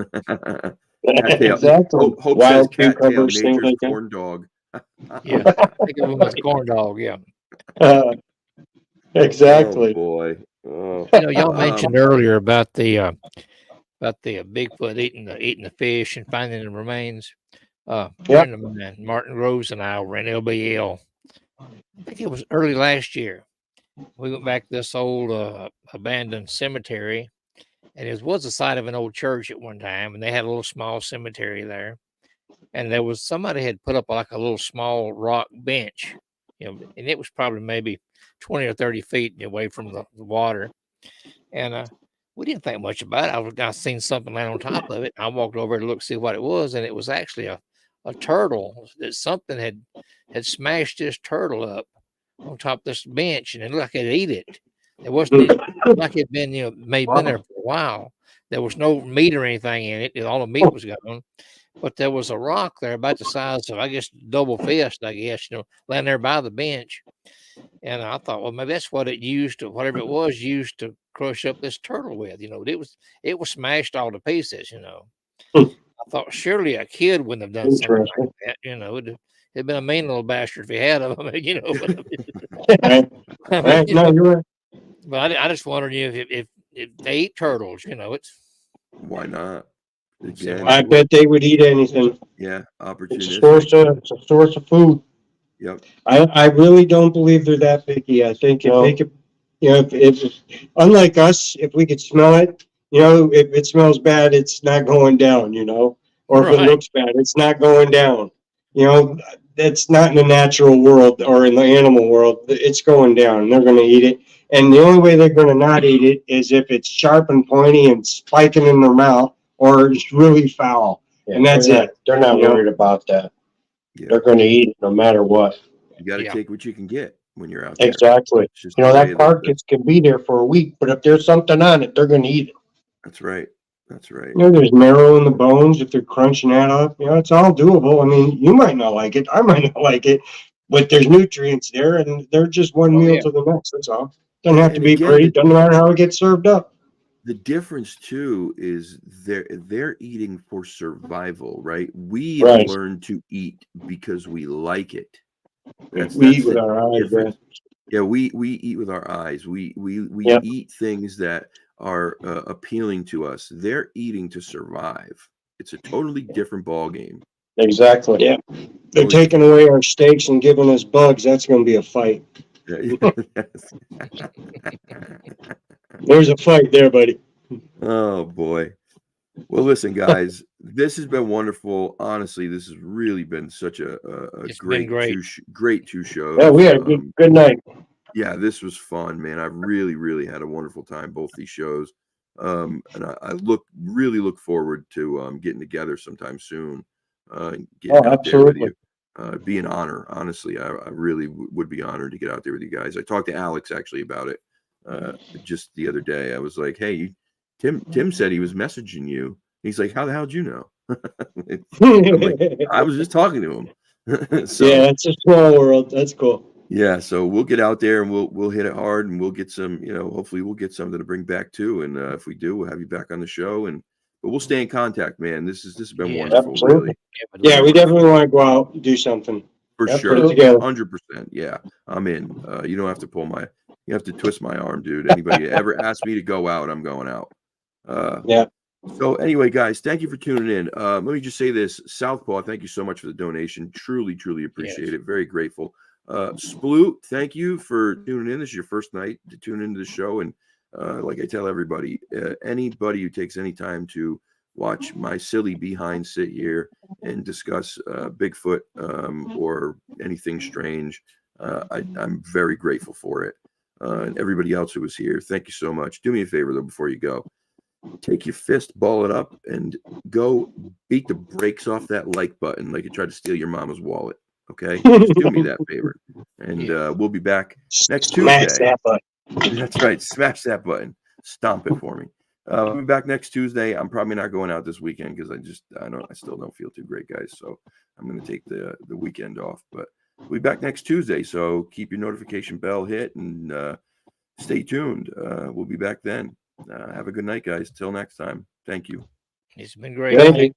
Exactly. Hope says cattail, nature's corn dog. I think of them as corn dog. Exactly. Oh boy. Oh, Y'all mentioned earlier about the Bigfoot eating the fish and finding the remains. Friend of mine, Martin Rose, and I were in LBL. I think it was early last year. We went back to this old abandoned cemetery, and it was the site of an old church at one time, and they had a little small cemetery there. And there was somebody had put up like a little small rock bench, and it was probably maybe 20 or 30 feet away from the water. And we didn't think much about it. I seen something land on top of it. I walked over to look see what it was, and it was actually a turtle. That something had smashed this turtle up on top of this bench, and it looked like it'd eat it. It wasn't like it'd been been there for a while. There was no meat or anything in it. All the meat was gone. But there was a rock there about the size of, I guess, double fist, I guess, laying there by the bench. And I thought, well, maybe that's what it used to, whatever it was, used to crush up this turtle with. It was smashed all to pieces. I thought surely a kid wouldn't have done something like that. It'd been a mean little bastard if he had them. Right. No, you're right. But I just wondered if they eat turtles. It's why not? Again, I bet they would eat anything. yeah, It's a opportunistic. source of food. Yep. I really don't believe they're that picky. I think if they could, if unlike us, if we could smell it, if it smells bad, it's not going down, or if it Right. looks bad, it's not going down. That's not in the natural world or in the animal world. It's going down. They're going to eat it. And the only way they're going to not eat it is if it's sharp and pointy and spiking in their mouth, or it's really foul. Yeah, and that's it. They're not worried about that. Yeah. They're going to eat it no matter what. You got to Yeah. take what you can get when you're out there. Exactly. It's just the way That carcass can be there for a week, but if there's something on it, they're going to eat it. That's right. That's right. There's marrow in the bones if they're crunching that up. It's all doable. I mean, you might not like it. I might not like it, but there's nutrients there, and they're just one meal to the next. That's all. Doesn't have to And be again, pretty. Doesn't matter how it gets served up. The difference too is they're eating for survival, right? We have Right. learned to eat because we like it. That's We eat with the our eyes, difference. man. Yeah, we eat with our eyes. We Yep. eat things that are appealing to us. They're eating to survive. It's a totally different ball game. Exactly. Yeah. They're taking away our steaks and giving us bugs. That's going to be a fight. There's a fight there, buddy. Oh boy. Well, listen, guys, this has been wonderful. Honestly, this has really been such a It's been great great. two shows. Yeah, we had a good night. Yeah, this was fun, man. I really had a wonderful time both these shows. And I really look forward to getting together sometime soon. Getting out there with you. It'd be an honor. Honestly, I really would be honored to get out there with you guys. I talked to Alex actually about it just the other day. I was like, hey, Tim said he was messaging you. He's like, how the hell did you know? I'm like, I was just talking to him. So, yeah, it's a small world. That's cool. Yeah, so we'll get out there and we'll hit it hard, and we'll get some, hopefully we'll get something to bring back too. And if we do, we'll have you back on the show. But we'll stay in contact, man. This has been wonderful, absolutely. really. Yeah, we definitely want to go out and do something. For sure, put it together. 100%. Yeah, I'm in. You don't have to you have to twist my arm, dude. Anybody ever ask me to go out, I'm going out. Yeah. So anyway, guys, thank you for tuning in. Let me just say this, Southpaw, thank you so much for the donation. Truly appreciate it. Very grateful. Sploot, thank you for tuning in. This is your first night to tune into the show. And like I tell everybody, anybody who takes any time to watch my silly behind sit here and discuss Bigfoot or anything strange, I'm very grateful for it. And everybody else who was here, thank you so much. Do me a favor, though, before you go. Take your fist, ball it up, and go beat the brakes off that like button like you tried to steal your mama's wallet. Okay? Just do me that favor. And we'll be back next Tuesday. Smash that button. That's right. Smash that button. Stomp it for me. We'll be back next Tuesday. I'm probably not going out this weekend because I still don't feel too great, guys. So I'm going to take the weekend off. But we'll be back next Tuesday. So keep your notification bell hit and stay tuned. We'll be back then. Have a good night, guys. Till next time. Thank you. It's been great. Thank you.